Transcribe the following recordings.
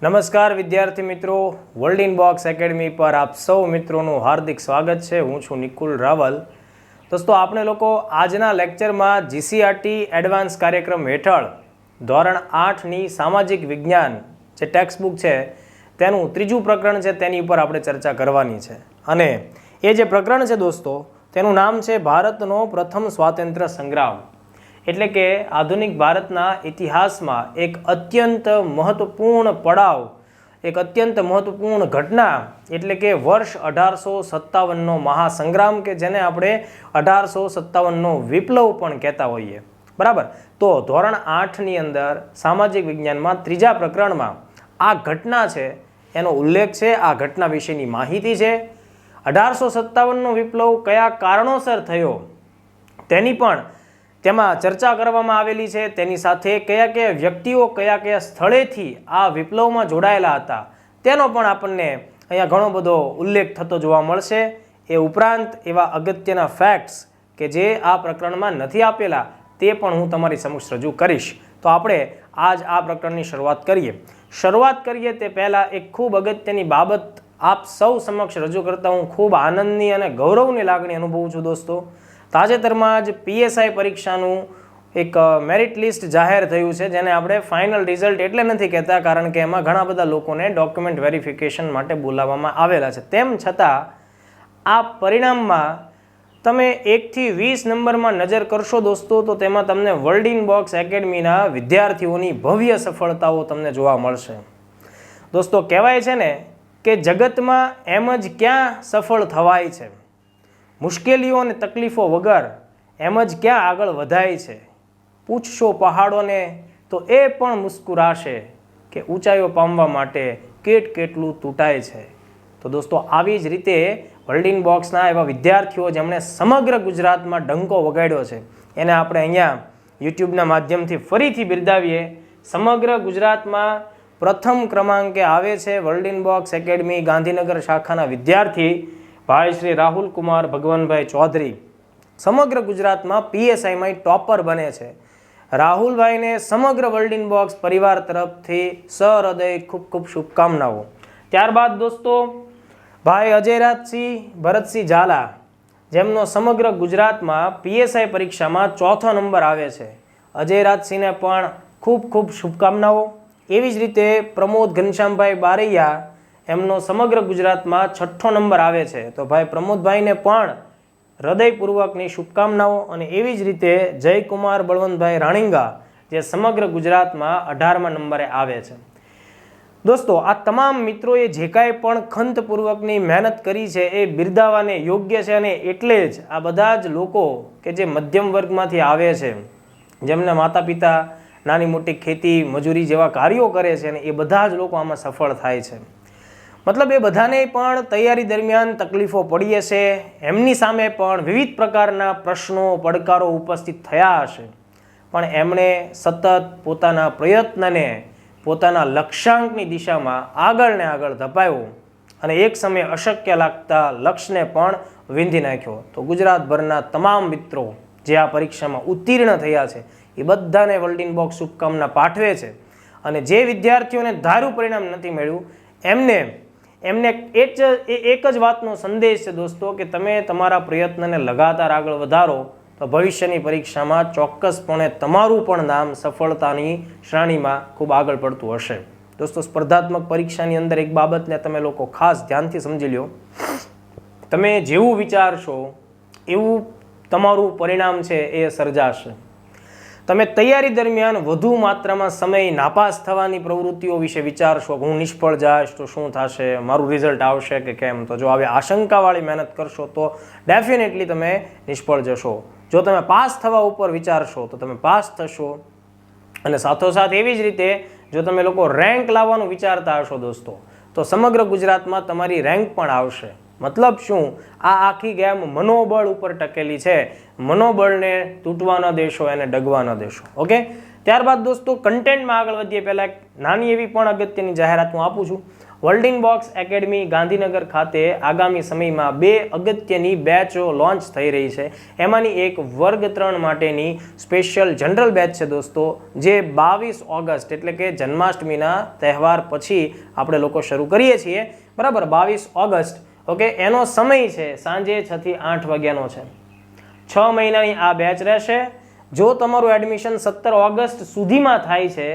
નમસ્કાર વિદ્યાર્થી મિત્રો, વર્લ્ડ ઇન બોક્સ એકેડમી પર આપ સૌ મિત્રોનું હાર્દિક સ્વાગત છે। હું છું નિકુલ રાવલ। દોસ્તો, આપણે લોકો આજના લેક્ચરમાં જીસીઆરટી એડવાન્સ કાર્યક્રમ હેઠળ ધોરણ 8ની સામાજિક વિજ્ઞાન જે ટેક્સ્ટ બુક છે તેનું ત્રીજું પ્રકરણ છે તેની ઉપર આપણે ચર્ચા કરવાની છે। અને એ જે પ્રકરણ છે દોસ્તો, તેનું નામ છે ભારતનો પ્રથમ સ્વાતંત્ર્ય સંગ્રામ। એટલે કે આધુનિક ભારતના ઇતિહાસમાં એક અત્યંત મહત્વપૂર્ણ પડાવ, એક અત્યંત મહત્વપૂર્ણ ઘટના એટલે કે વર્ષ 1857નો મહાસંગ્રામ, કે જેને આપણે 1857નો વિપ્લવ પણ કહેતા હોઈએ, બરાબર। તો ધોરણ 8ની અંદર સામાજિક વિજ્ઞાનમાં ત્રીજા પ્રકરણમાં આ ઘટના છે એનો ઉલ્લેખ છે, આ ઘટના વિશેની માહિતી છે। 1857નો વિપ્લવ કયા કારણોસર થયો તેની પણ તેમાં ચર્ચા કરવામાં આવેલી છે। તેની સાથે કયા કયા વ્યક્તિઓ કયા કયા સ્થળેથી આ વિપ્લવમાં જોડાયેલા હતા તેનો પણ આપણને અહીંયા ઘણો બધો ઉલ્લેખ થતો જોવા મળશે। એ ઉપરાંત એવા અગત્યના ફેક્ટ્સ કે જે આ પ્રકરણમાં નથી આપેલા તે પણ હું તમારી સમક્ષ રજૂ કરીશ। તો આપણે આજ આ પ્રકરણની શરૂઆત કરીએ તે પહેલાં એક ખૂબ અગત્યની બાબત આપ સૌ સમક્ષ રજૂ કરતા હું ખૂબ આનંદની અને ગૌરવની લાગણી અનુભવું છું। દોસ્તો, તાજેતરમાં જ પીએસઆઈ પરીક્ષાનું એક મેરિટ લિસ્ટ જાહેર થયું છે, જેને આપણે ફાઇનલ રિઝલ્ટ એટલે નથી કહેતા કારણ કે એમાં ઘણા બધા લોકોને ડોક્યુમેન્ટ વેરિફિકેશન માટે બોલાવવામાં આવેલા છે। તેમ છતાં આ પરિણામમાં તમે 1થી 20 નંબરમાં નજર કરશો દોસ્તો, તો તેમાં તમને વર્લ્ડ ઇન બોક્સ એકેડમીના વિદ્યાર્થીઓની ભવ્ય સફળતાઓ તમને જોવા મળશે। દોસ્તો, કહેવાય છે ને કે જગતમાં એમ જ ક્યાં સફળ થવાય છે, મુશ્કેલીઓ અને તકલીફો વગર એમ જ ક્યાં આગળ વધાય છે। પૂછશો પહાડોને તો એ પણ મુસ્કુરાશે કે ઊંચાઈઓ પામવા માટે કેટલું તૂટાય છે। તો દોસ્તો, આવી જ રીતે વર્લ્ડ ઇન બોક્સના એવા વિદ્યાર્થીઓ જેમણે સમગ્ર ગુજરાતમાં ડંકો વગાડ્યો છે એને આપણે અહીંયા યુટ્યુબના માધ્યમથી ફરીથી બિરદાવીએ। સમગ્ર ગુજરાતમાં પ્રથમ ક્રમાંકે આવે છે world in box academy Gandhinagar શાખાના વિદ્યાર્થી ભાઈ શ્રી રાહુલ કુમાર ભગવાનભાઈ ચૌધરી સમગ્ર ગુજરાતમાં પીએસઆઈમાં ટોપર બને છે। રાહુલભાઈને સમગ્ર વર્લ્ડ ઇન બોક્સ પરિવાર તરફથી સહૃદય ખૂબ શુભકામનાઓ। ત્યારબાદ દોસ્તો, ભાઈ અજયરાજસિંહ ભરતસિંહ ઝાલા, જેમનો સમગ્ર ગુજરાતમાં પીએસઆઈ પરીક્ષામાં 4થો નંબર આવે છે, અજયરાજસિંહને પણ ખૂબ શુભકામનાઓ। એવી જ રીતે પ્રમોદ ઘનશ્યામભાઈ બારૈયા, એમનો સમગ્ર ગુજરાતમાં 6થો નંબર આવે છે, તો ભાઈ પ્રમોદભાઈને પણ હૃદયપૂર્વકની શુભકામનાઓ। અને એવી જ રીતે જયકુમાર બળવંતભાઈ રાણીંગા, જે સમગ્ર ગુજરાતમાં 18મા નંબરે આવે છે। દોસ્તો, આ તમામ મિત્રોએ જે કાંઈ પણ ખંતપૂર્વકની મહેનત કરી છે એ બિરદાવાને યોગ્ય છે। અને એટલે જ આ બધા જ લોકો કે જે મધ્યમ વર્ગમાંથી આવે છે, જેમને માતા પિતા નાની મોટી ખેતી મજૂરી જેવા કાર્યો કરે છે, અને એ બધા જ લોકો આમાં સફળ થાય છે। મતલબ એ બધાને પણ તૈયારી દરમિયાન તકલીફો પડી હશે, એમની સામે પણ વિવિધ પ્રકારના પ્રશ્નો પડકારો ઉપસ્થિત થયા હશે, પણ એમણે સતત પોતાના પ્રયત્નને પોતાના લક્ષ્યાંકની દિશામાં આગળ ને આગળ ધપાવ્યો અને એક સમયે અશક્ય લાગતા લક્ષ્યને પણ વીંધી નાખ્યો। તો ગુજરાતભરના તમામ મિત્રો જે આ પરીક્ષામાં ઉત્તીર્ણ થયા છે એ બધાને વર્લ્ડ ઇન બોક્સ શુભકામના પાઠવે છે। અને જે વિદ્યાર્થીઓને ધાર્યું પરિણામ નથી મળ્યું એમને એક જ વાતનો સંદેશ છે દોસ્તો, કે તમે તમારા પ્રયત્નને લગાતાર આગળ વધારો તો ભવિષ્યની પરીક્ષામાં ચોક્કસપણે તમારું પણ નામ સફળતાની શ્રેણીમાં ખૂબ આગળ પડતું હશે। દોસ્તો, સ્પર્ધાત્મક પરીક્ષાની અંદર એક બાબતને તમે લોકો ખાસ ધ્યાનથી સમજી લો, તમે જેવું વિચારશો એવું તમારું પરિણામ છે એ સર્જાશે। તમે તૈયારી દરમિયાન વધુ માત્રામાં સમય નાપાસ થવાની પ્રવૃત્તિઓ વિશે વિચારશો, હું નિષ્ફળ જઈશ તો શું થશે, મારું રિઝલ્ટ આવશે કે કેમ, તો જો આવી આશંકાવાળી મહેનત કરશો તો ડેફિનેટલી તમે નિષ્ફળ જશો। જો તમે પાસ થવા ઉપર વિચારશો તો તમે પાસ થશો। અને સાથોસાથ એવી જ રીતે જો તમે લોકો રેન્ક લાવવાનું વિચારતા હશો દોસ્તો, તો સમગ્ર ગુજરાતમાં તમારી રેન્ક પણ આવશે। મતલબ શું, આ આખી ગેમ મનોબળ ઉપર ટકેલી છે। મનોબળને તૂટવા ન દેશો, એને ડગવા ન દેશો। ઓકે, ત્યારબાદ દોસ્તો કન્ટેન્ટમાં આગળ વધીએ પહેલાં એક નાની એવી પણ અગત્યની જાહેરાત હું આપું છું. વર્લ્ડ બોક્સ એકેડમી ગાંધીનગર ખાતે આગામી સમયમાં 2 અગત્યની બેચો લોન્ચ થઈ રહી છે. એમાંની એક વર્ગ 3 માટેની સ્પેશિયલ જનરલ બેચ છે દોસ્તો, જે 22 ઓગસ્ટ એટલે કે જન્માષ્ટમીના તહેવાર પછી આપણે લોકો શરૂ કરીએ છીએ, બરાબર. 22 ઓગસ્ટ, ઓકે. એનો સમય છે સાંજે 6 થી 8 વાગ્યાનો છે. 6 મહિનાની આ બેચ રહેશે. જો તમારું એડમિશન 17 ઓગસ્ટ સુધીમાં થાય છે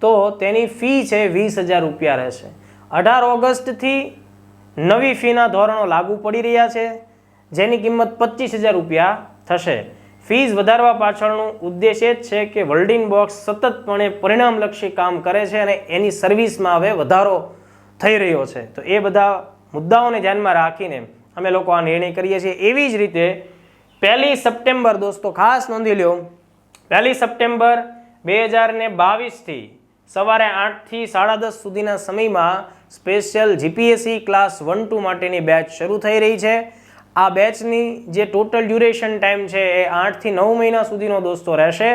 તો તેની ફી છે 20,000 રૂપિયા રહેશે. 18 ઓગસ્ટથી નવી ફીના ધોરણો લાગુ પડી રહ્યા છે, જેની કિંમત 25,000 રૂપિયા થશે. ફીસ વધારવા પાછળનો ઉદ્દેશ એ જ છે કે વર્લ્ડ બોક્સ સતતપણે પરિણામલક્ષી કામ કરે છે અને એની સર્વિસમાં હવે વધારો થઈ રહ્યો છે. તો એ બધા મુદ્દાઓને ધ્યાનમાં રાખીને અમે લોકો આ નિર્ણય કરીએ છીએ. એવી જ રીતે 1 સપ્ટેમ્બર દોસ્તો ખાસ નોંધી લો, 1 સપ્ટેમ્બર 2022થી સવારે 8 થી 10:30 સુધીના સમયમાં સ્પેશિયલ જીપીએસસી ક્લાસ 1-2 માટેની બેચ શરૂ થઈ રહી છે. આ બેચની જે ટોટલ ડ્યુરેશન ટાઈમ છે એ 8 થી 9 મહિના સુધીનો દોસ્તો રહેશે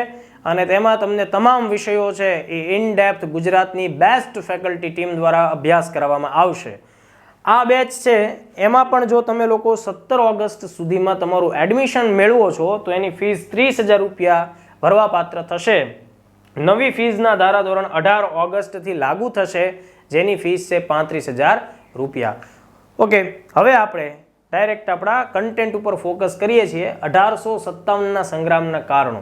અને તેમાં તમને તમામ વિષયો છે એ ઇન ડેપ્થ ગુજરાતની બેસ્ટ ફેકલ્ટી ટીમ દ્વારા અભ્યાસ કરવામાં આવશે. આ બેચ છે એમાં પણ જો તમે લોકો 17 ઓગસ્ટ સુધીમાં તમારું એડમિશન મેળવો છો તો એની ફીસ 30,000 રૂપિયા ભરવાપાત્ર થશે. નવી ફીઝના ધારાધોરણ 18 ઓગસ્ટથી લાગુ થશે, જેની ફીસ છે 35,000 રૂપિયા. ઓકે, હવે આપણે ડાયરેક્ટ આપણા કન્ટેન્ટ ઉપર ફોકસ કરીએ છીએ. 1857ના સંગ્રામના કારણો.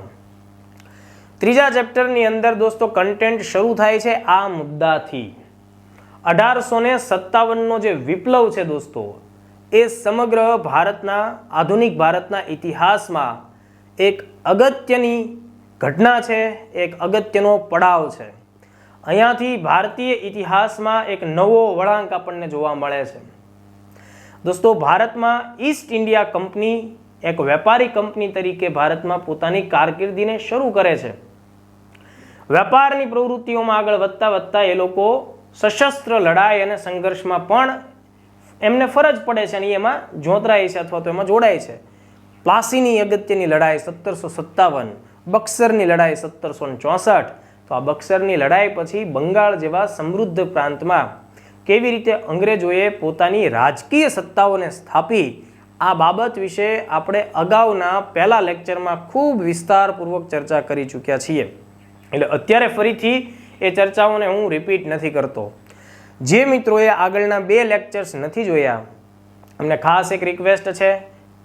ત્રીજા ચેપ્ટરની અંદર દોસ્તો કન્ટેન્ટ શરૂ થાય છે આ મુદ્દાથી. 1857નો જે વિપ્લવ છે દોસ્તો, એ સમગ્ર ભારતના આધુનિક ભારતના ઇતિહાસમાં એક અગત્યની ઘટના છે, એક અગત્યનો પડાવ છે. અહીંયાથી ભારતીય ઇતિહાસમાં એક નવો વળાંક આપણને જોવા મળે છે. દોસ્તો, ભારતમાં ઈસ્ટ ઇન્ડિયા કંપની એક વેપારી કંપની તરીકે ભારતમાં પોતાની કારકિર્દીને શરૂ કરે છે. વેપારની પ્રવૃત્તિઓમાં આગળ વધતા વધતા એ લોકો સશસ્ત્ર લડાઈ અને સંઘર્ષમાં પણ એમને ફરજ પડે છે અને એમાં જોતરાય છે અથવા તો એમાં જોડાય છે. પ્લાસીની અગત્યની લડાઈ 1757, બક્સરની લડાઈ 1764. તો આ બક્સરની લડાઈ પછી બંગાળ જેવા સમૃદ્ધ પ્રાંતમાં કેવી રીતે અંગ્રેજોએ પોતાની રાજકીય સત્તાઓને સ્થાપી, આ બાબત વિશે આપણે અગાઉના પહેલા લેક્ચરમાં ખૂબ વિસ્તારપૂર્વક ચર્ચા કરી ચૂક્યા છીએ. એટલે અત્યારે ફરીથી એ ચર્ચાઓને હું રિપીટ નથી કરતો. જે મિત્રોએ આગળના 2 લેક્ચર્સ નથી જોયા, અમને ખાસ એક રિક્વેસ્ટ છે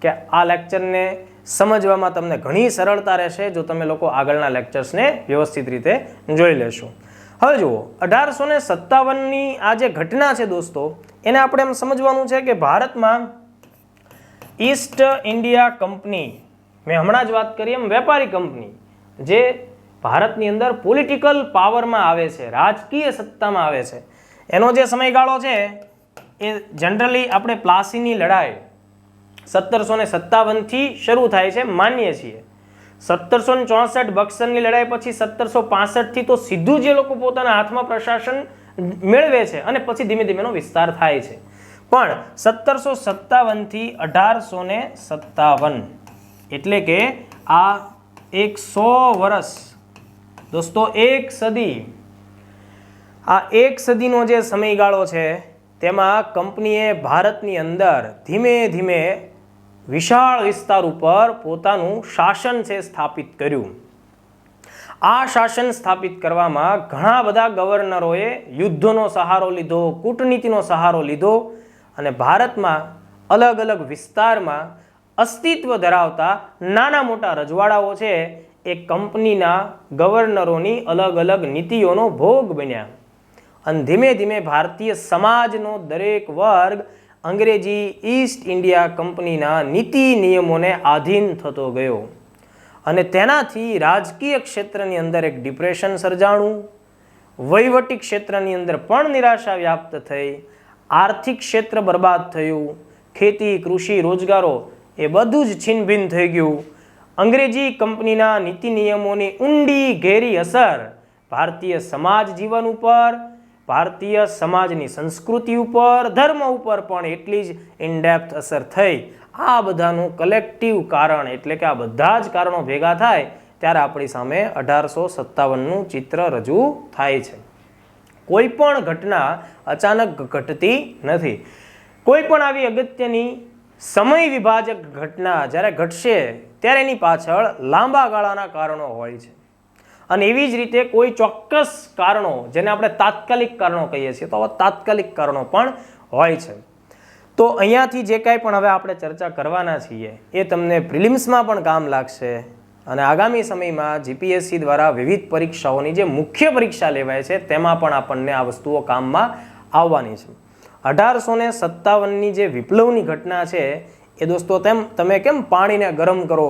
કે આ લેક્ચરને સમજવામાં તમને ઘણી સરળતા રહેશે જો તમે લોકો આગળના લેક્ચર્સને વ્યવસ્થિત રીતે જોઈ લેશો. હવે જુઓ, 1857ની આ જે ઘટના છે દોસ્તો, એને આપણે એમ સમજવાનું છે કે ભારતમાં ઈસ્ટ ઇન્ડિયા કંપની, મેં હમણાં જ વાત કરી એમ વેપારી કંપની, જે ભારતની અંદર પોલિટિકલ પાવરમાં આવે છે, રાજકીય સત્તામાં આવે છે, એનો જે સમયગાળો છે એ જનરલી આપણે પ્લાસીની લડાઈ 1757થી શરૂ થાય છે માનીએ છીએ. 1764 બક્સરની લડાઈ પછી 1765થી તો સીધું જે લોકો પોતાના હાથમાં પ્રશાસન મેળવે છે અને પછી ધીમે ધીમે એનો વિસ્તાર થાય છે. પણ 1757થી 1857 એટલે કે આ 100 વર્ષ દોસ્તો, 1 સદી, આ 1 સદીનો જે સમયગાળો છે તેમાં કંપનીએ ભારતની અંદર ધીમે ધીમે વિશાળ વિસ્તાર ઉપર પોતાનું શાસન છે સ્થાપિત કર્યું. આ શાસન સ્થાપિત કરવામાં ઘણા બધા ગવર્નરોએ યુદ્ધોનો સહારો લીધો, કૂટનીતિનો સહારો લીધો અને ભારતમાં અલગ અલગ વિસ્તારમાં અસ્તિત્વ ધરાવતા નાના મોટા રજવાડાઓ છે એ કંપનીના ગવર્નરોની અલગ અલગ નીતિઓનો ભોગ બન્યા. અને ધીમે ધીમે ભારતીય સમાજનો દરેક વર્ગ અંગ્રેજી ઈસ્ટ ઇન્ડિયા કંપનીના નીતિ નિયમોને આધીન થતો ગયો અને તેનાથી રાજકીય ક્ષેત્રની અંદર એક ડિપ્રેશન સર્જાણું, વહીવટી ક્ષેત્રની અંદર પણ નિરાશા વ્યાપ્ત થઈ, આર્થિક ક્ષેત્ર બરબાદ થયું, ખેતી, કૃષિ, રોજગારો એ બધું જ છિન્નભિન્ન થઈ ગયું. અંગ્રેજી કંપનીના નીતિ નિયમોની ઊંડી ઘેરી અસર ભારતીય સમાજ જીવન ઉપર, ભારતીય સમાજની સંસ્કૃતિ ઉપર, ધર્મ ઉપર પણ એટલી જ ઇનડેપ્થ અસર થઈ. આ બધાનું કલેક્ટિવ કારણ એટલે કે આ બધા જ કારણો ભેગા થાય ત્યારે આપણી સામે 1857નું ચિત્ર રજૂ થાય છે. કોઈ પણ ઘટના અચાનક ઘટતી નથી. કોઈ પણ આવી અગત્યની સમય વિભાજક ઘટના જ્યારે ઘટશે ત્યારે એની પાછળ લાંબા ગાળાના કારણો હોય છે. અને એવી જ રીતે કોઈ ચોક્કસ કારણો, જેને આપણે તાત્કાલિક કારણો કહીએ છીએ, તો તાત્કાલિક કારણો પણ હોય છે. તો અહીંયાથી જે કાંઈ પણ હવે આપણે ચર્ચા કરવાના છીએ એ તમને પ્રિલિમ્સમાં પણ કામ લાગશે અને આગામી સમયમાં જીપીએસસી દ્વારા વિવિધ પરીક્ષાઓની જે મુખ્ય પરીક્ષા લેવાય છે તેમાં પણ આપણને આ વસ્તુઓ કામમાં આવવાની છે. 1857ની જે વિપ્લવની ઘટના છે એ દોસ્તો તમે કેમ પાણીને ગરમ કરો,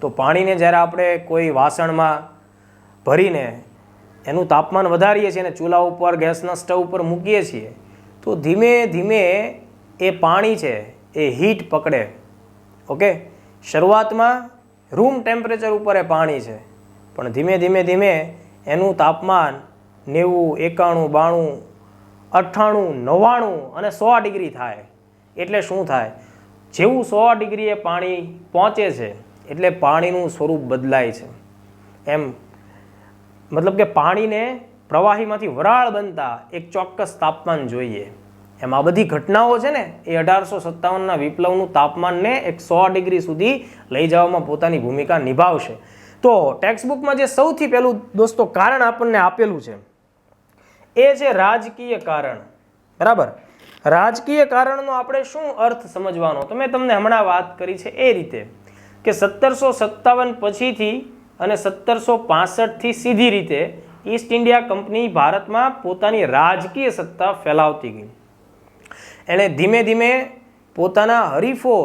તો પાણીને જ્યારે આપણે કોઈ વાસણમાં ભરીને એનું તાપમાન વધારીએ છીએ અને ચૂલા ઉપર, ગેસના સ્ટવ ઉપર મૂકીએ છીએ, તો ધીમે ધીમે એ પાણી છે એ હીટ પકડે. ઓકે, શરૂઆતમાં રૂમ ટેમ્પરેચર ઉપર એ પાણી છે, પણ ધીમે ધીમે ધીમે એનું તાપમાન 90, 91, 92, 98, 99 અને 100 ડિગ્રી થાય. એટલે શું થાય? જેવું 100 ડિગ્રીએ પાણી પહોંચે છે એટલે પાણીનું સ્વરૂપ બદલાય છે. એમ મતલબ કે પાણીને પ્રવાહીમાંથી વરાળ બનતા એક ચોક્કસ તાપમાન જોઈએ. એમ આ બધી ઘટનાઓ છે ને એ 1857ના વિપ્લવનું તાપમાનને 100 ડિગ્રી સુધી લઈ જવામાં પોતાની ભૂમિકા નિભાવશે. તો ટેક્સ્ટબુકમાં જે સૌથી પહેલું દોસ્તો કારણ આપણને આપેલું છે એ છે રાજકીય કારણ. બરાબર, રાજકીય કારણનો આપણે શું અર્થ સમજવાનો, તો મેં તમને હમણાં વાત કરી છે એ રીતે કે 1757 પછીથી અને 1765થી સીધી રીતે ઈસ્ટ ઇન્ડિયા કંપની ભારતમાં પોતાની રાજકીય સત્તા ફેલાવતી ગઈ. એણે ધીમે ધીમે પોતાના હરીફો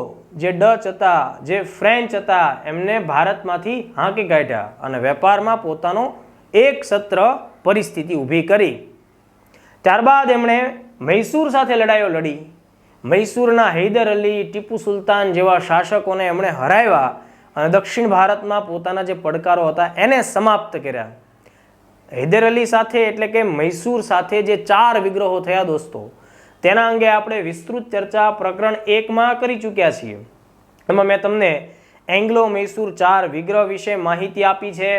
જે ડચ હતા, જે ફ્રેન્ચ હતા, એમને ભારતમાંથી હાંકી કાઢ્યા અને વેપારમાં પોતાનો એક સત્ર પરિસ્થિતિ ઊભી કરી. ત્યારબાદ એમણે મૈસૂર સાથે લડાઈઓ લડી. મૈસૂરના હૈદર અલી, ટીપુ સુલતાન જેવા શાસકોને એમણે હરાવ્યા અને દક્ષિણ ભારતમાં પોતાના જે પડકારો હતા એને સમાપ્ત કર્યા. હૈદર અલી સાથે એટલે કે મૈસૂર સાથે જે 4 વિગ્રહો થયા દોસ્તો, તેના અંગે આપણે વિસ્તૃત ચર્ચા પ્રકરણ 1માં કરી ચૂક્યા છીએ. એમાં મેં તમને એંગ્લો મૈસૂર 4 વિગ્રહ વિશે માહિતી આપી છે.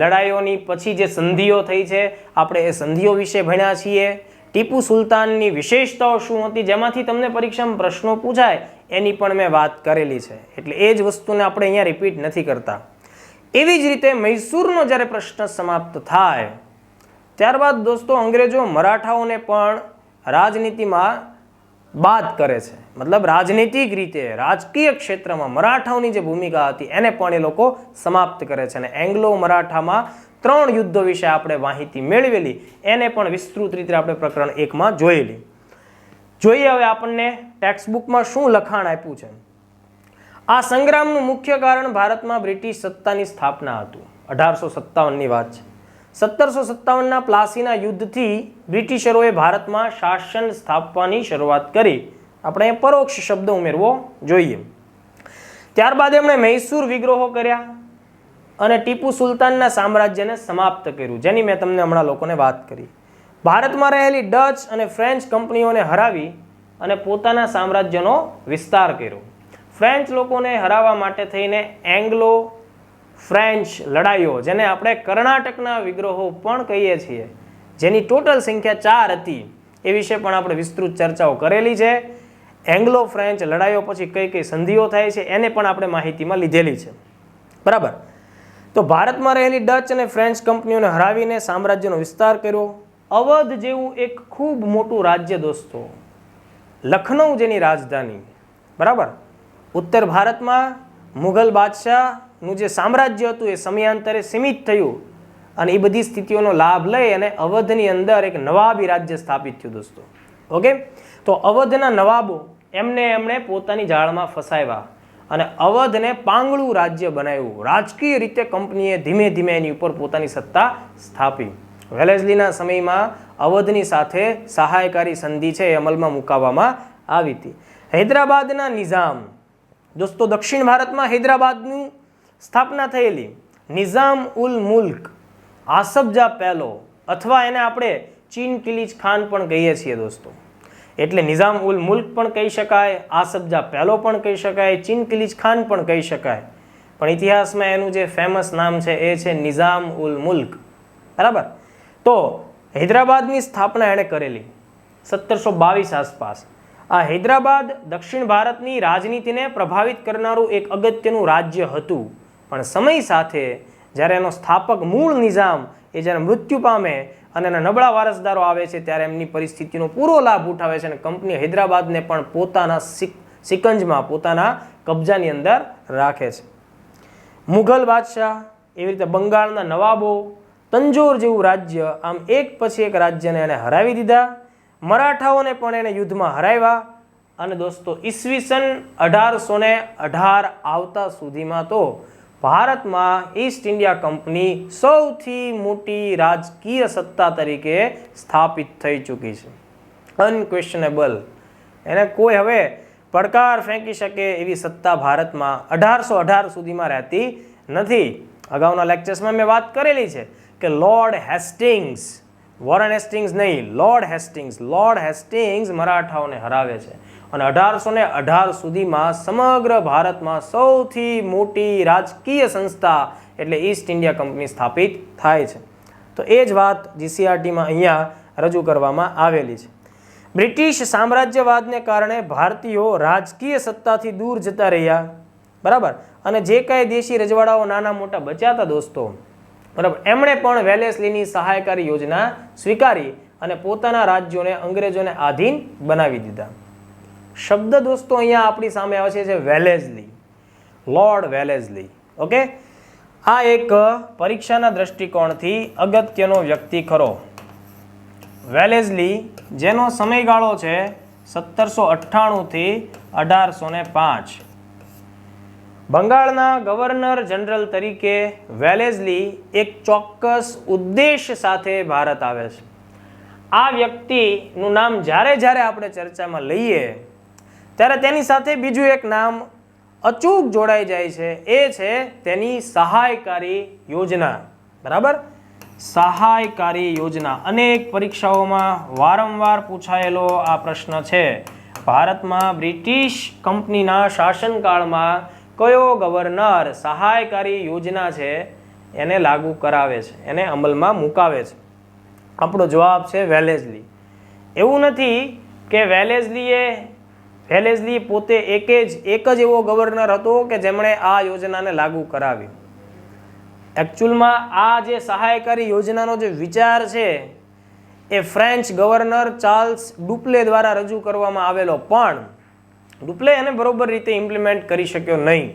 લડાઈઓની પછી જે સંધિઓ થઈ છે આપણે એ સંધિઓ વિશે ભણ્યા છીએ. ટીપુ સુલતાનની વિશેષતાઓ શું હતી, જેમાંથી તમને પરીક્ષામાં પ્રશ્નો પૂછાય એની પણ મેં વાત કરેલી છે. એટલે એ જ વસ્તુને આપણે અહીંયા રિપીટ નથી કરતા. એવી જ રીતે મૈસૂરનો જ્યારે પ્રશ્ન સમાપ્ત થાય ત્યારબાદ દોસ્તો અંગ્રેજો મરાઠાઓને પણ રાજનીતિમાં બાદ કરે છે. મતલબ રાજનૈતિક રીતે રાજકીય ક્ષેત્રમાં મરાઠાઓની જે ભૂમિકા હતી એને પણ એ લોકો સમાપ્ત કરે છે. અને એંગ્લો મરાઠામાં 3 યુદ્ધો વિશે આપણે માહિતી મેળવેલી, એને પણ વિસ્તૃત રીતે આપણે પ્રકરણ 1માં જોયેલી. જોઈએ હવે આપણને ટેક્સ્ટબુકમાં શું લખાણ આપ્યું છે. આ સંગ્રામનું મુખ્ય કારણ ભારતમાં બ્રિટિશ સત્તાની સ્થાપના હતું. 1857ની વાત છે. 1757ના પ્લાસીના યુદ્ધથી બ્રિટિશરોએ ભારતમાં શાસન સ્થાપવાની શરૂઆત કરી. આપણે પરોક્ષ શબ્દ ઉમેરવો જોઈએ. ત્યારબાદ એમણે મૈસૂર વિગ્રહો કર્યા અને ટીપુ સુલતાનના સામ્રાજ્યને સમાપ્ત કર્યું, જેની મેં તમને હમણાં લોકોને વાત કરી. ભારતમાં રહેલી ડચ અને ફ્રેન્ચ કંપનીઓને હરાવી અને પોતાના સામ્રાજ્યનો વિસ્તાર કર્યો. ફ્રેન્ચ લોકોને હરાવવા માટે થઈને એંગ્લો ફ્રેન્ચ લડાઈઓ, જેને આપણે કર્ણાટકના વિગ્રહો પણ કહીએ છીએ, જેની ટોટલ સંખ્યા 4 હતી, એ વિશે પણ આપણે વિસ્તૃત ચર્ચાઓ કરેલી છે. એંગ્લો ફ્રેન્ચ લડાઈઓ પછી કઈ કઈ સંધિઓ થાય છે એને પણ આપણે માહિતીમાં લીધેલી છે. બરાબર, તો ભારતમાં રહેલી ડચ અને ફ્રેન્ચ કંપનીઓને હરાવીને સામ્રાજ્યનો વિસ્તાર કર્યો. અવધ જેવું એક ખૂબ મોટું રાજ્ય દોસ્તો, લખનઉ જેની રાજધાની, બરાબર, ઉત્તર ભારતમાં મુઘલ બાદશાહનું જે સામ્રાજ્ય હતું એ સમયાંતરે સીમિત થયું અને એ બધી સ્થિતિઓનો લાભ લઈ અને અવધની અંદર એક નવાબી રાજ્ય સ્થાપિત થયું દોસ્તો. ઓકે, તો અવધના નવાબો એમણે પોતાની જાળમાં ફસાવ્યા અને અવધને પાંગળું રાજ્ય બનાવ્યું. રાજકીય રીતે કંપનીએ ધીમે ધીમે એની ઉપર પોતાની સત્તા સ્થાપી. વેલેસ્લીના સમયમાં અવધની સાથે સહાયકારી સંધિ છે એ અમલમાં મુકાવવામાં આવી હતી. હૈદરાબાદના નિઝામ દોસ્તો, દક્ષિણ ભારતમાં હૈદરાબાદની સ્થાપના થયેલી. નિઝામ ઉલ મુલ્ક આસફજા પહેલો, અથવા એને આપણે ચીન કિલીજ ખાન પણ કહીએ છીએ દોસ્તો. એટલે નિઝામ ઉલ મુલ્ક પણ કહી શકાય, આસફજા પહેલો પણ કહી શકાય, ચીન કિલીજ ખાન પણ કહી શકાય. પણ ઇતિહાસમાં એનું જે ફેમસ નામ છે એ છે નિઝામ ઉલ મુલ્ક, બરાબર. તો હૈદરાબાદની સ્થાપના એણે કરેલી 1722 આસપાસ. આ હૈદરાબાદ દક્ષિણ ભારતની રાજનીતિને પ્રભાવિત કરનારું એક અગત્યનું રાજ્ય હતું, પણ સમય સાથે જ્યારે એનો સ્થાપક મૂળ નિઝામ એ જ્યારે મૃત્યુ પામે અને એના નબળા વારસદારો આવે છે ત્યારે એમની પરિસ્થિતિનો પૂરો લાભ ઉઠાવે છે અને કંપની હૈદરાબાદને પણ પોતાના સિકંજમાં, પોતાના કબજાની અંદર રાખે છે. મુઘલ બાદશાહ, એવી રીતે બંગાળના નવાબો, તંજોર જેવું રાજ્ય, આમ એક પછી એક રાજ્યને એણે હરાવી દીધા. મરાઠાઓને પણ એણે યુદ્ધમાં હરાવ્યા. અને દોસ્તો ઈસવીસન 1818 આવતા સુધીમાં તો ભારતમાં ઈસ્ટ ઇન્ડિયા કંપની સૌથી મોટી રાજકીય સત્તા તરીકે સ્થાપિત થઈ ચૂકી છે. અનક્વેશ્ચનેબલ, એને કોઈ હવે પડકાર ફેંકી શકે એવી સત્તા ભારતમાં 1818 સુધીમાં રહેતી નથી. અગાઉના લેક્ચર્સમાં મેં વાત કરેલી છે કે લોર્ડ હેસ્ટિંગ્સ, વોરન હેસ્ટિંગ્સ નહીં, લોર્ડ હેસ્ટિંગ્સ મરાઠાઓને હરાવે છે અને 1818 સુધીમાં સમગ્ર ભારતમાં સૌથી મોટી રાજકીય સંસ્થા એટલે ઈસ્ટ ઇન્ડિયા કંપની સ્થાપિત થાય છે. તો એ જ વાત જીસીઆરટીમાં અહીંયા રજૂ કરવામાં આવેલી છે. બ્રિટિશ સામ્રાજ્યવાદને કારણે ભારતીયો રાજકીય સત્તાથી દૂર જતા રહ્યા, બરાબર. અને જે કાંઈ દેશી રજવાડાઓ નાના મોટા બચ્યા હતા દોસ્તો, બરાબર, એમણે પણ વેલેસ્લીની સહાયકારી યોજના સ્વીકારી અને પોતાના રાજ્યોને અંગ્રેજોને આધીન બનાવી દીધા. શબ્દ દોસ્તો અહીંયા આપણી સામે આવે છે વેલેસ્લી, લોર્ડ વેલેસ્લી. ઓકે, આ એક પરીક્ષાના દ્રષ્ટિકોણથી અગત્યનો વ્યક્તિ ખરો. વેલેસ્લી, જેનો સમયગાળો છે 1798 થી 1805. બંગાળના ગવર્નર જનરલ તરીકે વેલેસ્લી એક ચોક્કસ ઉદ્દેશ સાથે ભારત આવે છે. આ વ્યક્તિનું નામ જ્યારે જ્યારે આપણે ચર્ચામાં લઈએ ત્યારે તેની સાથે બીજું એક નામ અચૂક જોડાઈ જાય છે, એ છે તેની સહાયકારી યોજના, બરાબર. સહાયકારી યોજના અનેક પરીક્ષાઓમાં વારંવાર પૂછાયેલો આ પ્રશ્ન છે. ભારતમાં બ્રિટિશ કંપનીના શાસનકાળમાં કયો ગવર્નર સહાયકારી યોજના છે એને લાગુ કરાવે છે, એને અમલમાં મુકાવે છે? આપણો જવાબ છે વેલેસ્લી. એવું નથી કે વેલેસ્લી પોતે એક જ એવો ગવર્નર હતો કે જેમણે આ યોજનાને લાગુ કરાવી. એકચ્યુઅલમાં આ જે સહાયકારી યોજનાનો જે વિચાર છે એ ફ્રેન્ચ ગવર્નર ચાર્લ્સ ડુપ્લે દ્વારા રજૂ કરવામાં આવેલો, પણ ડુપ્લે એને બરોબર રીતે ઇમ્પ્લિમેન્ટ કરી શક્યો નહીં.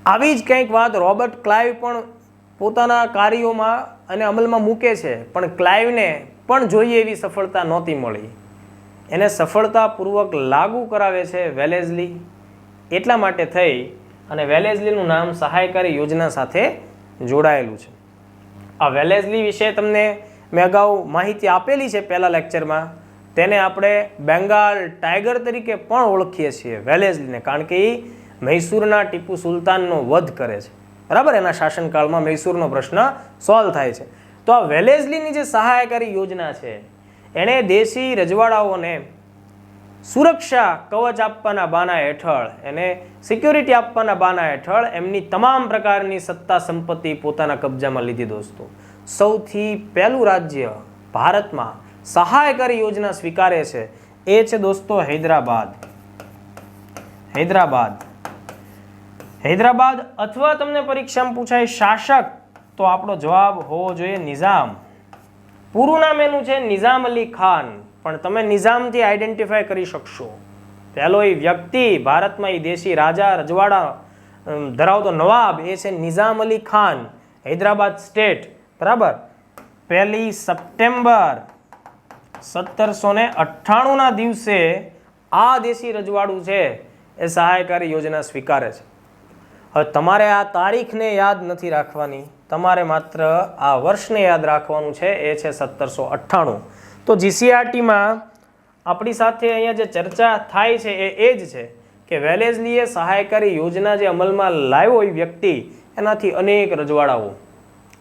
આવી જ કંઈક વાત રોબર્ટ ક્લાઇવ પણ પોતાના કાર્યોમાં અને અમલમાં મૂકે છે, પણ ક્લાઇવને પણ જોઈએ એવી સફળતા નહોતી મળી. એને સફળતાપૂર્વક લાગુ કરાવે છે વેલેસ્લી. એટલા માટે થઈ અને વેલેસ્લીનું નામ સહાયકારી યોજના સાથે જોડાયેલું છે. આ વેલેસ્લી વિશે તમને મેં અગાઉ માહિતી આપેલી છે પહેલા લેક્ચરમાં. તેને આપણે બેંગાલ ટાઈગર તરીકે પણ ઓળખીએ છીએ વેલેસ્લીને, કારણ કે એ મૈસૂરના ટીપુ સુલતાનનો વધ કરે છે, બરાબર. એના શાસનકાળમાં મૈસૂરનો પ્રશ્ન સોલ્વ થાય છે. તો આ વેલેસ્લીની જે સહાયકારી યોજના છે એણે દેશી રજવાડાઓને સુરક્ષા કવચ આપવાના બાના હેઠળ, એને સિક્યોરિટી આપવાના બાના હેઠળ એમની તમામ પ્રકારની સત્તા સંપત્તિ પોતાના કબજામાં લીધી દોસ્તો. સૌથી પહેલું રાજ્ય ભારતમાં સહાયકારી યોજના સ્વીકારે છે એ છે દોસ્તો હૈદરાબાદ. અથવા તમને પરીક્ષામાં પૂછાય શાસક, તો આપણો જવાબ હોવો જોઈએ નિઝામ. પૂરું નામ એનું છે નિઝામ અલી ખાન, પણ તમે નિઝામથી આઈડેન્ટિફાય કરી શકશો. પહેલો એ વ્યક્તિ ભારતમાં એ દેશી રાજા રજવાડા ધરાવતો નવાબ એ છે નિઝામ અલી ખાન, હૈદરાબાદ સ્ટેટ, બરાબર. 1 સપ્ટેમ્બર 1798ના દિવસે આ દેશી રજવાડું છે એ સહાયકારી યોજના સ્વીકારે છે. હવે તમારે આ તારીખને યાદ નથી રાખવાની, તમારે માત્ર આ વર્ષને યાદ રાખવાનું છે, એ છે 1798. તો જીસીઆરટીમાં આપણી સાથે અહીંયા જે ચર્ચા થાય છે એ જ છે કે વેલેસ્લીએ સહાયકારી યોજના જે અમલમાં લાવ્યો એ વ્યક્તિ, એનાથી અનેક રજવાડાઓ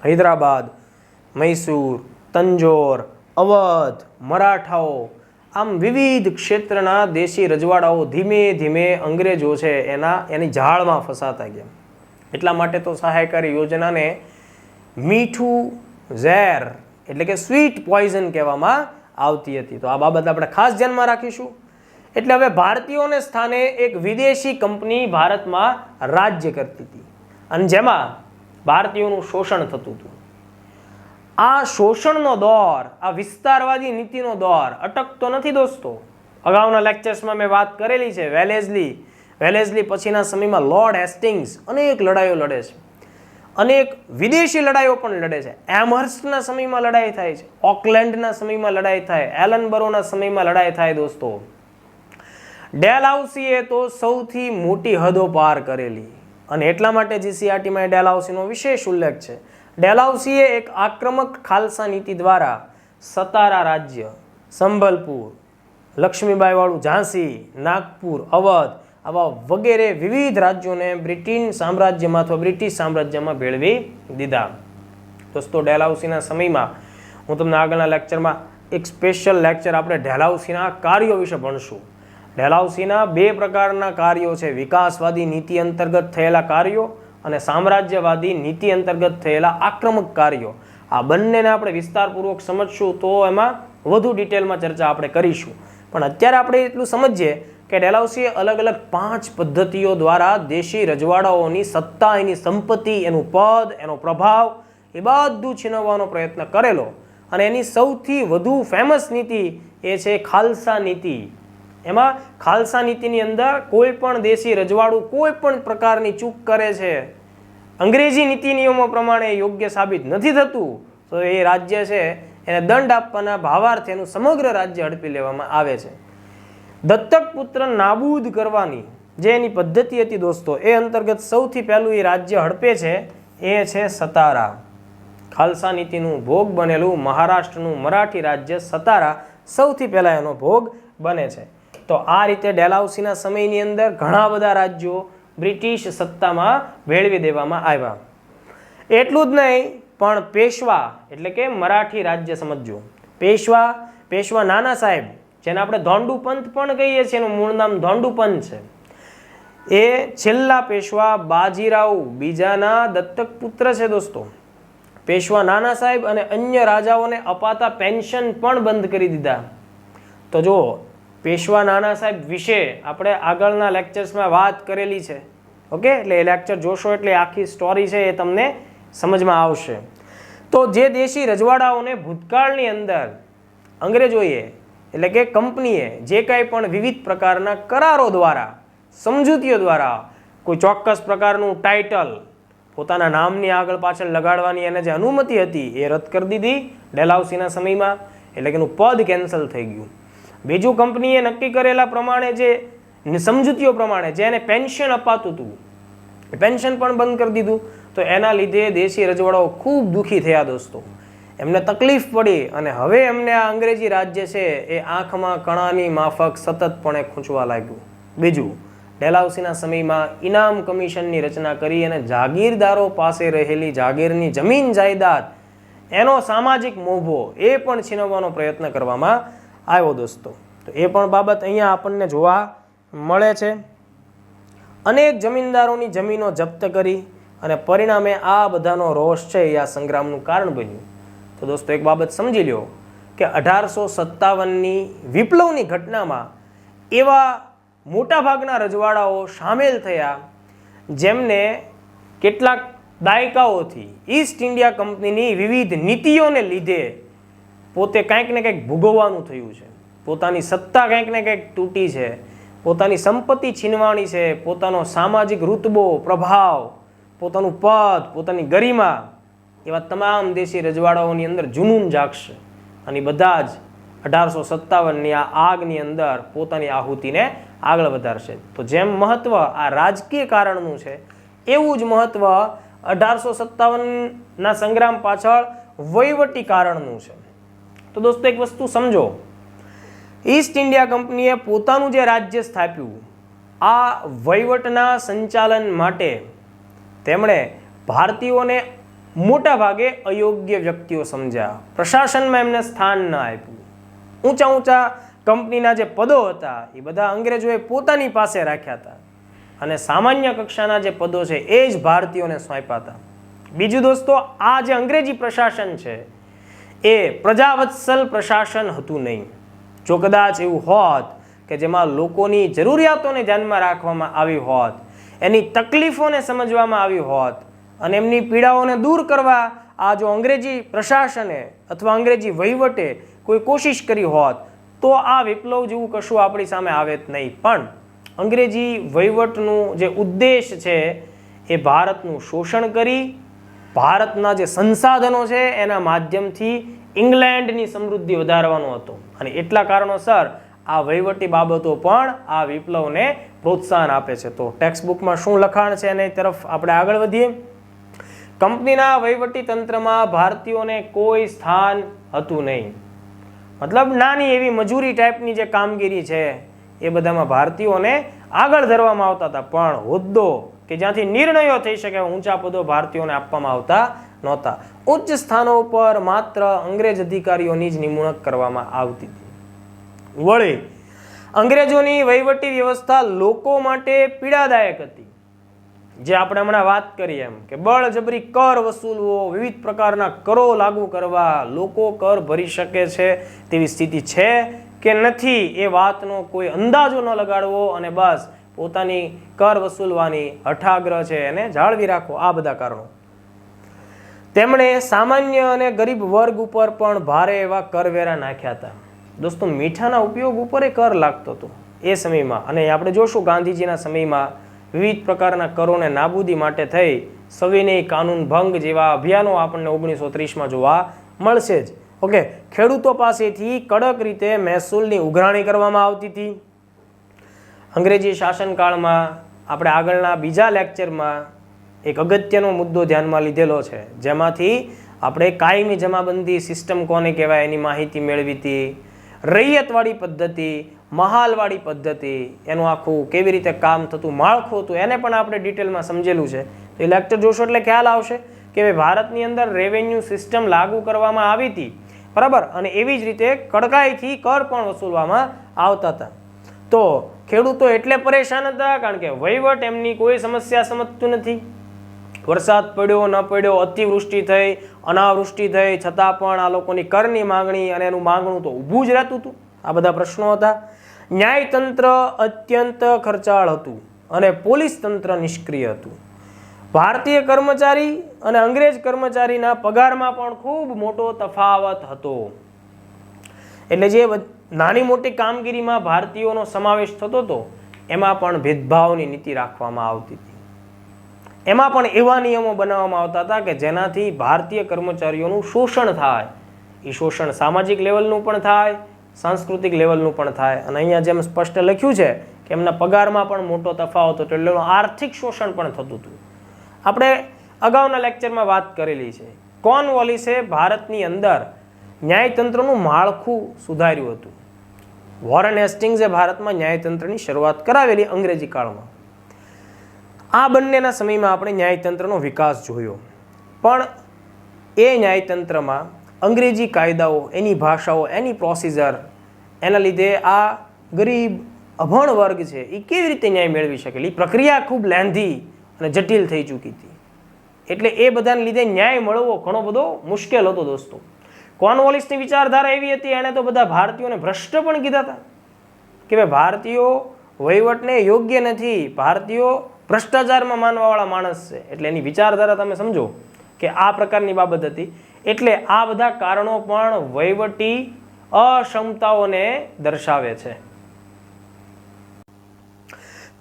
હૈદરાબાદ, મૈસૂર, તંજોર, અવધ, મરાઠાઓ, આમ વિવિધ ક્ષેત્રના દેશી રજવાડાઓ ધીમે ધીમે અંગ્રેજો છે એની ઝાળમાં ફસાતા ગયા. એટલા માટે તો સહાયકારી યોજનાને મીઠું ઝેર એટલે કે સ્વીટ પોઈઝન કહેવામાં આવતી હતી. તો આ બાબત આપણે ખાસ ધ્યાનમાં રાખીશું. એટલે હવે ભારતીયોને સ્થાને એક વિદેશી કંપની ભારતમાં રાજ્ય કરતી હતી અને જેમાં ભારતીયોનું શોષણ થતું હતું. આ શોષણનો દોર, આ વિસ્તારવાદી નીતિનો દોર અટકતો નથી દોસ્તો. અગાઉના લેક્ચર્સમાં મેં વાત કરેલી છે. વેલેઝલી પછીના સમયમાં લોર્ડ હેસ્ટિંગ્સ અનેક લડાઈઓ લડે છે, અનેક વિદેશી લડાઈઓ પણ લડે છે. એમહર્સ્ટના સમયમાં લડાઈ થાય છે, ઓકલેન્ડના સમયમાં લડાઈ થાય, એલનબરોના સમયમાં લડાઈ થાય દોસ્તો. ડેલહાઉસીએ તો સૌથી મોટી હદો પાર કરેલી અને એટલા માટે જીસીઆરટીમાં ડેલહાઉસીનો વિશેષ ઉલ્લેખ છે. ડેલહાઉસીએ એક આક્રમક ખાલસા નીતિ દ્વારા સતારા રાજ્ય, સંભલપુર, લક્ષ્મીબાઈ વાળું ઝાંસી, નાગપુર, અવધ આવા વગેરે વિવિધ રાજ્યોને બ્રિટિશ સામ્રાજ્યમાં ભેળવી દીધા. દોસ્તો ડેલહાઉસીના સમયમાં હું તમને આગળના લેક્ચરમાં એક સ્પેશિયલ લેક્ચર આપણે ડેલહાઉસીના કાર્યો વિશે ભણશું. ડેલહાઉસીના બે પ્રકારના કાર્યો છે, વિકાસવાદી નીતિ અંતર્ગત થયેલા કાર્યો અને સામ્રાજ્યવાદી નીતિ અંતર્ગત થયેલા આક્રમક કાર્યો. આ બંનેને આપણે વિસ્તારપૂર્વક સમજશું તો એમાં વધુ ડિટેલમાં ચર્ચા આપણે કરીશું. પણ અત્યારે આપણે એટલું સમજીએ કે ડેલહાઉસીએ અલગ અલગ 5 પદ્ધતિઓ દ્વારા દેશી રજવાડાઓની સત્તા, એની સંપત્તિ, એનું પદ, એનો પ્રભાવ એ બધું છીનવવાનો પ્રયત્ન કરેલો અને એની સૌથી વધુ ફેમસ નીતિ એ છે ખાલસા નીતિ. એમાં ખાલસા નીતિની અંદર કોઈ પણ દેશી રજવાડું કોઈ પણ પ્રકારની ચૂક કરે છે, અંગ્રેજી નીતિ નિયમો પ્રમાણે યોગ્ય સાબિત નથી થતું, તો એ રાજ્ય છે એને દંડ આપવાના ભાવાર્થે એનું સમગ્ર રાજ્ય હડપી લેવામાં આવે છે. દત્તક પુત્ર નાબૂદ કરવાની જે એની પદ્ધતિ હતી દોસ્તો, એ અંતર્ગત સૌથી પહેલું એ રાજ્ય હડપે છે એ છે સતારા. ખાલસા નીતિનું ભોગ બનેલું મહારાષ્ટ્રનું મરાઠી રાજ્ય સતારા સૌથી પહેલા એનો ભોગ બને છે. તો આ રીતે ડેલહાઉસીના સમયની અંદર ઘણા બધા રાજ્યો બ્રિટિશ સત્તામાં ભેળવી દેવામાં આવ્યા. એટલું જ નહીં, પણ પેશવા એટલે કે મરાઠી રાજ્ય સમજજો. પેશવા નાના સાહેબ, જેને આપણે ધોંડુ પંથ પણ કહીએ છીએ, એનું મૂળ નામ ધોંડુ પંથ છે, એ છેલ્લા પેશવા બાજીરાવ બીજાના દત્તક પુત્ર છે દોસ્તો. પેશવા નાના સાહેબ અને અન્ય રાજાઓને અપાતા પેન્શન પણ બંધ કરી દીધા. તો જો પેશવા નાના સાહેબ વિશે આપણે આગળના લેક્ચર્સમાં વાત કરેલી છે. ઓકે, એટલે એ લેક્ચર જોશો એટલે આખી સ્ટોરી છે એ તમને સમજમાં આવશે. તો જે દેશી રજવાડાઓને ભૂતકાળની અંદર અંગ્રેજોએ એટલે કે કંપનીએ જે કાંઈ પણ વિવિધ પ્રકારના કરારો દ્વારા, સમજૂતીઓ દ્વારા કોઈ ચોક્કસ પ્રકારનું ટાઇટલ પોતાના નામની આગળ પાછળ લગાડવાની એને જે અનુમતિ હતી એ રદ કરી દીધી ડેલહાઉસીના સમયમાં, એટલે કે એનું પદ કેન્સલ થઈ ગયું. બીજું, કંપનીએ નક્કી કરેલા પ્રમાણે જે સમજૂતીઓ પ્રમાણે જે એને પેન્શન અપાતું હતું એ પેન્શન પણ બંધ કરી દીધું. તો એના લીધે દેશી રજવાડાઓ ખૂબ દુઃખી થયા દોસ્તો, એમને તકલીફ પડી અને હવે એમને આ અંગ્રેજી રાજ્ય છે એ આંખમાં કણાની માફક સતતપણે ખૂંચવા લાગ્યું. બીજું, ડેલહાઉસીના સમયમાં ઇનામ કમિશનની રચના કરી અને જાગીરદારો પાસે રહેલી જાગીરની જમીન જાયદાદ, એનો સામાજિક મોભો એ પણ છીનવવાનો પ્રયત્ન કરવામાં આવ્યો દોસ્તો. તો એ પણ બાબત અહીંયા આપણને જોવા મળે છે. અનેક જમીનદારોની જમીનો જપ્ત કરી અને પરિણામે આ બધાનો રોષ છે એ આ સંગ્રામનું કારણ બન્યું. તો દોસ્તો એક બાબત સમજી લ્યો કે 1857ની વિપ્લવની ઘટનામાં એવા મોટાભાગના રજવાડાઓ સામેલ થયા જેમને કેટલાક દાયકાઓથી ઈસ્ટ ઇન્ડિયા કંપનીની વિવિધ નીતિઓને લીધે પોતે કંઈક ને કંઈક ભોગવવાનું થયું છે, પોતાની સત્તા કંઈક ને કંઈક તૂટી છે, પોતાની સંપત્તિ છીનવાણી છે, પોતાનો સામાજિક રૂતબો, પ્રભાવ, પોતાનું પદ, પોતાની ગરિમા, એવા તમામ દેશી રજવાડાઓની અંદર જુનૂન જાગશે અને બધા જ 1857ની આ આગની અંદર પોતાની આહુતિને આગળ વધારશે. તો જેમ મહત્વ આ રાજકીય કારણનું છે એવું જ મહત્વ 1857ના સંગ્રામ પાછળ વહીવટી કારણનું છે. તો દોસ્તો એક વસ્તુ સમજો, ઈસ્ટ ઇન્ડિયા કંપનીએ પોતાનું જે રાજ્ય સ્થાપ્યું, આ વહીવટના સંચાલન માટે તેમણે ભારતીયોને મોટા ભાગે અયોગ્ય વ્યક્તિઓ સમજ્યા, પ્રશાસનમાં એમને સ્થાન ન આપ્યું. ઊંચા કંપનીના જે પદો હતા એ બધા અંગ્રેજોએ પોતાની પાસે રાખ્યા હતા. અને સામાન્ય કક્ષાના જે પદો છે એ જ ભારતીયોને સોંપ્યા હતા. બીજું દોસ્તો, આ જે અંગ્રેજી પ્રશાસન છે એ પ્રજાવત્સલ પ્રશાસન હતું નહીં. જો કદાચ એવું હોત કે જેમાં લોકોની જરૂરિયાતોને ધ્યાનમાં રાખવામાં આવી હોત, એની તકલીફોને સમજવામાં આવી હોત અને એમની પીડાઓને દૂર કરવા આ જો અંગ્રેજી પ્રશાસને અથવા અંગ્રેજી વહીવટે કોઈ કોશિશ કરી હોત તો આ વિપ્લવ જેવું કશું આપણી સામે આવે જ નહીં. પણ અંગ્રેજી વહીવટનું જે ઉદ્દેશ છે એ ભારતનું શોષણ કરી ભારતના જે સંસાધનો છે એના માધ્યમથી ઇંગ્લેન્ડની સમૃદ્ધિ વધારવાનો હતો. અને એટલા કારણોસર આ વહીવટી બાબતો પણ આ વિપ્લવને પ્રોત્સાહન આપે છે. તો ટેક્સ્ટ બુકમાં શું લખાણ છે એની તરફ આપણે આગળ વધીએ. કંપનીના વહીવટી તંત્રમાં ભારતીયોને કોઈ સ્થાન હતું નહીં. મતલબ નાની એવી મજૂરી ટાઈપની જે કામગીરી છે એ બધામાં ભારતીયોને આગળ ધરવામાં આવતા હતા, પણ હોદ્દો કે જ્યાંથી નિર્ણયો થઈ શકે ઊંચા પદો ભારતીયોને આપવામાં આવતા નહોતા. ઉચ્ચ સ્થાનો પર માત્ર અંગ્રેજ અધિકારીઓની જ નિમણૂક કરવામાં આવતી હતી. વળી અંગ્રેજોની વહીવટી વ્યવસ્થા લોકો માટે પીડાદાયક હતી. જે આપણે હમણાં વાત કરી એમ કે બળજબરી કર વસૂલવો, વિવિધ પ્રકારના કરો લાગુ કરવા, લોકો કર ભરી શકે છે તેવી સ્થિતિ છે કે નથી એ વાતનો કોઈ અંદાજો ન લગાડવો અને બસ પોતાની કર વસૂલવાની હઠાગ્રહ છે એને જાળવી રાખવો. આ બધા કારણો તેમણે સામાન્ય અને ગરીબ વર્ગ ઉપર પણ ભારે એવા કરવેરા નાખ્યા હતા. દોસ્તો, મીઠાના ઉપયોગ ઉપર એ કર લાગતો હતો એ સમયમાં. અને આપણે જોશું ગાંધીજીના સમયમાં વિવિધ પ્રકારના કરોને નાબૂદી માટે થઈ સવિનય કાનૂન ભંગ જેવા અભિયાનો આપણને 1930માં જોવા મળશે જ. ઓકે, ખેડૂતો પાસેથી કડક રીતે મહેસૂલની ઉઘરાણી કરવામાં આવતી હતી. અંગ્રેજી શાસનકાળમાં આપણે આગળના બીજા લેક્ચરમાં એક અગત્યનો મુદ્દો ધ્યાનમાં લીધેલો છે, જેમાંથી આપણે કાયમી જમાબંધી સિસ્ટમ કોને કહેવાય એની માહિતી મેળવી હતી. રૈયતવાળી પદ્ધતિ, મહાલવાળી પદ્ધતિ, એનું આખું કેવી રીતે કામ થતું, માળખું હતું, એને પણ આપણે ડિટેલમાં સમજેલું છે. તો એ લેક્ચર જોશો એટલે ખ્યાલ આવશે કે ભારતની અંદર રેવન્યુ સિસ્ટમ લાગુ કરવામાં આવી હતી, બરાબર, અને એવી જ રીતે કડકાઈથી કર પણ વસૂલવામાં આવતા હતા. તો ખેડૂતો એટલે પરેશાન હતા કારણ કે વહીવટ એમની કોઈ સમસ્યા સમજતું નથી. વરસાદ પડ્યો ન પડ્યો, અતિવૃષ્ટિ થઈ, અનાવૃષ્ટિ થઈ, છતાં પણ આ લોકોની કરની માંગણી અને એનું માંગણું તો ઊભું જ રહેતું હતું. આ બધા પ્રશ્નો હતા. ન્યાયતંત્ર અત્યંત ખર્ચાળ હતું અને પોલીસ તંત્ર નિષ્ક્રિય હતું. ભારતીય કર્મચારી અને અંગ્રેજ કર્મચારીના પગારમાં પણ ખૂબ મોટો તફાવત હતો. એટલે જે નાની મોટી કામગીરીમાં ભારતીયોનો સમાવેશ થતો હતો એમાં પણ ભેદભાવની નીતિ રાખવામાં આવતી હતી. એમાં પણ એવા નિયમો બનાવવામાં આવતા હતા કે જેનાથી ભારતીય કર્મચારીઓનું શોષણ થાય. એ શોષણ સામાજિક લેવલનું પણ થાય, સાંસ્કૃતિક લેવલનું પણ થાય. અને અહીંયા જેમ સ્પષ્ટ લખ્યું છે કે એમના પગારમાં પણ મોટો તફાવત હતો, એટલે આર્થિક શોષણ પણ થતું હતું. આપણે અગાઉના લેક્ચરમાં વાત કરેલી છે. કોર્નવોલિસે ભારતની અંદર ન્યાયતંત્રનું માળખું સુધાર્યું હતું. વોરન હેસ્ટિંગ્સે ભારતમાં ન્યાયતંત્રની શરૂઆત કરાવેલી અંગ્રેજી કાળમાં. આ બંનેના સમયમાં આપણે ન્યાયતંત્રનો વિકાસ જોયો, પણ એ ન્યાયતંત્રમાં અંગ્રેજી કાયદાઓ, એની ભાષાઓ, એની પ્રોસિજર, એના લીધે આ ગરીબ અભણ વર્ગ છે એ કેવી રીતે ન્યાય મેળવી શકેલી પ્રક્રિયા ખૂબ લેન્ધી અને જટિલ થઈ ચૂકી હતી. એટલે એ બધાને લીધે ન્યાય મળવો ઘણો બધો મુશ્કેલ હતો. દોસ્તો, કોર્નવોલિસની વિચારધારા એવી હતી, એણે તો બધા ભારતીયોને ભ્રષ્ટ પણ કીધા હતા કે ભાઈ ભારતીયો વહીવટને યોગ્ય નથી, ભારતીયો ભ્રષ્ટાચારમાં માનવાવાળા માણસ છે. એટલે એની વિચારધારા તમે સમજો કે આ પ્રકારની બાબત હતી. એટલે આ બધા કારણો પણ વહીવટી અક્ષમતાઓને દર્શાવે છે.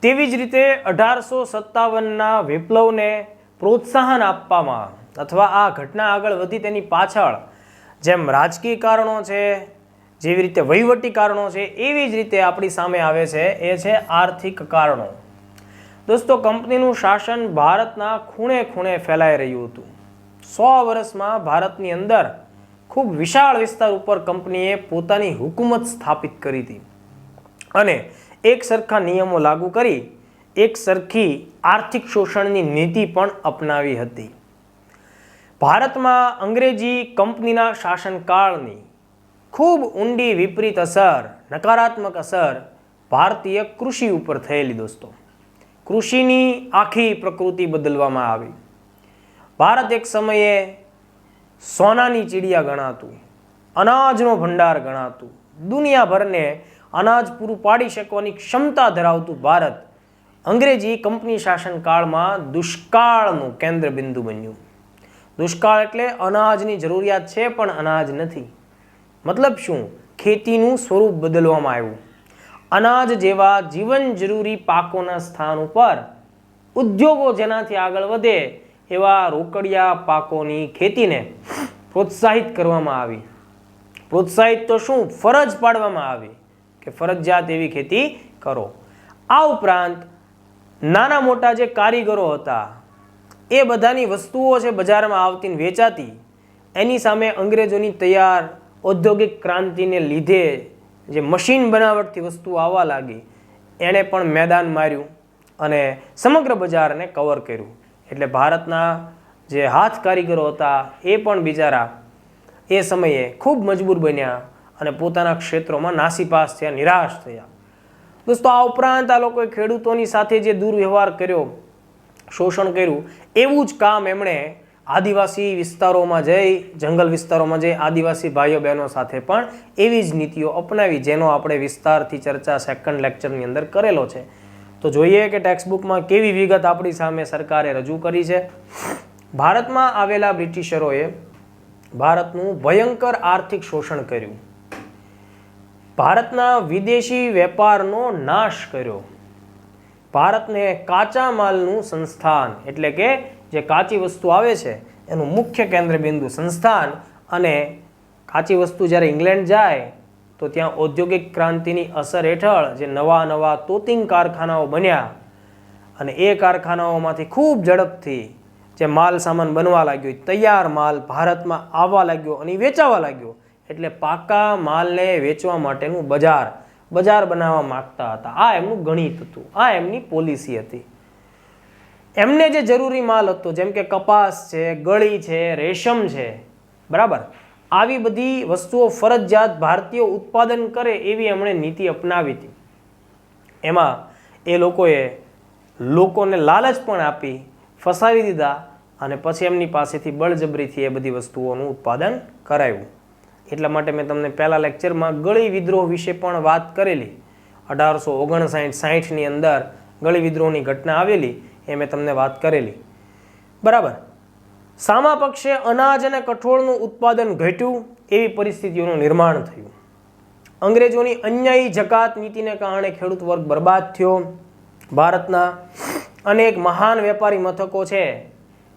તેવી જ રીતે 1857ના વિપ્લવને પ્રોત્સાહન આપવામાં અથવા આ ઘટના આગળ વધી તેની પાછળ જેમ રાજકીય કારણો છે, જેવી રીતે વહીવટી કારણો છે, એવી જ રીતે આપણી સામે આવે છે એ છે આર્થિક કારણો. દોસ્તો, કંપનીનું શાસન ભારતના ખૂણે ખૂણે ફેલાઈ રહ્યું હતું. 100 વર્ષમાં ભારતની અંદર ખૂબ વિશાળ વિસ્તાર ઉપર કંપનીએ પોતાની હુકુમત સ્થાપિત કરી હતી અને એક સરખા નિયમો લાગુ કરી એક સરખી આર્થિક શોષણની નીતિ પણ અપનાવી હતી. ભારતમાં અંગ્રેજી કંપનીના શાસનકાળની ખૂબ ઊંડી વિપરીત અસર, નકારાત્મક અસર ભારતીય કૃષિ ઉપર થયેલી. દોસ્તો, કૃષિની આખી પ્રકૃતિ બદલવામાં આવી. ભારત એક સમયે સોનાની ચીડિયા ગણાતું, અનાજનો ભંડાર ગણાતું, દુનિયાભરને અનાજ પૂરું પાડી શકવાની ક્ષમતા ધરાવતું ભારત અંગ્રેજી કંપની શાસન કાળમાં દુષ્કાળનું કેન્દ્ર બિંદુ બન્યું. દુષ્કાળ એટલે અનાજની જરૂરિયાત છે પણ અનાજ નથી. મતલબ શું? ખેતીનું સ્વરૂપ બદલવામાં આવ્યું. અનાજ જેવા જીવન જરૂરી પાકોના સ્થાન ઉપર ઉદ્યોગો જેનાથી આગળ વધે એવા રોકડિયા પાકોની ખેતીને પ્રોત્સાહિત કરવામાં આવી. પ્રોત્સાહિત તો શું, ફરજ પાડવામાં આવી કે ફરજિયાત એવી ખેતી કરો. આ ઉપરાંત નાના મોટા જે કારીગરો હતા એ બધાની વસ્તુઓ છે બજારમાં આવતી ને વેચાતી, એની સામે અંગ્રેજોની તૈયાર ઔદ્યોગિક ક્રાંતિને લીધે જે મશીન બનાવટથી વસ્તુઓ આવવા લાગી એણે પણ મેદાન માર્યું અને સમગ્ર બજારને કવર કર્યું. એટલે ભારતના જે હાથ કારીગરો હતા એ પણ બિચારા એ સમયે ખૂબ મજબૂર બન્યા અને પોતાના ક્ષેત્રોમાં નાસીપાસ થયા, નિરાશ થયા. દોસ્તો, આ ઉપરાંત આ લોકોએ ખેડૂતોની સાથે જે દુર્વ્યવહાર કર્યો, શોષણ કર્યું, એવું જ કામ એમણે આદિવાસી વિસ્તારોમાં જઈ, જંગલ વિસ્તારોમાં જઈ આદિવાસી ભાઈઓ બહેનો સાથે પણ એવી જ નીતિઓ અપનાવી, જેનો આપણે વિસ્તારથી ચર્ચા સેકન્ડ લેક્ચરની અંદર કરેલો છે. તો જોઈએ કે ટેક્સ્ટબુકમાં કેવી વિગત આપણી સામે સરકારે રજૂ કરી છે. ભારતમાં આવેલા બ્રિટિશરોએ ભારતનું ભયંકર આર્થિક શોષણ કર્યું, ભારતના વિદેશી વેપારનો નાશ કર્યો, ભારતને કાચા માલનું સંસ્થાન એટલે કે જે કાચી વસ્તુ આવે છે એનું મુખ્ય કેન્દ્ર બિંદુ સંસ્થાન, અને કાચી વસ્તુ જ્યારે ઇંગ્લેન્ડ જાય તો ત્યાં ઔદ્યોગિક ક્રાંતિની અસર હેઠળ જે નવા તોતિંગ કારખાનાઓ બન્યા અને એ કારખાનાઓમાંથી ખૂબ ઝડપથી જે માલ સામાન બનવા લાગ્યો, તૈયાર માલ ભારતમાં આવવા લાગ્યો અને વેચાવા લાગ્યો. એટલે પાકા માલને વેચવા માટેનું બજાર બનાવવા માંગતા હતા. આ એમનું ગણિત હતું, આ એમની પોલિસી હતી. એમને જે જરૂરી માલ હતો જેમ કે કપાસ છે, ગળી છે, રેશમ છે, બરાબર, આવી બધી વસ્તુઓ ફરજિયાત ભારતીયો ઉત્પાદન કરે એવી એમણે નીતિ અપનાવી હતી. એમાં એ લોકોને લાલચ પણ આપી, ફસાવી દીધા અને પછી એમની પાસેથી બળજબરીથી એ બધી વસ્તુઓનું ઉત્પાદન કરાયું. એટલા માટે મેં તમને પહેલા લેક્ચરમાં ગળી વિદ્રોહ વિશે પણ વાત કરેલી. 1859-60ની અંદર ગળી વિદ્રોહની ઘટના આવેલી, એ મેં તમને વાત કરેલી, બરાબર. સામા પક્ષે અનાજ અને કઠોળનું ઉત્પાદન ઘટ્યું, એવી પરિસ્થિતિઓનું નિર્માણ થયું. અંગ્રેજોની અન્યાયી જકાત નીતિને કારણે ખેડૂત વર્ગ બરબાદ થયો. ભારતના અનેક મહાન વેપારી મથકો છે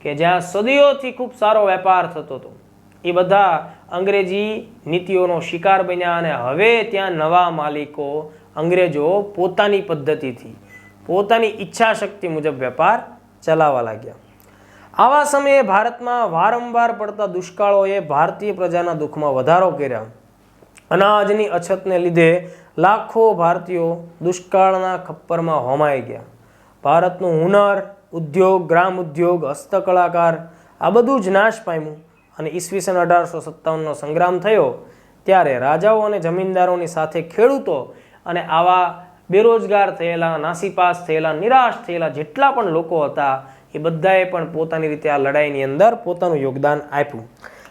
કે જ્યાં સદીઓથી ખૂબ સારો વેપાર થતો હતો, એ બધા અંગ્રેજી નીતિઓનો શિકાર બન્યા અને હવે ત્યાં નવા માલિકો અંગ્રેજો પોતાની પદ્ધતિથી, પોતાની ઈચ્છા શક્તિ મુજબ વેપાર ચલાવવા લાગ્યા. આવા સમયે ભારતમાં વારંવાર પડતા દુષ્કાળોએ ભારતીય પ્રજાના દુઃખમાં વધારો કર્યો. અનાજની અછતને લીધે લાખો ભારતીયો દુષ્કાળના ખપ્પરમાં હોમાઈ ગયા. ભારતનું હુનર, ઉદ્યોગ, ગ્રામ ઉદ્યોગ, હસ્તકળાકાર આ બધું જ નાશ પામ્યું અને ઈસવીસન 1857નો સંગ્રામ થયો ત્યારે રાજાઓ અને જમીનદારોની સાથે ખેડૂતો અને આવા બેરોજગાર થયેલા, નાસીપાસ થયેલા, નિરાશ થયેલા જેટલા પણ લોકો હતા એ બધાએ પણ પોતાની રીતે આ લડાઈની અંદર પોતાનું યોગદાન આપ્યું.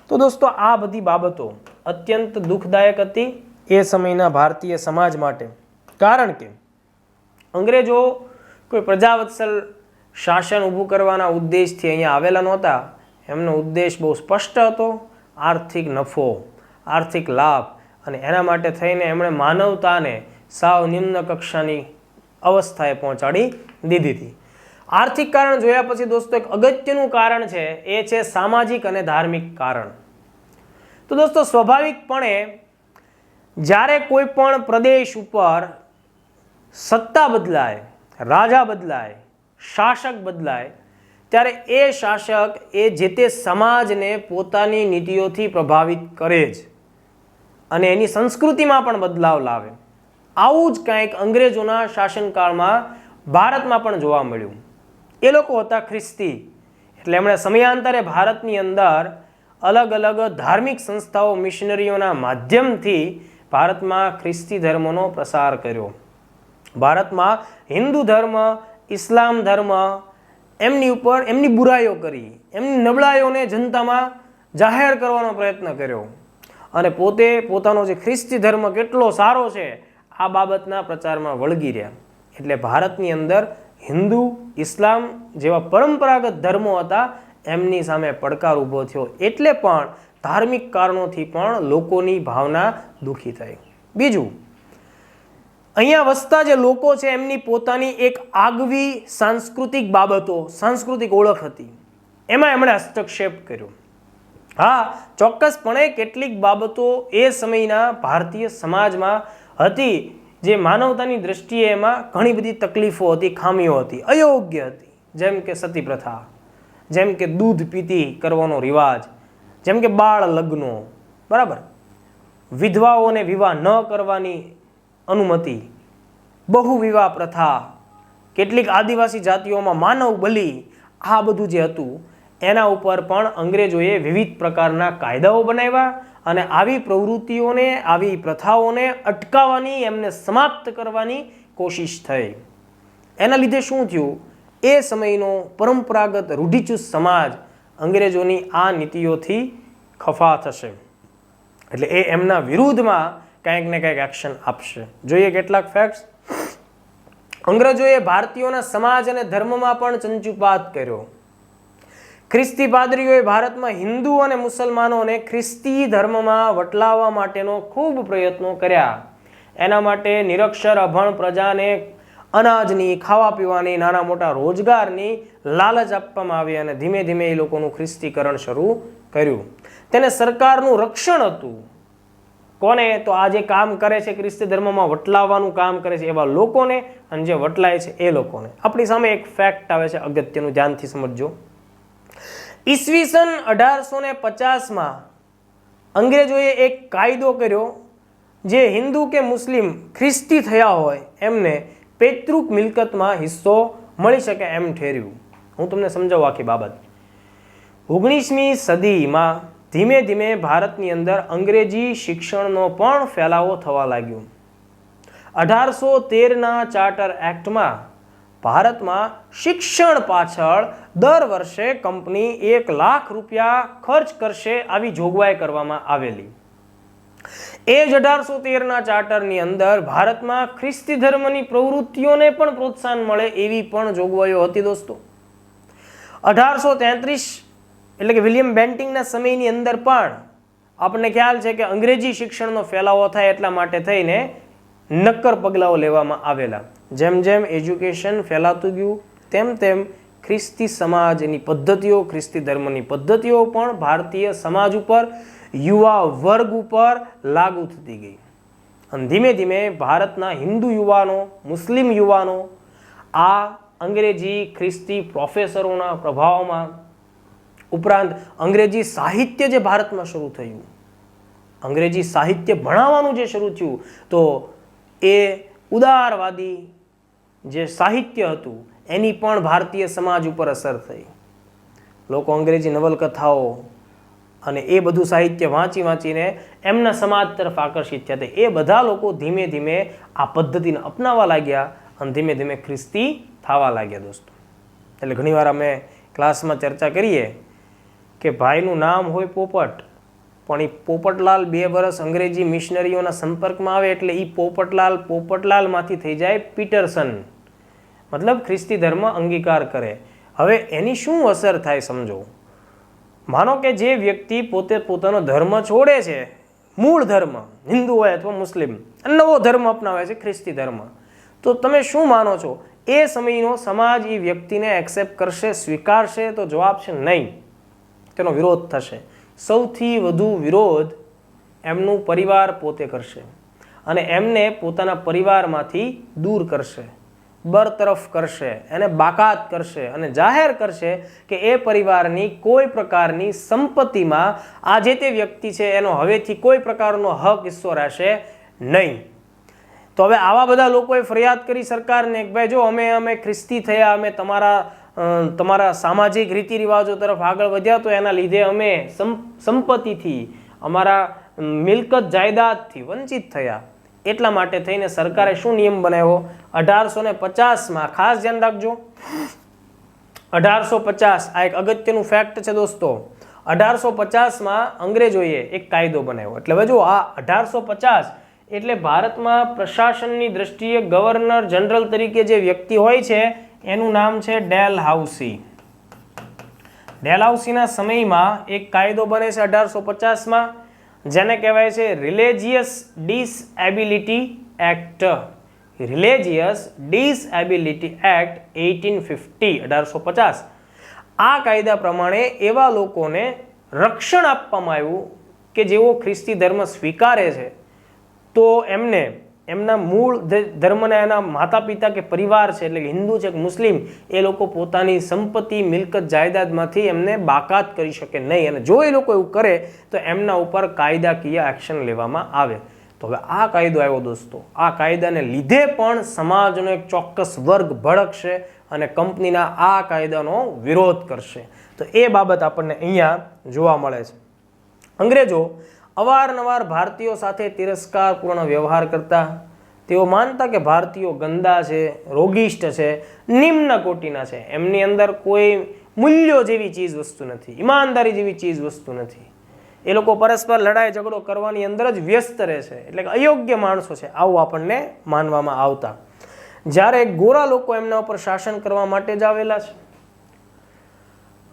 તો દોસ્તો, આ બધી બાબતો અત્યંત દુઃખદાયક હતી એ સમયના ભારતીય સમાજ માટે, કારણ કે અંગ્રેજો કોઈ પ્રજાવત્સલ શાસન ઊભું કરવાના ઉદ્દેશથી અહીંયા આવેલા નહોતા. એમનો ઉદ્દેશ બહુ સ્પષ્ટ હતો, આર્થિક નફો, આર્થિક લાભ, અને એના માટે થઈને એમણે માનવતાને સાવ નિમ્ન કક્ષાની અવસ્થાએ પહોંચાડી દીધી હતી. આર્થિક કારણ જોયા પછી દોસ્તો એક અગત્યનું કારણ છે, એ છે સામાજિક અને ધાર્મિક કારણ. તો દોસ્તો, સ્વાભાવિકપણે જ્યારે કોઈ પણ પ્રદેશ ઉપર સત્તા બદલાય, રાજા બદલાય, શાસક બદલાય, ત્યારે એ શાસક એ જે તે સમાજને પોતાની નીતિઓથી પ્રભાવિત કરે જ અને એની સંસ્કૃતિમાં પણ બદલાવ લાવે. આવું જ કંઈક અંગ્રેજોના શાસનકાળમાં ભારતમાં પણ જોવા મળ્યું. એ લોકો હતા ખ્રિસ્તી, એટલે એમણે સમયાંતરે ભારતની અંદર અલગ અલગ ધાર્મિક સંસ્થાઓ, મિશનરીઓના માધ્યમથી ભારતમાં ખ્રિસ્તી ધર્મનો પ્રસાર કર્યો. ભારતમાં હિન્દુ ધર્મ ઇસ્લામ ધર્મ એમની ઉપર એમની બુરાઈઓ કરી, એમની નબળાઈઓને જનતામાં જાહેર કરવાનો પ્રયત્ન કર્યો અને પોતે પોતાનો જે ખ્રિસ્તી ધર્મ કેટલો સારો છે આ બાબતના પ્રચારમાં વળગી રહ્યા. એટલે ભારતની અંદર હિન્દુ, ઇસ્લામ જેવા પરંપરાગત ધર્મો હતા એમની સામે પડકાર ઊભો થયો. એટલે પણ ધાર્મિક કારણોથી પણ લોકોની ભાવના દુઃખી થઈ. બીજું, અહીંયા વસતા જે લોકો છે એમની પોતાની એક આગવી સાંસ્કૃતિક બાબતો, સાંસ્કૃતિક ઓળખ હતી, એમાં એમણે હસ્તક્ષેપ કર્યો. હા, ચોક્કસપણે કેટલીક બાબતો એ સમયના ભારતીય સમાજમાં હતી જે માનવતાની દ્રષ્ટિએ એમાં ઘણી બધી તકલીફો હતી, ખામીઓ હતી, અયોગ્ય હતી. જેમ કે સતી પ્રથા, જેમ કે દૂધ પીતી કરવાનો રિવાજ, જેમ કે બાળ લગ્નો, બરાબર, વિધવાઓને વિવાહ ન કરવાની અનુમતિ, બહુ વિવાહ પ્રથા, કેટલીક આદિવાસી જાતિઓમાં માનવ બલિ, આ બધું જે હતું એના ઉપર પણ અંગ્રેજોએ વિવિધ પ્રકારના કાયદાઓ બનાવ્યા અને આવી પ્રવૃત્તિઓને, આવી પ્રથાઓને અટકાવવાની, એમને સમાપ્ત કરવાની કોશિશ થઈ. એના લીધે શું થયું? એ સમયનો પરંપરાગત રૂઢિચુસ્ત સમાજ અંગ્રેજોની આ નીતિઓથી ખફા થશે. એટલે એ એમના વિરુદ્ધમાં કંઈક ને કંઈક એક્શન આપશે. જોઈએ કેટલાક ફેક્ટ્સ. અંગ્રેજોએ ભારતીયોના સમાજ અને ધર્મમાં પણ ચંચુપાત કર્યો. ખ્રિસ્તી પાદરીઓએ ભારતમાં હિન્દુ અને મુસલમાનોને ખ્રિસ્તી ધર્મમાં વટલાવવા માટેનો ખૂબ પ્રયત્નો કર્યા. એના માટે નિરક્ષર અભણ પ્રજાને અનાજની, ખાવા પીવાની, નાના મોટા રોજગારની લાલચ આપવામાં આવી અને ધીમે ધીમે એ લોકોનું ખ્રિસ્તીકરણ શરૂ કર્યું. તેને સરકારનું રક્ષણ હતું. કોને? તો આ જે કામ કરે છે ખ્રિસ્તી ધર્મમાં વટલાવવાનું કામ કરે છે એવા લોકોને, અને જે વટલાય છે એ લોકોને. આપણી સામે એક ફેક્ટ આવે છે અગત્યનું, ધ્યાનથી સમજજો. ઈસવીસન 1850માં અંગ્રેજોએ એક કાયદો કર્યો જે હિન્દુ કે મુસ્લિમ ખ્રિસ્તી થયા હોય એમને પૈતૃક મિલકતમાં હિસ્સો મળી શકે એમ ઠેર્યું. હું તમને સમજાવું આખી બાબત. 19મી સદીમાં ધીમે ધીમે ભારતની અંદર અંગ્રેજી શિક્ષણનો પણ ફેલાવો થવા લાગ્યો. 1813ના ચાર્ટર એક્ટમાં ભારતમાં શિક્ષણ પાછળ દર વર્ષે કંપની 1 લાખ રૂપિયા ખર્ચ કરશે આવી જોગવાઈ કરવામાં આવેલી. એ જ 1813ના ચાર્ટરની અંદર ભારતમાં ખ્રિસ્તી ધર્મની પ્રવૃત્તિઓને પણ પ્રોત્સાહન મળે એવી પણ જોગવાઈઓ હતી દોસ્તો. 1833 એટલે કે વિલિયમ બેન્ટિંગના સમયની અંદર પણ આપણને ખ્યાલ છે કે અંગ્રેજી શિક્ષણનો ફેલાવો થાય એટલા માટે થઈને નક્કર પગલાઓ લેવામાં આવેલા. જેમ જેમ એજ્યુકેશન ફેલાતું ગયું તેમ તેમ ખ્રિસ્તી સમાજની પદ્ધતિઓ, ખ્રિસ્તી ધર્મની પદ્ધતિઓ પણ ભારતીય સમાજ ઉપર, યુવા વર્ગ ઉપર લાગુ થતી ગઈ. અને ધીમે ધીમે ભારતના હિન્દુ યુવાનો, મુસ્લિમ યુવાનો આ અંગ્રેજી ખ્રિસ્તી પ્રોફેસરોના પ્રભાવમાં, ઉપરાંત અંગ્રેજી સાહિત્ય જે ભારતમાં શરૂ થયું, અંગ્રેજી સાહિત્ય ભણાવવાનું જે શરૂ થયું, તો એ ઉદારવાદી જે સાહિત્ય હતું એની પણ ભારતીય સમાજ ઉપર અસર થઈ. લોકો અંગ્રેજી નવલકથાઓ અને એ બધું સાહિત્ય વાંચી વાંચીને એમના સમાજ તરફ આકર્ષિત થયા. એ બધા લોકો ધીમે ધીમે આ પદ્ધતિને અપનાવવા લાગ્યા અને ધીમે ધીમે ખ્રિસ્તી થવા લાગ્યા દોસ્તો. એટલે ઘણીવાર અમે ક્લાસમાં ચર્ચા કરીએ કે ભાઈનું નામ હોય પોપટ, પણ એ પોપટલાલ 2 વર્ષ અંગ્રેજી મિશનરીઓના સંપર્કમાં આવે એટલે એ પોપટલાલમાંથી થઈ જાય પીટરસન, મતલબ ખ્રિસ્તી ધર્મ અંગીકાર કરે. હવે એની શું અસર થાય સમજો. માનો કે જે વ્યક્તિ પોતે પોતાનો ધર્મ છોડે છે, મૂળ ધર્મ હિન્દુ હોય અથવા મુસ્લિમ, નવો ધર્મ અપનાવે છે ખ્રિસ્તી ધર્મ, તો તમે શું માનો છો એ સમયનો સમાજ એ વ્યક્તિને એક્સેપ્ટ કરશે, સ્વીકારશે? તો જવાબ છે નહીં, તેનો વિરોધ થશે. સૌથી વધુ વિરોધ એમનું પરિવાર પોતે કરશે અને એમને પોતાના પરિવારમાંથી દૂર કરશે, બરતરફ કરશે, એને બાકાત કરશે અને જાહેર કરશે કે એ પરિવારની કોઈ પ્રકારની સંપત્તિમાં આ જે તે વ્યક્તિ છે એનો હવેથી કોઈ પ્રકારનો હક હિસ્સો રહેશે નહીં. તો હવે આવા બધા લોકોએ ફરિયાદ કરી સરકારને કે ભાઈ જો અમે ખ્રિસ્તી થયા, અમે તમારા સામાજિક રીતિ રિવાજો તરફ આગળ વધ્યા તો એના લીધે અમે સંપત્તિથી, અમારા મિલકત જાયદાદથી વંચિત થયા. એટલા માટે થઈને સરકારે શું નિયમ બનાવ્યો? 1850માં, ખાસ ધ્યાન રાખજો, 1850, આ એક અગત્યનું ફેક્ટ છે દોસ્તો. 1850માં અંગ્રેજોએ એક કાયદો બનાવ્યો. એટલે હવે જો આ 1850 એટલે ભારતમાં પ્રશાસનની દ્રષ્ટિએ ગવર્નર જનરલ તરીકે જે વ્યક્તિ હોય છે એનું નામ છે ડેલહાઉસી. ડેલહાઉસીના સમયમાં એક કાયદો બને છે 1850માં, જેને કહેવાય છે religious disability act. Religious disability act 1850. આ કાયદા પ્રમાણે એવા લોકોને રક્ષણ આપવામાં આવ્યું કે જેઓ ખ્રિસ્તી ધર્મ સ્વીકારે છે તો એમને એમના મૂળ ધર્મના એના માતા પિતા કે પરિવાર છે એટલે કે હિન્દુ છે કે મુસ્લિમ, એ લોકો પોતાની સંપત્તિ મિલકત જાયદાદમાંથી એમને બાકાત કરી શકે નહીં. અને જો એ લોકો એવું કરે તો એમના ઉપર કાયદાકીય એક્શન લેવામાં આવે. તો હવે આ કાયદો આવ્યો દોસ્તો. આ કાયદાને લીધે પણ સમાજનો એક ચોક્કસ વર્ગ ભડકશે અને કંપનીના આ કાયદાનો વિરોધ કરશે. તો એ બાબત આપણને અહીંયા જોવા મળે છે. અંગ્રેજો અવારનવાર ભારતીયો સાથે તિરસ્કારપૂર્ણ વ્યવહાર કરતા. તેઓ માનતા કે ભારતીયો ગંદા છે, રોગિષ્ટ છે, નિમ્ન કોટીના છે, એમની અંદર કોઈ મૂલ્યો જેવી ચીજ વસ્તુ નથી, ઈમાનદારી જેવી ચીજ વસ્તુ નથી. એ લોકો પરસ્પર લડાઈ ઝઘડો કરવાની અંદર જ વ્યસ્ત રહે છે, એટલે કે અયોગ્ય માણસો છે, આવું આપણને માનવામાં આવતા. જ્યારે ગોરા લોકો એમના ઉપર શાસન કરવા માટે જ આવેલા છે.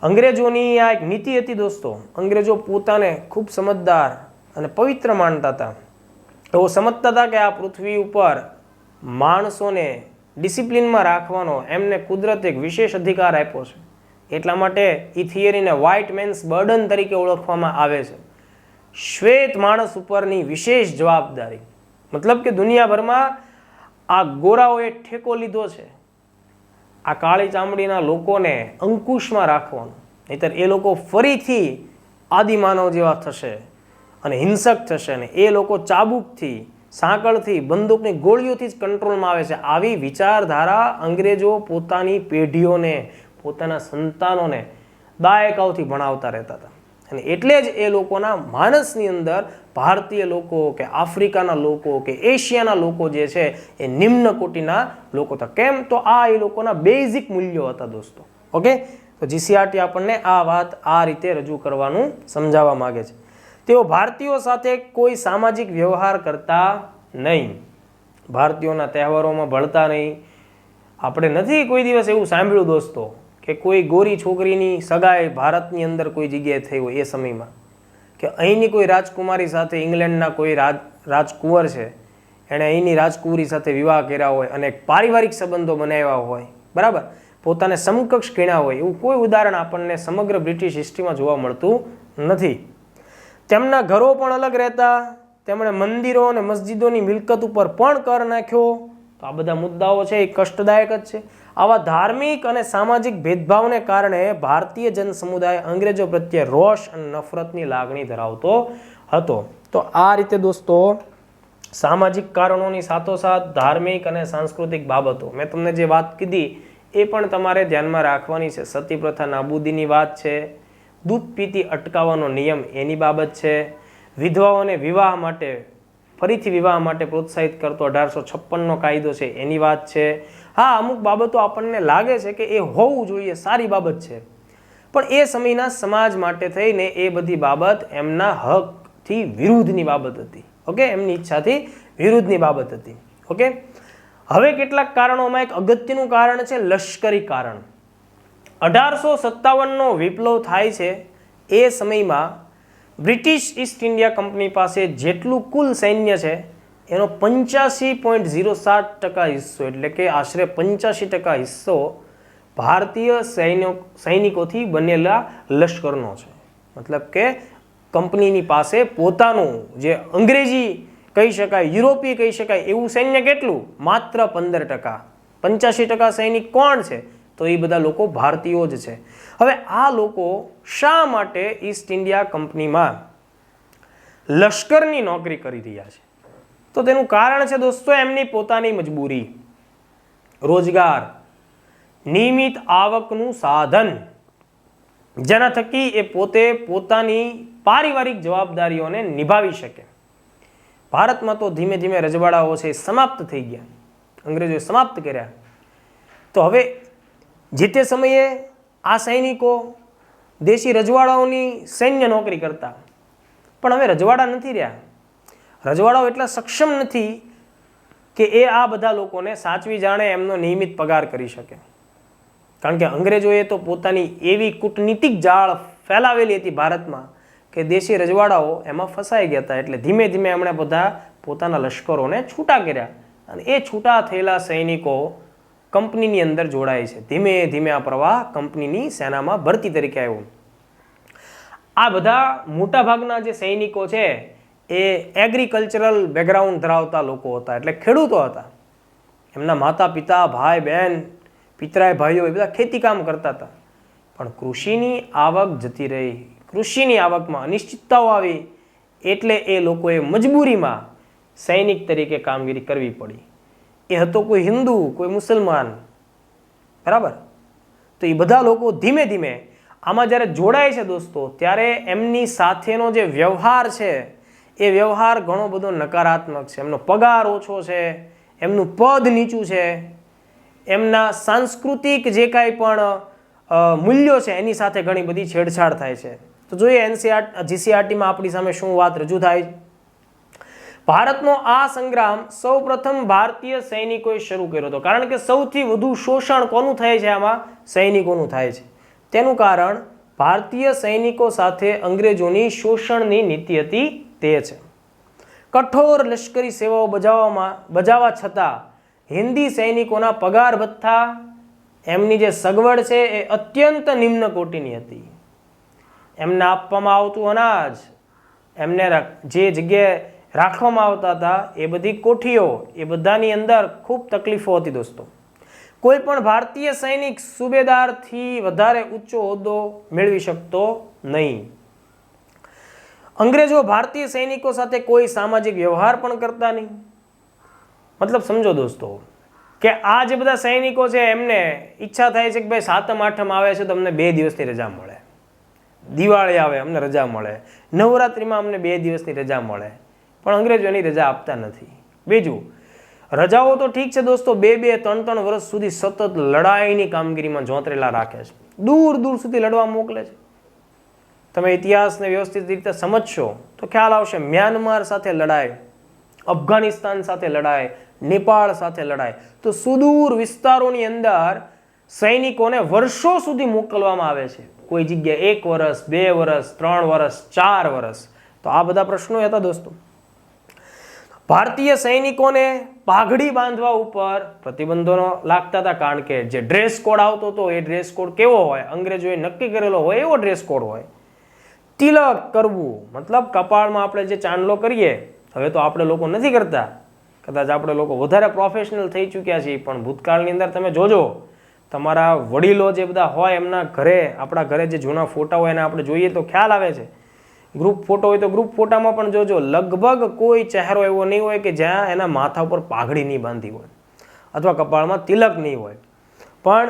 અંગ્રેજોની આ એક નીતિ હતી દોસ્તો. અંગ્રેજો પોતાને ખૂબ સમજદાર અને પવિત્ર માનતા હતા. એવો સમજતા હતા કે આ પૃથ્વી ઉપર માણસોને ડિસિપ્લિનમાં રાખવાનો એમને કુદરતે એક વિશેષ અધિકાર આપ્યો છે. એટલા માટે એ થિયરીને વ્હાઇટ મેન્સ બર્ડન તરીકે ઓળખવામાં આવે છે. શ્વેત માણસ ઉપરની વિશેષ જવાબદારી, મતલબ કે દુનિયાભરમાં આ ગોરાઓએ ઠેકો લીધો છે આ કાળી ચામડીના લોકોને અંકુશમાં રાખવાનું, નહીતર એ લોકો ફરીથી આદિમાનવ જેવા થશે અને હિંસક થશે. અને એ લોકો ચાબુકથી, સાંકળથી, બંદૂકની ગોળીઓથી જ કંટ્રોલમાં આવે છે. આવી વિચારધારા અંગ્રેજો પોતાની પેઢીઓને, પોતાના સંતાનોને દાયકાઓથી ભણાવતા રહેતા હતા. અને એટલે જ એ લોકોના માનસની અંદર ભારતીય લોકો કે આફ્રિકાના લોકો કે એશિયાના લોકો જે છે એ નિમ્ન કોટીના લોકો હતા. કેમ? તો આ એ લોકોના બેઝિક મૂલ્યો હતા દોસ્તો. ઓકે, તો જીસીઆરટી આપણને આ વાત આ રીતે રજૂ કરવાનું સમજાવવા માંગે છે. તેઓ ભારતીયો સાથે કોઈ સામાજિક વ્યવહાર કરતા નહીં, ભારતીયોના તહેવારોમાં ભળતા નહીં. આપણે નથી કોઈ દિવસ એવું સાંભળ્યું દોસ્તો કે કોઈ ગોરી છોકરીની સગાઈ ભારતની અંદર કોઈ જગ્યાએ થઈ હોય એ સમયમાં, કે અહીંની કોઈ રાજકુમારી સાથે ઇંગ્લેન્ડના કોઈ રાજકુંવર છે એણે અહીંની રાજકુંવરી સાથે વિવાહ કર્યા હોય અને પારિવારિક સંબંધો બનાવ્યા હોય, બરાબર, પોતાને સમકક્ષ ગણ્યા હોય, એવું કોઈ ઉદાહરણ આપણને સમગ્ર બ્રિટિશ હિસ્ટ્રીમાં જોવા મળતું નથી. તેમના ઘરો પણ અલગ રહેતા. તેમણે મંદિરો અને મસ્જિદોની મિલકત ઉપર પણ કર નાખ્યો. તો આ બધા મુદ્દાઓ છે એ કષ્ટદાયક જ છે. આવા ધાર્મિક અને સામાજિક ભેદભાવને કારણે ભારતીય જન સમુદાય અંગ્રેજો પ્રત્યે રોષ અને નફરતની લાગણી ધરાવતો હતો. તો આ રીતે દોસ્તો સામાજિક કારણોની સાથોસાથ ધાર્મિક અને સાંસ્કૃતિક બાબતો મેં તમને જે વાત કીધી એ પણ તમારે ધ્યાનમાં રાખવાની છે. સતી પ્રથા નાબૂદીની વાત છે, દૂધ પીતી અટકાવવાનો નિયમ એની બાબત છે, વિધવાઓને વિવાહ માટે ફરીથી વિવાહ માટે પ્રોત્સાહિત કરતો 1856નો કાયદો છે એની વાત છે. હા, અમુક બાબતો આપણને લાગે છે કે એ હોવું જોઈએ, સારી બાબત છે, પણ એ સમયના સમાજ માટે થઈને એ બધી બાબત એમના હકથી વિરુદ્ધની બાબત હતી. ઓકે, એમની ઈચ્છાથી વિરુદ્ધની બાબત હતી. ઓકે, હવે કેટલાક કારણોમાં એક અગત્યનું કારણ છે લશ્કરી કારણ. 1857નો વિપ્લવ થાય છે એ સમયમાં બ્રિટિશ ઈસ્ટ ઇન્ડિયા કંપની પાસે જેટલું કુલ સૈન્ય છે એનો 85.07% હિસ્સો, એટલે કે આશરે 85% હિસ્સો ભારતીય સૈનિકોથી બનેલા લશ્કરનો છે. મતલબ કે કંપનીની પાસે પોતાનું જે અંગ્રેજી કહી શકાય, યુરોપીય કહી શકાય એવું સૈન્ય કેટલું? માત્ર 15%. 85% સૈનિક કોણ છે? તો એ બધા લોકો ભારતીયો જ છે. હવે આ લોકો શા માટે ઈસ્ટ ઇન્ડિયા કંપનીમાં લશ્કરની નોકરી કરી રહ્યા છે? તો તેનું કારણ છે દોસ્તો એમની પોતાની મજબૂરી, રોજગાર, નિયમિત આવકનું સાધન, જેના થકી એ પોતે પોતાની પારિવારિક જવાબદારીઓને નિભાવી શકે. ભારતમાં તો ધીમે ધીમે રજવાડાઓ છે એ સમાપ્ત થઈ ગયા, અંગ્રેજોએ સમાપ્ત કર્યા. તો હવે જે તે સમયે આ સૈનિકો દેશી રજવાડાઓની સૈન્ય નોકરી કરતા, પણ હવે રજવાડા નથી રહ્યા. રજવાડાઓ એટલા સક્ષમ નથી કે એ આ બધા લોકોને સાચવી જાણે એમનો નિયમિત પગાર કરી શકે. કારણ કે અંગ્રેજોએ તો પોતાની એવી કૂટનીતિક જાળ ફેલાવેલી હતી ભારતમાં કે દેશી રજવાડાઓ એમાં ફસાઈ ગયા હતા. એટલે ધીમે ધીમે એમણે બધા પોતાના લશ્કરોને છૂટા કર્યા અને એ છૂટા થયેલા સૈનિકો કંપનીની અંદર જોડાય છે. ધીમે ધીમે આ પ્રવાહ કંપનીની સેનામાં ભરતી તરીકે આવ્યો. આ બધા મોટાભાગના જે સૈનિકો છે એ એગ્રીકલ્ચરલ બેકગ્રાઉન્ડ ધરાવતા લોકો હતા, એટલે ખેડૂતો હતા. એમના માતા પિતા, ભાઈ બહેન, પિતરાય ભાઈઓ એ બધા ખેતી કામ કરતા હતા. પણ કૃષિની આવક જતી રહી, કૃષિની આવકમાં અનિશ્ચિતતાઓ આવી, એટલે એ લોકોએ મજબૂરીમાં સૈનિક તરીકે કામગીરી કરવી પડી. એ હતો કોઈ હિન્દુ, કોઈ મુસલમાન, બરાબર. તો એ બધા લોકો ધીમે ધીમે આમાં જ્યારે જોડાય છે દોસ્તો, ત્યારે એમની સાથેનો જે વ્યવહાર છે એ વ્યવહાર ઘણો બધો નકારાત્મક છે. એમનો પગાર ઓછો છે, એમનું પદ નીચું છે, એમના સાંસ્કૃતિક જે કાંઈ પણ મૂલ્યો છે એની સાથે ઘણી બધી છેડછાડ થાય છે. તો જોઈએ જીસીઆરટીમાં આપણી સામે શું વાત રજૂ થાય. ભારતનો આ સંગ્રામ સૌપ્રથમ ભારતીય સૈનિકોએ શરૂ કર્યો હતો, કારણ કે સૌથી વધુ શોષણ કોનું થાય છે આમાં? સૈનિકોનું થાય છે. તેનું કારણ ભારતીય સૈનિકો સાથે અંગ્રેજોની શોષણની નીતિ હતી તે છે. કઠોર લશ્કરી સેવાઓ બજાવવા છતાં હિન્દી સૈનિકોના પગાર ભથ્થા, એમની જે સગવડ છે એ અત્યંત નિમ્ન કોટીની હતી. એમને આપવામાં આવતું અનાજ, એમને જે જગ્યાએ રાખવામાં આવતા હતા એ બધી કોઠીઓ, એ બધાની અંદર ખૂબ તકલીફો હતી દોસ્તો. કોઈ પણ ભારતીય સૈનિક સુબેદારથી વધારે ઊંચો હોદ્દો મેળવી શકતો નહીં. અંગ્રેજો ભારતીય સૈનિકો સાથે કોઈ સામાજિક વ્યવહાર પણ કરતા નહીં. મતલબ સમજો દોસ્તો કે આ જે બધા સૈનિકો છે એમને ઈચ્છા થાય છે કે ભાઈ 7મ 8મ આવે છે તો અમને 2 દિવસની રજા મળે, દિવાળી આવે અમને રજા મળે, નવરાત્રિમાં અમને 2 દિવસની રજા મળે. પણ અંગ્રેજો એની રજા આપતા નથી. બીજું, રજાઓ તો ઠીક છે દોસ્તો, 2-2, 3-3 વર્ષ સુધી સતત લડાઈની કામગીરીમાં જોતરેલા રાખે છે, દૂર દૂર સુધી લડવા મોકલે છે. તમે ઇતિહાસને વ્યવસ્થિત રીતે સમજશો તો ખ્યાલ આવશે. મ્યાનમાર સાથે લડાઈ, અફઘાનિસ્તાન સાથે લડાઈ, નેપાળ સાથે લડાઈ. તો સુદૂર વિસ્તારોની અંદર સૈનિકોને વર્ષો સુધી મોકલવામાં આવે છે. કોઈ જગ્યાએ 1 વર્ષ, 2 વર્ષ, 3 વર્ષ, 4 વર્ષ. તો આ બધા પ્રશ્નો હતા દોસ્તો. ભારતીય સૈનિકોને પાઘડી બાંધવા ઉપર પ્રતિબંધો લાગતા હતા, કારણ કે જે ડ્રેસ કોડ આવતો હતો એ ડ્રેસ કોડ કેવો હોય? અંગ્રેજોએ નક્કી કરેલો હોય એવો ડ્રેસ કોડ હોય. તિલક કરવું, મતલબ કપાળમાં આપણે જે ચાંદલો કરીએ, હવે તો આપણે લોકો નથી કરતા, કદાચ આપણે લોકો વધારે પ્રોફેશનલ થઈ ચૂક્યા છીએ, પણ ભૂતકાળની અંદર તમે જોજો, તમારા વડીલો જે બધા હોય એમના ઘરે, આપણા ઘરે જે જૂના ફોટા હોય એને આપણે જોઈએ તો ખ્યાલ આવે છે. ગ્રુપ ફોટો હોય તો ગ્રુપ ફોટામાં પણ જોજો, લગભગ કોઈ ચહેરો એવો નહીં હોય કે જ્યાં એના માથા ઉપર પાઘડી નહીં બાંધી હોય અથવા કપાળમાં તિલક નહીં હોય. પણ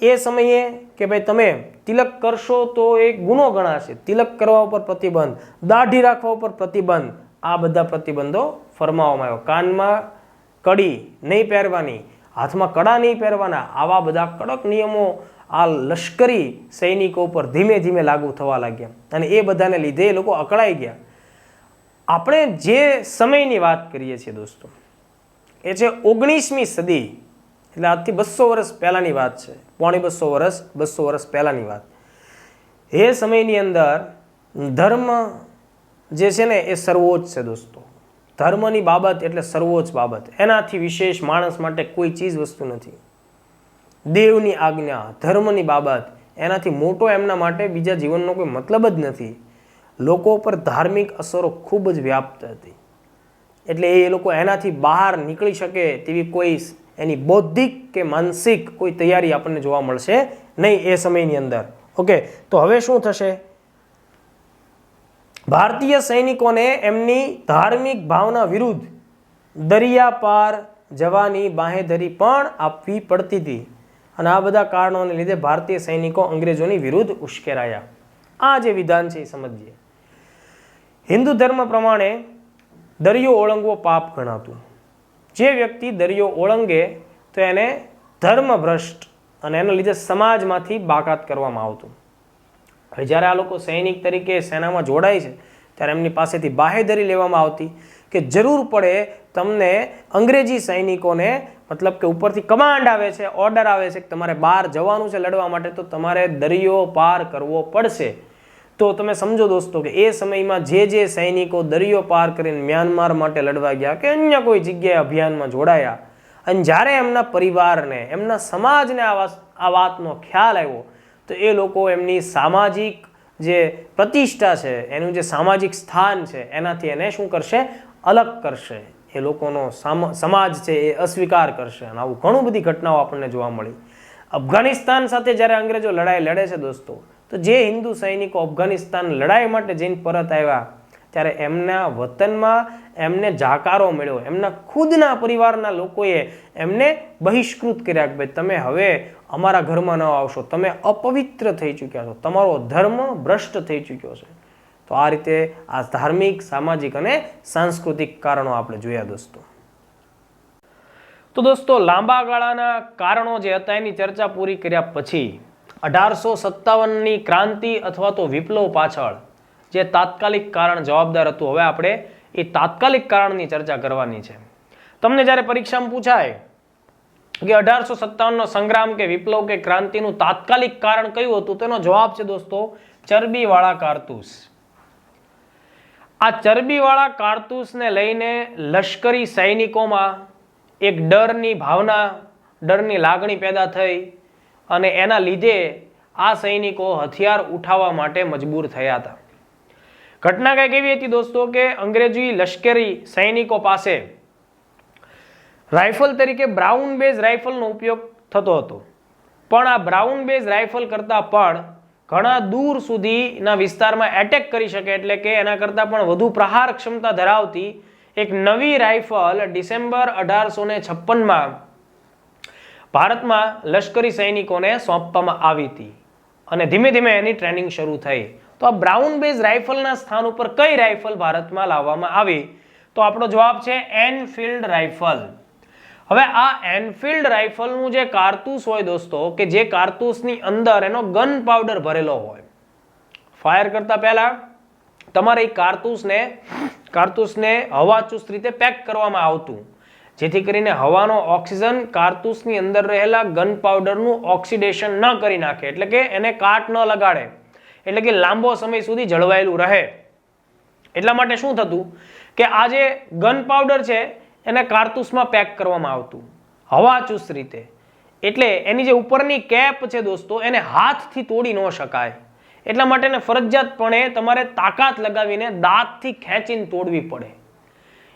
એ સમયે કે ભાઈ તમે તિલક કરશો તો એ ગુનો ગણાશે. તિલક કરવા ઉપર પ્રતિબંધ, દાઢી રાખવા ઉપર પ્રતિબંધ, આ બધા પ્રતિબંધો ફરમાવવામાં આવ્યો. કાનમાં કડી નહીં પહેરવાની, હાથમાં કડા નહીં પહેરવાના, આવા બધા કડક નિયમો આ લશ્કરી સૈનિકો ઉપર ધીમે ધીમે લાગુ થવા લાગ્યા. અને એ બધાને લીધે એ લોકો અકળાઈ ગયા. આપણે જે સમયની વાત કરીએ છીએ દોસ્તો એ છે 19મી સદી, એટલે આજથી 200 વર્ષ પહેલાંની વાત છે, 250 વર્ષ પહેલાંની વાત. એ સમયની અંદર ધર્મ જે છે ને એ સર્વોચ્ચ છે દોસ્તો. ધર્મની બાબત એટલે સર્વોચ્ચ બાબત, એનાથી વિશેષ માણસ માટે કોઈ ચીજ વસ્તુ નથી. દેવની આજ્ઞા, ધર્મની બાબત, એનાથી મોટો એમના માટે બીજા જીવનનો કોઈ મતલબ જ નથી. લોકો પર ધાર્મિક અસરો ખૂબ જ વ્યાપ્ત હતી, એટલે એ લોકો એનાથી બહાર નીકળી શકે તેવી કોઈ એની બૌદ્ધિક કે માનસિક કોઈ તૈયારી આપણને જોવા મળશે નહીં એ સમયની અંદર. ઓકે, તો હવે શું થશે? ભારતીય સૈનિકોને એમની ધાર્મિક ભાવના વિરુદ્ધ દરિયા પાર જવાની બાંહેધરી પણ આપવી પડતી હતી. અને આ બધા કારણોને લીધે ભારતીય સૈનિકો અંગ્રેજોની વિરુદ્ધ ઉશ્કેરાયા. આ જે વિધાન છે એ સમજીએ. હિન્દુ ધર્મ પ્રમાણે દરિયો ઓળંગવો પાપ ગણાતું. જે વ્યક્તિ દરિયો ઓળંગે તો એને ધર્મભ્રષ્ટ અને એના લીધે સમાજમાંથી બાકાત કરવામાં આવતું. હવે જ્યારે આ લોકો સૈનિક તરીકે સેનામાં જોડાય છે ત્યારે એમની પાસેથી બાહેધરી લેવામાં આવતી કે જરૂર પડે તમને અંગ્રેજી સૈનિકોને મતલબ કે ઉપરથી કમાન્ડ આવે છે, ઓર્ડર આવે છે કે તમારે બહાર જવાનું છે લડવા માટે, તો તમારે દરિયો પાર કરવો પડશે. તો તમે સમજો દોસ્તો કે એ સમયમાં જે સૈનિકો દરિયો પાર કરીને મ્યાનમાર માટે લડવા ગયા કે અન્ય કોઈ જગ્યાએ અભિયાનમાં જોડાયા અને જ્યારે એમના પરિવારને, એમના સમાજને આ વાતનો ખ્યાલ આવ્યો તો એ લોકો એમની સામાજિક જે પ્રતિષ્ઠા છે, એનું જે સામાજિક સ્થાન છે એનાથી એને શું કરશે? અલગ કરશે. એ લોકોનો સમાજ છે એ અસ્વીકાર કરશે. અને આવું ઘણું બધી ઘટનાઓ આપણને જોવા મળી. અફઘાનિસ્તાન સાથે જ્યારે અંગ્રેજો લડાઈ લડે છે દોસ્તો, તો જે હિન્દુ સૈનિકો અફઘાનિસ્તાન લડાઈ માટે જઈને પરત આવ્યા ત્યારે એમના વતનમાં એમને જાકારો મળ્યો. એમના ખુદના પરિવારના લોકોએ એમને બહિષ્કૃત કર્યા કે ભાઈ તમે હવે અમારા ઘરમાં ન આવશો, તમે અપવિત્ર થઈ ચૂક્યા છો, તમારો ધર્મ ભ્રષ્ટ થઈ ચૂક્યો છે. તો આ રીતે આ ધાર્મિક, સામાજિક અને સાંસ્કૃતિક કારણો આપણે જોયા દોસ્તો. તો દોસ્તો લાંબા ગાળાના કારણો જે હતા એની ચર્ચા પૂરી કર્યા પછી 1857ની ક્રાંતિ અથવા તો વિપ્લવ પાછળ જે તાત્કાલિક કારણ જવાબદાર હતું, હવે આપણે એ તાત્કાલિક કારણની ચર્ચા કરવાની છે. તમને જ્યારે પરીક્ષામાં પૂછાય કે 1857નો સંગ્રામ કે વિપ્લવ કે ક્રાંતિનું તાત્કાલિક કારણ કયું હતું, તેનો જવાબ છે દોસ્તો ચરબીવાળા કારતૂસ. આ ચરબીવાળા કારતૂસને લઈને લશ્કરી સૈનિકોમાં એક ડરની ભાવના, ડરની લાગણી પેદા થઈ અને એના લીધે આ સૈનિકો હથિયાર ઉઠાવવા માટે મજબૂર થયા હતા. ઘટના કંઈક એવી હતી દોસ્તો કે અંગ્રેજી લશ્કરી સૈનિકો પાસે રાઇફલ તરીકે બ્રાઉન બેઝ રાઇફલનો ઉપયોગ થતો હતો, પણ આ બ્રાઉન બેઝ રાઇફલ કરતાં પણ ઘણા દૂર સુધીના વિસ્તારમાં એટેક કરી શકે, એટલે કે એના કરતાં પણ વધુ પ્રહાર ક્ષમતા ધરાવતી એક નવી રાઇફલ ડિસેમ્બર 1856માં ભારતમાં લશ્કરી સૈનિકોને સોંપવામાં આવી હતી અને ધીમે ધીમે એની ટ્રેનિંગ શરૂ થઈ. તો આ બ્રાઉન બેઝ રાઇફલના સ્થાન ઉપર કઈ રાઇફલ ભારતમાં લાવવામાં આવી? તો આપણો જવાબ છે એનફિલ્ડ રાઇફલ. હવે આ એનફિલ્ડ રાઇફલનું જે કારતૂસ હોય દોસ્તો, કે જે કારતૂસની અંદર એનો ગન પાવડર ભરેલો હોય, ફાયર કરતા પહેલા તમારે એ કારતૂસને હવાચુસ્ત રીતે પેક કરવામાં આવતું, જેથી કરીને હવાનો ઓક્સિજન કારતૂસની અંદર રહેલા ગન પાવડરનું ઓક્સિડેશન ન કરી નાખે, એટલે કે એને કાટ ન લગાડે, એટલે કે લાંબો સમય સુધી જળવાયેલું રહે. એટલા માટે શું થતું કે આ જે ગન પાવડર છે એને કારતૂસમાં પેક કરવામાં આવતું હવાચુસ્ત રીતે. એટલે એની જે ઉપરની કેપ છે દોસ્તો એને હાથથી તોડી ન શકાય, એટલા માટે ફરજિયાતપણે તમારે તાકાત લગાવીને દાંતથી ખેંચીને તોડવી પડે.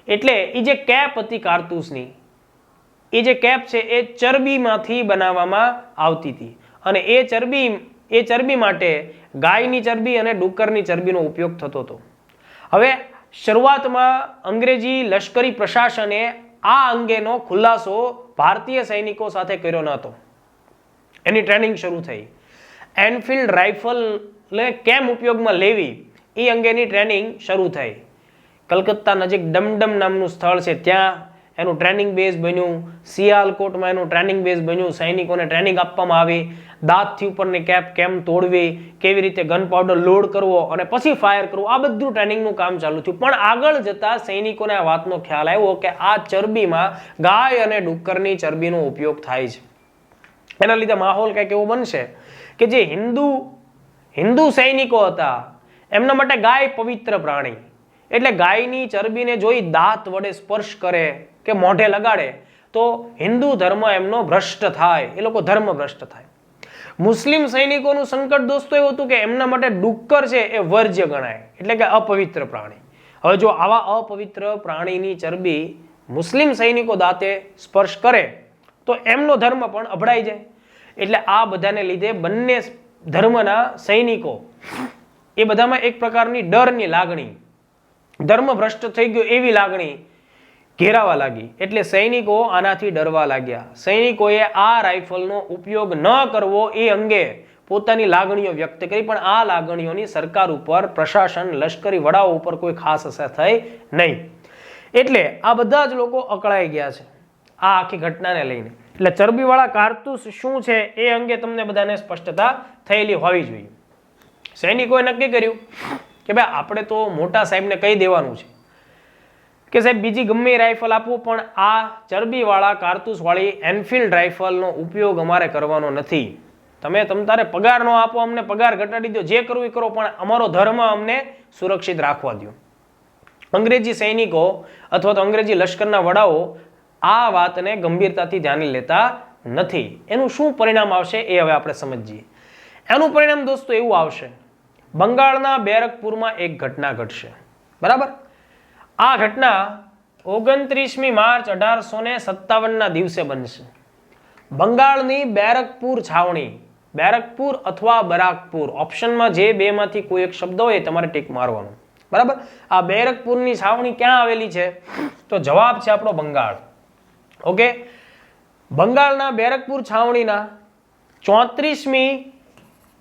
એટલે એ જે કેપ હતી કારતૂસની, એ જે કેપ છે એ ચરબીમાંથી બનાવવામાં આવતી હતી અને એ ચરબી માટે ગાયની ચરબી અને ડુક્કરની ચરબીનો ઉપયોગ થતો હતો. હવે શરૂઆતમાં અંગ્રેજી લશ્કરી પ્રશાસને આ અંગેનો ખુલાસો ભારતીય સૈનિકો સાથે કર્યો ન હતો. એની ટ્રેનિંગ શરૂ થઈ. એનફિલ્ડ રાઇફલને કેમ ઉપયોગમાં લેવી એ અંગેની ટ્રેનિંગ શરૂ થઈ. કલકત્તા નજીક ડમડમ નામનું સ્થળ છે, ત્યાં એનું ટ્રેનિંગ બેઝ બન્યું. સિયાલકોટમાં એનું ટ્રેનિંગ બેઝ બન્યું. સૈનિકોને ટ્રેનિંગ આપવામાં આવી, દાંતથી ઉપરની કેપ કેમ તોડવી, કેવી રીતે ગન પાવડર લોડ કરવો અને પછી ફાયર કરવું, આ બધું ટ્રેનિંગનું કામ ચાલુ થયું. પણ આગળ જતા સૈનિકોને આ વાતનો ખ્યાલ આવ્યો કે આ ચરબીમાં ગાય અને ડુક્કરની ચરબીનો ઉપયોગ થાય છે. એના લીધે માહોલ કંઈક એવો બનશે કે જે હિન્દુ સૈનિકો હતા એમના માટે ગાય પવિત્ર પ્રાણી, એટલે ગાયની ચરબીને જોઈ દાંત વડે સ્પર્શ કરે કે મોઢે લગાડે તો હિન્દુ ધર્મ એમનો ભ્રષ્ટ થાય, એ લોકો ધર્મ ભ્રષ્ટ થાય. મુસ્લિમ સૈનિકોનું સંકટ દોસ્તો એવું હતું કે એમના માટે ડુક્કર છે એ વર્જ્ય ગણાય, એટલે કે અપવિત્ર પ્રાણી. હવે જો આવા અપવિત્ર પ્રાણીની ચરબી મુસ્લિમ સૈનિકો દાંતે સ્પર્શ કરે તો એમનો ધર્મ પણ અભડાઈ જાય. એટલે આ બધાને લીધે બંને ધર્મના સૈનિકો એ બધામાં એક પ્રકારની ડરની લાગણી, ધર્મ ભ્રષ્ટ થઈ ગયો એવી લાગણી ઘેરાવા લાગી. એટલે સૈનિકો આનાથી ડરવા લાગ્યા. સૈનિકોએ આ રાઇફલનો ઉપયોગ ન કરવો એ અંગે પોતાની લાગણીઓ વ્યક્ત કરી, પણ આ લાગણીઓની સરકાર ઉપર, પ્રશાસન, લશ્કરી વડાઓ ઉપર કોઈ ખાસ અસર થઈ નહીં. એટલે આ બધા જ લોકો અકળાઈ ગયા છે આ આખી ઘટનાને લઈને. એટલે ચરબીવાળા કારતૂસ શું છે એ અંગે તમને બધાને સ્પષ્ટતા થયેલી હોવી જોઈએ. સૈનિકોએ નક્કી કર્યું કે ભાઈ આપણે તો મોટા સાહેબને કહી દેવાનું છે કે સાહેબ બીજી ગમે રાઇફલ આપવું, પણ આ ચરબીવાળા કારતૂસવાળી એનફિલ્ડ રાઇફલનો ઉપયોગ અમારે કરવાનો નથી. તમે તારે પગાર ન આપો, અમને પગાર ઘટાડી દો, જે કરવું એ કરો, પણ અમારો ધર્મ અમને સુરક્ષિત રાખવા દો. અંગ્રેજી સૈનિકો અથવા તો અંગ્રેજી લશ્કરના વડાઓ આ વાતને ગંભીરતાથી ધ્યાને લેતા નથી. એનું શું પરિણામ આવશે એ હવે આપણે સમજીએ. એનું પરિણામ દોસ્તો એવું આવશે, બંગાળના બેરકપુરમાં એક ઘટના ઘટશે. બરાબર, આ ઘટના 29મી માર્ચ 1857ના દિવસે બનશે. બંગાળની બેરકપુર છાવણી, બેરકપુર અથવા બરાકપુર, ઓપ્શનમાં જે બેમાંથી કોઈ એક શબ્દ હોય તમારે ટીક મારવાનો. બરાબર, આ બેરકપુરની છાવણી ક્યાં આવેલી છે? તો જવાબ છે આપણો બંગાળ. ઓકે, બંગાળના બેરકપુર છાવણીના 34મી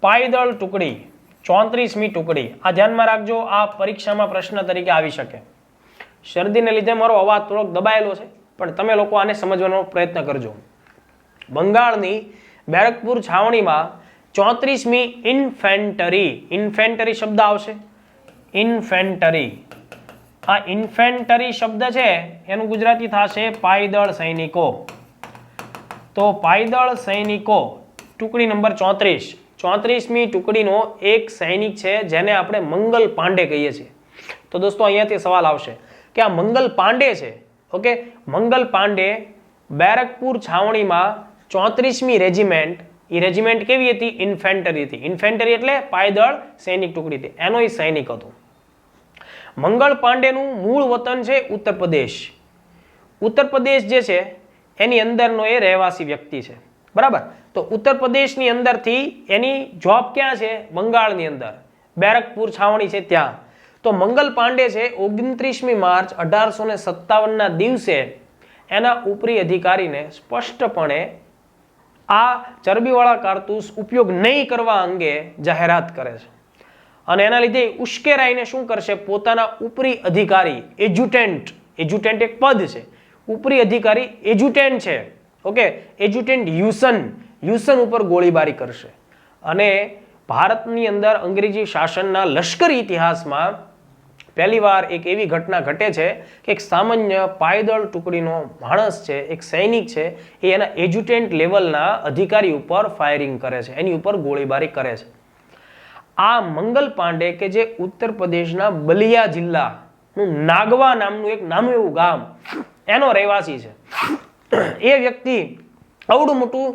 પાયદળ ટુકડી, 34મી ટુકડી, આ ધ્યાનમાં રાખજો, આ પરીક્ષામાં પ્રશ્ન તરીકે આવી શકે. શરદીને લીધે મારો અવાજ થોડોક દબાયેલો છે, પણ તમે લોકો આને સમજવાનો પ્રયત્ન કરજો. બંગાળની બેરકપુર છાવણીમાં 34મી ઇન્ફેન્ટરી, ઇન્ફેન્ટરી શબ્દ આવશે, ઇન્ફેન્ટરી. આ ઇન્ફેન્ટરી શબ્દ છે એનું ગુજરાતી થશે પાયદળ સૈનિકો. તો પાયદળ સૈનિકો ટુકડી નંબર 34, 34મી ટુકડીનો એક સૈનિક છે જેને આપણે મંગલ પાંડે કહીએ છીએ. તો દોસ્તો અહીંયાથી સવાલ આવશે કે આ મંગલ પાંડે છે. ઓકે, મંગલ પાંડે બેરકપુર છાવણીમાં 34મી રેજિમેન્ટ, એ રેજિમેન્ટ કેવી હતી? ઇન્ફેન્ટરી હતી. ઇન્ફેન્ટરી એટલે પાયદળ સૈનિક ટુકડી હતી, એનો એ સૈનિક હતો. મંગળ પાંડેનું મૂળ વતન છે ઉત્તર પ્રદેશ. ઉત્તર પ્રદેશ જે છે એની અંદરનો એ રહેવાસી વ્યક્તિ છે. બરાબર, તો ઉત્તર પ્રદેશની અંદરથી એની જોબ ક્યાં છે? બંગાળની અંદર બેરકપુર છાવણી છે ત્યાં. તો મંગલ પાંડે છે 29મી માર્ચ 1857ના દિવસે એના ઉપરી અધિકારીને સ્પષ્ટપણે આ ચરબીવાળા કારતૂસ ઉપયોગ નહીં કરવા અંગે જાહેરાત કરે છે. અને એના લીધે ઉશ્કેરાઈને શું કરશે? પોતાના ઉપરી અધિકારી, એજ્યુટેન્ટ, એજ્યુટેન્ટ એક પદ છે, ઉપરી અધિકારી એજ્યુટેન્ટ છે. ઓકે, એજ્યુટેન્ટ યુસન ઉપર ગોળીબારી કરશે. અને ભારતની અંદર અંગ્રેજી શાસનના લશ્કરી ઇતિહાસમાં પહેલીવાર એક એવી ઘટના ઘટે છે કે એક સામાન્ય પાયદળ ટુકડીનો માણસ છે, એક સૈનિક છે, એ એના એજ્યુટેન્ટ લેવલના અધિકારી ઉપર ફાયરિંગ કરે છે, એની ઉપર ગોળીબારી કરે છે. આ મંગલ પાંડે કે જે ઉત્તર પ્રદેશના બલિયા જિલ્લાનું નાગવા નામનું એક નાનું એવું ગામ એનો રહેવાસી છે. એ વ્યક્તિ આવડું મોટું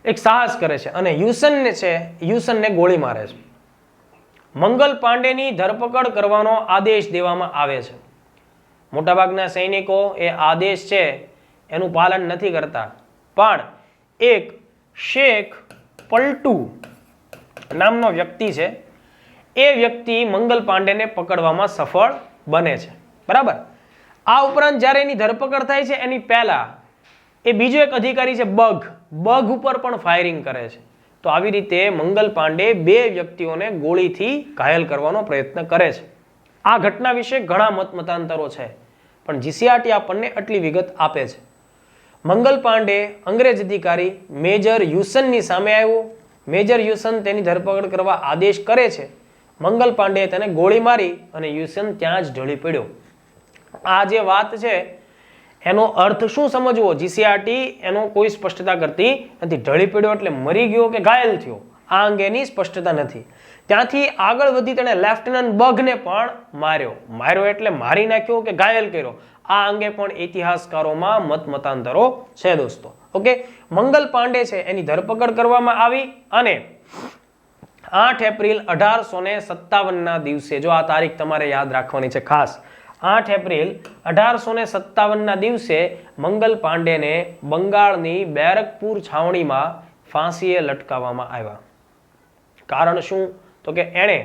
એક સાહસ કરે છે અને યુસનને ગોળી મારે છે. મંગલ પાંડેની ધરપકડ કરવાનો આદેશ દેવામાં આવે છે. મોટાભાગના સૈનિકો એ આદેશ છે એનું પાલન નથી કરતા, પણ એક શેખ પલટુ નામનો વ્યક્તિ છે, એ વ્યક્તિ મંગલ પાંડેને પકડવામાં સફળ બને છે. બરાબર, આ ઉપરાંત જ્યારે એની ધરપકડ થાય છે એની પહેલા એ બીજો એક અધિકારી છે બગ ઉપર પણ ફાયરિંગ કરે છે. તો આવી રીતે મંગલ પાંડે બે વ્યક્તિઓને ગોળીથી ઘાયલ કરવાનો પ્રયત્ન કરે છે. આ ઘટના વિશે ઘણા મતાંતરો છે, પણ જીસીઆરટી આપણને આટલી વિગત આપે છે. મંગલ પાંડે અંગ્રેજ અધિકારી મેજર યુસનની સામે આવ્યો. મેજર યુસન તેની ધરપકડ કરવા આદેશ કરે છે. મંગલ પાંડે તેને ગોળી મારી અને યુસન ત્યાં જ ઢળી પડ્યો. આ જે વાત છે એનો અર્થ શું સમજવો? જીસીઆરટી એનો કોઈ સ્પષ્ટતા કરતી નથી. ઢળી પડ્યો એટલે મરી ગયો કે ઘાયલ થયો, આ અંગેની સ્પષ્ટતા નથી. ત્યાંથી આગળ વધી તેણે લેફ્ટનન્ટ બગને પણ માર્યો એટલે મારી નાખ્યો કે ઘાયલ કર્યો, આ અંગે પણ ઇતિહાસકારોમાં મતાંતરો છે દોસ્તો. ઓકે, મંગલ પાંડે છે એની ધરપકડ કરવામાં આવી અને 8 એપ્રિલ 1857ના દિવસે, જો આ તારીખ તમારે યાદ રાખવાની છે ખાસ, 8 એપ્રિલ 1857ના દિવસે મંગલ પાંડેને બંગાળની બેરકપુર છાવણીમાં ફાંસીએ લટકાવવામાં આવ્યા. કારણ શું? તો કે એણે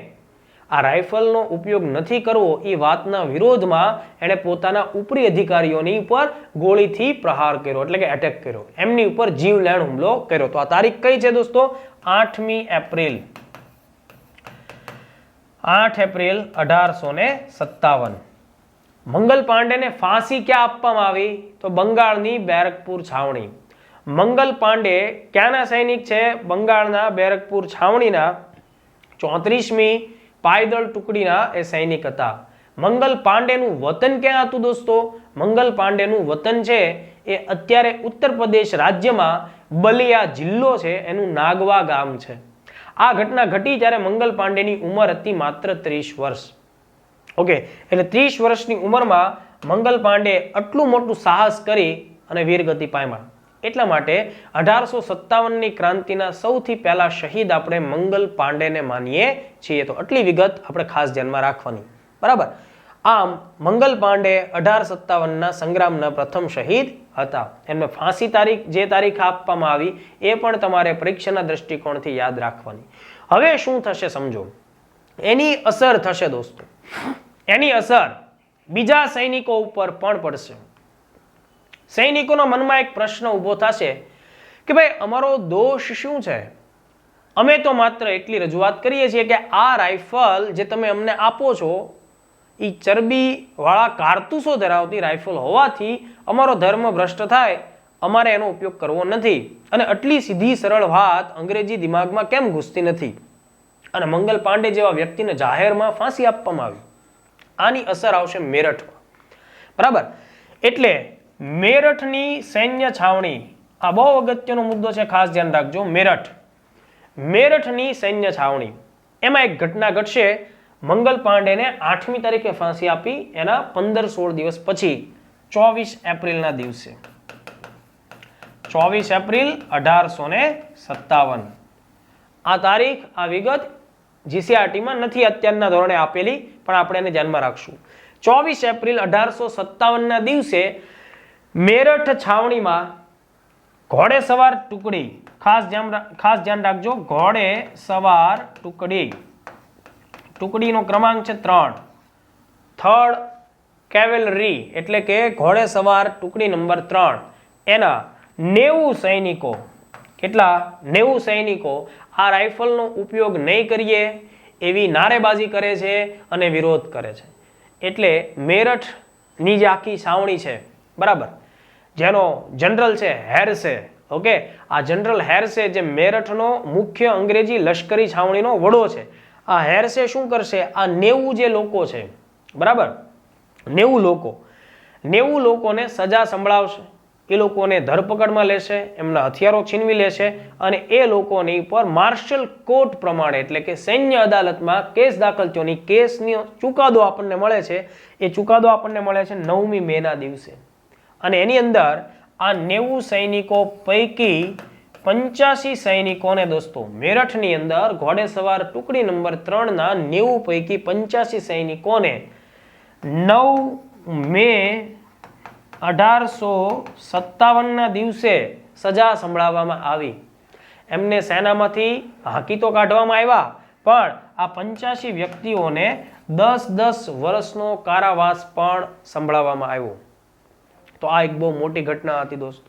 આ રાઇફલનો ઉપયોગ નથી કરવો એ વાતના વિરોધમાં એણે પોતાના ઉપરી અધિકારીઓની ઉપર ગોળીથી પ્રહાર કર્યો, એટલે કે એટેક કર્યો, એમની ઉપર જીવલેણ હુમલો કર્યો. તો આ તારીખ કઈ છે દોસ્તો? 8મી એપ્રિલ 1857. મંગલ પાંડેને ફાંસી ક્યાં આપવામાં આવી? તો બંગાળની બેરકપુર છાવણી. મંગલ પાંડે ક્યાંના સૈનિક છે? બંગાળના બેરકપુર છાવણીના 34મી પાયદળ ટુકડીના એ સૈનિક હતા. મંગલ પાંડેનું વતન ક્યાં હતું દોસ્તો? મંગલ પાંડેનું વતન છે એ અત્યારે ઉત્તર પ્રદેશ રાજ્યમાં બલિયા જિલ્લો છે એનું નાગવા ગામ છે. આ ઘટના ઘટી ત્યારે મંગલ પાંડેની ઉંમર હતી માત્ર 30 વર્ષ. ઓકે, એટલે 30 વર્ષની ઉંમરમાં મંગલ પાંડે આટલું મોટું સાહસ કરી અને વીરગતિ પામ્યા. એટલા માટે 1857ની ક્રાંતિના સૌથી પહેલા શહીદ આપણે મંગલ પાંડેને માનીએ છીએ. તો આટલી વિગત આપણે ખાસ ધ્યાનમાં રાખવાની. બરાબર. આમ મંગલ પાંડે 1857ના સંગ્રામના પ્રથમ શહીદ હતા. એમને ફાંસી જે તારીખ આપવામાં આવી એ પણ તમારે પરીક્ષાના દ્રષ્ટિકોણથી યાદ રાખવાની. હવે શું થશે સમજો. એની અસર થશે દોસ્તો, એની અસર બીજા સૈનિકો ઉપર પણ પડશે. સૈનિકોના મનમાં એક પ્રશ્ન ઊભો થશે કે ભાઈ અમારો દોષ શું છે? અમે તો માત્ર એટલી રજૂઆત કરીએ છીએ કે આ રાઇફલ જે તમે અમને આપો છો એ ચરબી વાળા કારતૂસો ધરાવતી રાઇફલ હોવાથી અમારો ધર્મ ભ્રષ્ટ થાય, અમારે એનો ઉપયોગ કરવો નથી. અને આટલી સીધી સરળ વાત અંગ્રેજી દિમાગમાં કેમ ઘૂસતી નથી? અને મંગલ પાંડે જેવા વ્યક્તિને જાહેરમાં ફાંસી આપવામાં આવી. આની અસર આવશે મેરઠમાં. બરાબર. એટલે મેરઠની સૈન્ય છાવણી, આ બહુ અગત્યનો મુદ્દો છે, ખાસ ધ્યાન રાખજો. મેરઠની સૈન્ય છાવણી, એમાં એક ઘટના ઘટશે. મંગલ પાંડેને 8મી તારીખે ફાંસી આપી એના 15-16 દિવસ પછી 24 એપ્રિલના દિવસે, 24 એપ્રિલ 1857. આ તારીખ, આ વિગત જીસીઆરટીમાં નથી અત્યારના ધોરણે આપેલી, પણ આપણે એને ધ્યાનમાં રાખશું. 24 એપ્રિલ 1857ના દિવસે મેરઠ છાવણીમાં ઘોડેસવાર ટુકડી, ખાસ ધ્યાન રાખજો, ઘોડેસવાર ટુકડીનો ક્રમાંક છે 3, થર્ડ કેવેલરી, એટલે કે ઘોડેસવાર ટુકડી નંબર 3, એના 90 સૈનિકો, કેટલા? 90 સૈનિકો આ રાઇફલનો ઉપયોગ નહીં કરીએ એવી નારેબાજી કરે છે અને વિરોધ કરે છે. એટલે મેરઠની જે આખી છાવણી છે, બરાબર, જેનો જનરલ છે હેરસે. ઓકે, આ જનરલ હેરસે જે મેરઠનો મુખ્ય અંગ્રેજી લશ્કરી છાવણીનો વડો છે, આ હેરસે શું કરશે? આ 90 જે લોકો છે, બરાબર, 90 લોકોને સજા સંભળાવશે. એ લોકોને ધરપકડમાં લેશે, એમના હથિયારો છીનવી લેશે અને એ લોકોની પર માર્શલ કોર્ટ પ્રમાણે, એટલે કે સૈન્ય અદાલતમાં કેસ દાખલ થયો. કેસનો ચુકાદો આપણને મળે છે. એ ચુકાદો આપણને મળે છે 9મી મેના દિવસે. અને એની અંદર આ 90 સૈનિકો પૈકી 85 સૈનિકોને દોસ્તો મેરઠની અંદર ઘોડેસવાર ટુકડી નંબર 3ના 90 પૈકી 85 સૈનિકોને 9 મે 1857ના દિવસે સજા સંભળાવવામાં આવી. એમને સેનામાંથી હાંકી તો કાઢવામાં આવ્યા, પણ આ 85 વ્યક્તિઓને 10-10 વર્ષનો કારાવાસ પણ સંભળાવવામાં આવ્યો. તો આ એક બહુ મોટી ઘટના હતી દોસ્તો.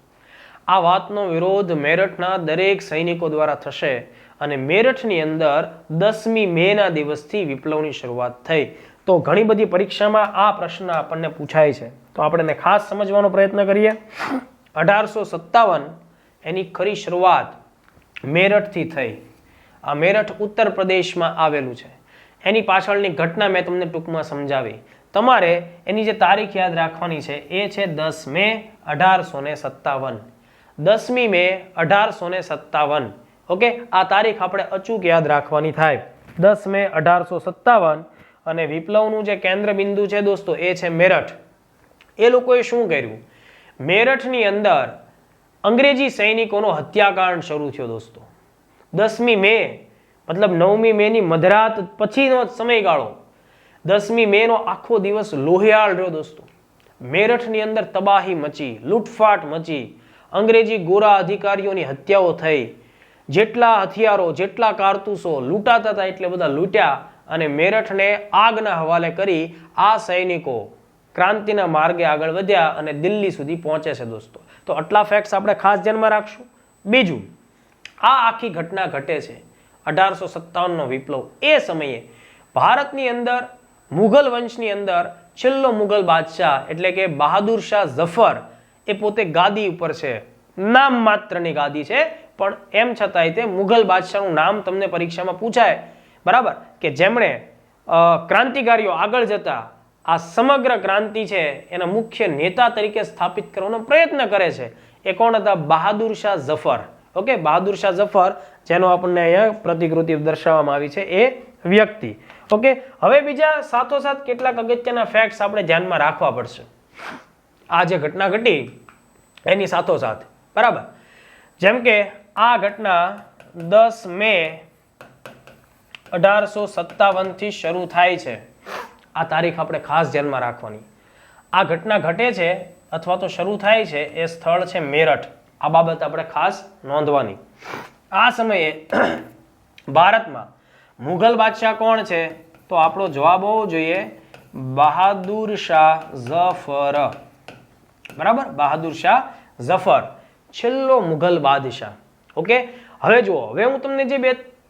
આ વાતનો વિરોધ મેરઠના દરેક સૈનિકો દ્વારા થશે અને મેરઠની અંદર 10મી મેના દિવસથી વિપ્લવની શરૂઆત થઈ. તો ઘણી બધી પરીક્ષામાં આ પ્રશ્ન આપણને પૂછાય છે, તો આપણે એને ખાસ સમજવાનો પ્રયત્ન કરીએ. 1857 એની ખરી શરૂઆત મેરઠથી થઈ. આ મેરઠ ઉત્તર પ્રદેશમાં આવેલું છે. એની પાછળની ઘટના મેં તમને ટૂંકમાં સમજાવી. તમારે એની જે તારીખ યાદ રાખવાની છે એ છે 10 મે 1857. 10મી મે 1857. ઓકે, આ તારીખ આપણે અચૂક યાદ રાખવાની થાય. 10 મે 1857. અને વિપ્લવનું જે કેન્દ્ર બિંદુ છે દોસ્તો એ છે મેરઠ. એ લોકોએ શું કર્યું? મેરઠની અંદર અંગ્રેજી સૈનિકોનો હત્યાકાંડ શરૂ થયો દોસ્તો. 10મી મે મતલબ 9મી મેની મધરાત પછીનો સમયગાળો. 10મી મેનો આખો દિવસ લોહિયાળ રહ્યો દોસ્તો. મેરઠની અંદર તબાહી મચી, લૂંટફાટ મચી, અંગ્રેજી ગોરા અધિકારીઓની હત્યાઓ થઈ. જેટલા હથિયારો, જેટલા કારતૂસો લૂંટાતા હતા એટલે બધા લૂંટ્યા અને મેરઠને આગના હવાલે કરી આ સૈનિકો ક્રાંતિના માર્ગે આગળ વધ્યા અને દિલ્હી સુધી પહોંચે છે દોસ્તો. તો આટલા ફેક્ટ્સ આપણે ખાસ ધ્યાનમાં રાખશું. બીજું, આ આખી ઘટના ઘટે છે 1857નો વિપ્લવ. એ સમયે ભારતની અંદર મુઘલ વંશની અંદર છેલ્લો મુઘલ બાદશાહ એટલે કે બહાદુર શાહ ઝફર એ પોતે ગાદી ઉપર છે, નામ માત્રની ગાદી છે, પણ એમ છતાંય તે મુઘલ બાદશાહનું નામ તમને પરીક્ષામાં પૂછાય, બરાબર, કે જેમણે ક્રાંતિકારીઓ આગળ જતા આ સમગ્ર ક્રાંતિ છે એના મુખ્ય નેતા તરીકે સ્થાપિત કરવાનો પ્રયત્ન કરે છે, એ કોણ હતા? બહાદુર શાહ ઝફર. ઓકે, બહાદુર શાહ ઝફર, જેનો આપણને અહીંયા પ્રતિકૃતિ દર્શાવવામાં આવી છે એ વ્યક્તિ. ઓકે, હવે બીજા સાથોસાથ કેટલાક અગત્યના ફેક્ટ્સ આપણે ધ્યાનમાં રાખવા પડશે આ જે ઘટના ઘટી એની સાથોસાથ, બરાબર. જેમ કે આ ઘટના 10 મે 1857 થી શરૂ થાય છે. આ તારીખ આપણે ખાસ ધ્યાનમાં રાખવાની. આ ઘટના ઘટે છે અથવા તો શરૂ થાય છે એ સ્થળ છે મેરઠ. આ બાબત આપણે ખાસ નોંધવાની. આ સમયે ભારતમાં મુઘલ બાદશાહ કોણ છે? તો આપણો જવાબ હોવો જોઈએ બહાદુર શાહ ઝફર. બરાબર, બહાદુર શાહ ઝફર છેલ્લો મુઘલ બાદશાહ. ઓકે, હવે જુઓ, હવે હું તમને જે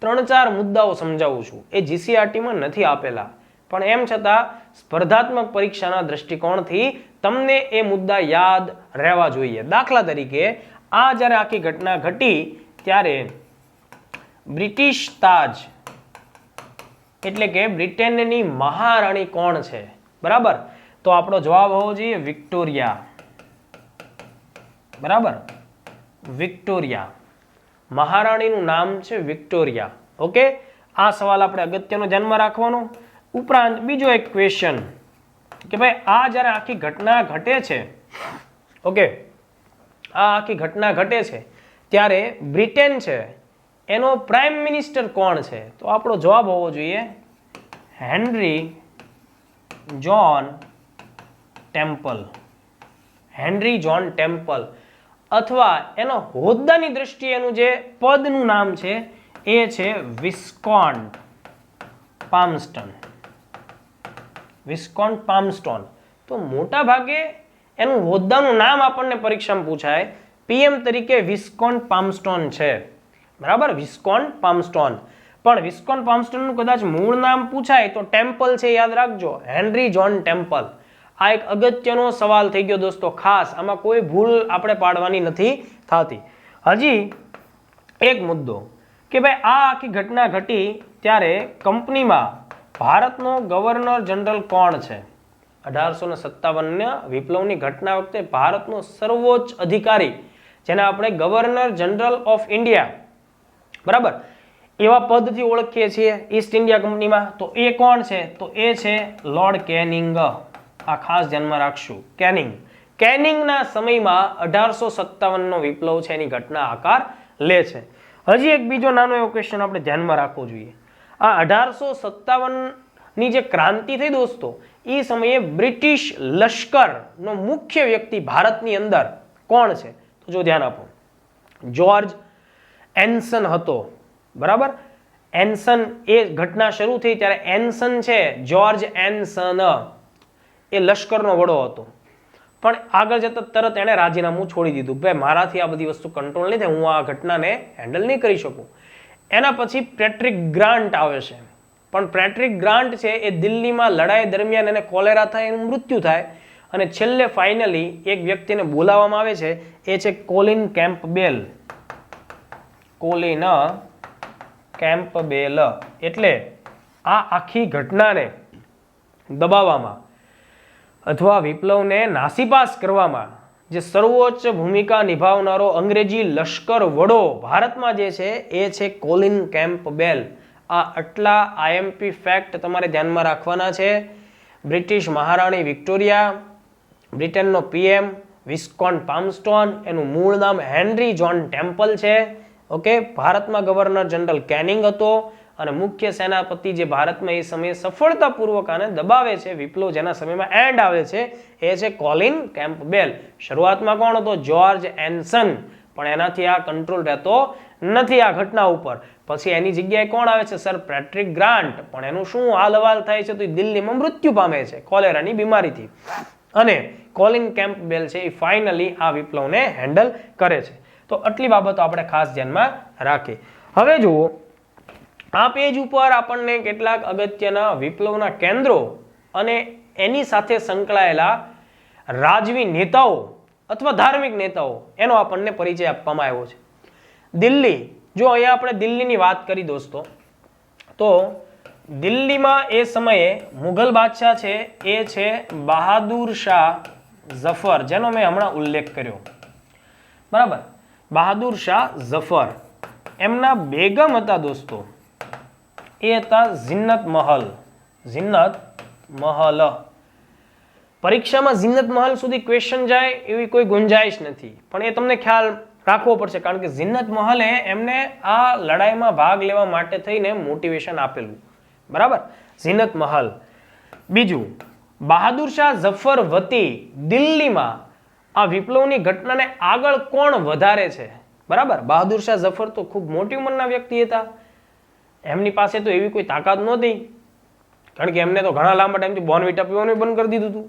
3-4 મુદ્દાઓ સમજાવું છું એ જીસીઆરટીમાં નથી આપેલા, પણ એમ છતાં સ્પર્ધાત્મક પરીક્ષાના દ્રષ્ટિકોણથી તમને એ મુદ્દા યાદ રહેવા જોઈએ. દાખલા તરીકે આ જ્યારે આખી ઘટના ઘટી ત્યારે બ્રિટિશ તાજ એટલે કે બ્રિટનની મહારાણી કોણ છે? બરાબર, તો આપણો જવાબ હોવો જોઈએ વિક્ટોરિયા. બરાબર, વિક્ટોરિયા. મહારાણીનું નામ છે વિક્ટોરિયા. ઓકે, આ સવાલ આપણે અગત્યનો ધ્યાનમાં રાખવાનો. ઉપરાંત બીજો એક ક્વેશ્ચન કે ભાઈ આ જ્યારે આખી ઘટના ઘટે છે, ઓકે, આ આખી ઘટના ઘટે છે ત્યારે બ્રિટન છે એનો પ્રાઇમ મિનિસ્ટર કોણ છે? તો આપણો જવાબ હોવો જોઈએ Henry John Temple. Henry John Temple, અથવા એનો હોદ્દાની દ્રષ્ટિએ એનું જે પદનું નામ છે એ છે વિસ્કોન્ટ પામસ્ટન. વિસ્કોન્ટ પામસ્ટોન. તો મોટા ભાગે એનું હોદ્દાનું નામ આપણને પરીક્ષામાં પૂછાય, પીએમ તરીકે વિસ્કોન્ટ પામસ્ટોન છે. બરાબર, વિસ્કોન્ટ પામસ્ટોન. પણ વિસ્કોન્ટ પામસ્ટોનનું કદાચ મૂળ નામ પૂછાય તો ટેમ્પલ છે, યાદ રાખજો, હેનરી જોન ટેમ્પલ. આ એક અગત્યનો સવાલ થઈ ગયો દોસ્તો, ખાસ આમાં કોઈ ભૂલ આપણે પાડવાની નથી થતી. હજી એક મુદ્દો કે ભાઈ આ આખી ઘટના ઘટી ત્યારે કંપનીમાં ભારતનો ગવર્નર જનરલ કોણ છે? 1857ના વિપ્લવની ઘટના વખતે ભારતનો સર્વોચ્ચ અધિકારી, જેને આપણે ગવર્નર જનરલ ઓફ ઇન્ડિયા, બરાબર, એવા પદથી ઓળખીએ છીએ ઈસ્ટ ઇન્ડિયા કંપનીમાં, તો એ કોણ છે? તો એ છે લોર્ડ કેનિંગ. આ ખાસ ધ્યાનમાં રાખશું, કેનિંગ. કેનિંગના સમયમાં 1857નો વિપ્લવ છે એની ઘટના આકાર લે છે. હજી એક બીજો નાનો એવો ક્વેશ્ચન આપણે ધ્યાનમાં રાખવો જોઈએ. આ 1857ની જે ક્રાંતિ થઈ દોસ્તો, એ સમયે બ્રિટિશ લશ્કરનો મુખ્ય વ્યક્તિ ભારતની અંદર કોણ છે? તો જો ધ્યાન આપો, જ્યોર્જ એન્સન હતો. બરાબર, એન્સન, એ ઘટના શરૂ થઈ ત્યારે એન્સન છે, જ્યોર્જ એન્સન, એ લશ્કરનો વડો હતો. પણ આગળ જતા તરત એણે રાજીનામું છોડી દીધું, ભાઈ મારાથી આ બધી વસ્તુ કંટ્રોલ નહીં થાય, હું આ ઘટનાને હેન્ડલ નહીં કરી શકું. એના પછી પેટ્રિક ગ્રાન્ટ આવે છે, પણ પેટ્રિક ગ્રાન્ટ છે એ દિલ્હીમાં લડાઈ દરમિયાન એને કોલેરા થાય, એનું મૃત્યુ થાય, અને છેલ્લે ફાઇનલી એક વ્યક્તિને બોલાવવામાં આવે છે, એ છે કોલિન કેમ્પબેલ. Choline Campbell. એટલે આ આખી ઘટનાને દબાવવામાં અથવા વિપ્લવને નાસીપાસ કરવામાં જે સર્વોચ્ચ ભૂમિકા નિભાવનારો અંગ્રેજી લશ્કર વડો ભારતમાં જે છે એ છે કોલિન કેમ્પબેલ. આ આટલા આઈએમપી ફેક્ટ તમારે ધ્યાનમાં રાખવાના છે. બ્રિટિશ મહારાણી વિક્ટોરિયા, બ્રિટનનો પીએમ વિસ્કોન્ટ પામસ્ટોન, એનું મૂળ નામ હેનરી જોન ટેમ્પલ છે. ઓકે, ભારતમાં ગવર્નર જનરલ કેનિંગ હતો, અને મુખ્ય સેનાપતિ જે ભારતમાં એ સમયે સફળતાપૂર્વક આને દબાવે છે, વિપ્લવ જેના સમયમાં એન્ડ આવે છે, એ છે કોલિન કેમ્પબેલ. શરૂઆતમાં કોણ હતો? જ્યોર્જ એન્સન, પણ એનાથી આ કંટ્રોલ રહેતો નથી આ ઘટના ઉપર. પછી એની જગ્યાએ કોણ આવે છે? સર પેટ્રિક ગ્રાન્ટ, પણ એનું શું હાલ હવાલ થાય છે? તો દિલ્હીમાં મૃત્યુ પામે છે કોલેરાની બીમારીથી. અને કોલિન કેમ્પબેલ છે એ ફાઇનલી આ વિપ્લવને હેન્ડલ કરે છે. તો આટલી બાબતો આપણે ખાસ ધ્યાનમાં રાખીએ. હવે જુઓ, આ પેજ ઉપર આપણને કેટલાક અગત્યના વિપ્લવના કેન્દ્રો અને એની સાથે સંકળાયેલા રાજવી નેતાઓ અથવા ધાર્મિક નેતાઓ એનો આપણને પરિચય આપવામાં આવ્યો છે. દિલ્હી, જો અહીંયા આપણે દિલ્હીની વાત કરી દોસ્તો, તો દિલ્હીમાં એ સમયે મુઘલ બાદશાહ છે એ છે બહાદુર શાહ ઝફર, જેનો મેં હમણાં ઉલ્લેખ કર્યો. બરાબર, બહાદુર શાહ ઝફર. એમના બેગમ હતા દોસ્તો, એ હતા ઝિન્નત મહલ. ઝિન્નત મહલ. પરીક્ષામાં ઝિન્નત મહલ સુધી ક્વેશ્ચન જાય એવી કોઈ ગુંજાઈશ નથી, પણ એ તમને ખ્યાલ રાખવો પડશે, કારણ કે ઝિન્નત મહલે એમને આ લડાઈમાં ભાગ લેવા માટે થઈને મોટિવેશન આપેલું. બરાબર, ઝિન્નત મહલ. બીજું, બહાદુર શાહ ઝફર વતી દિલ્હીમાં આ વિપ્લવની ઘટનાને આગળ કોણ વધારે છે? બરાબર, બહાદુર શાહ ઝફર તો ખૂબ મોટી ઉંમરના વ્યક્તિ હતા, એમની પાસે તો એવી કોઈ તાકાત નહોતી, કારણ કે એમને તો ઘણા લાંબા ટાઈમથી બોર્નવિટા પીવાનું બંધ કરી દીધું હતું,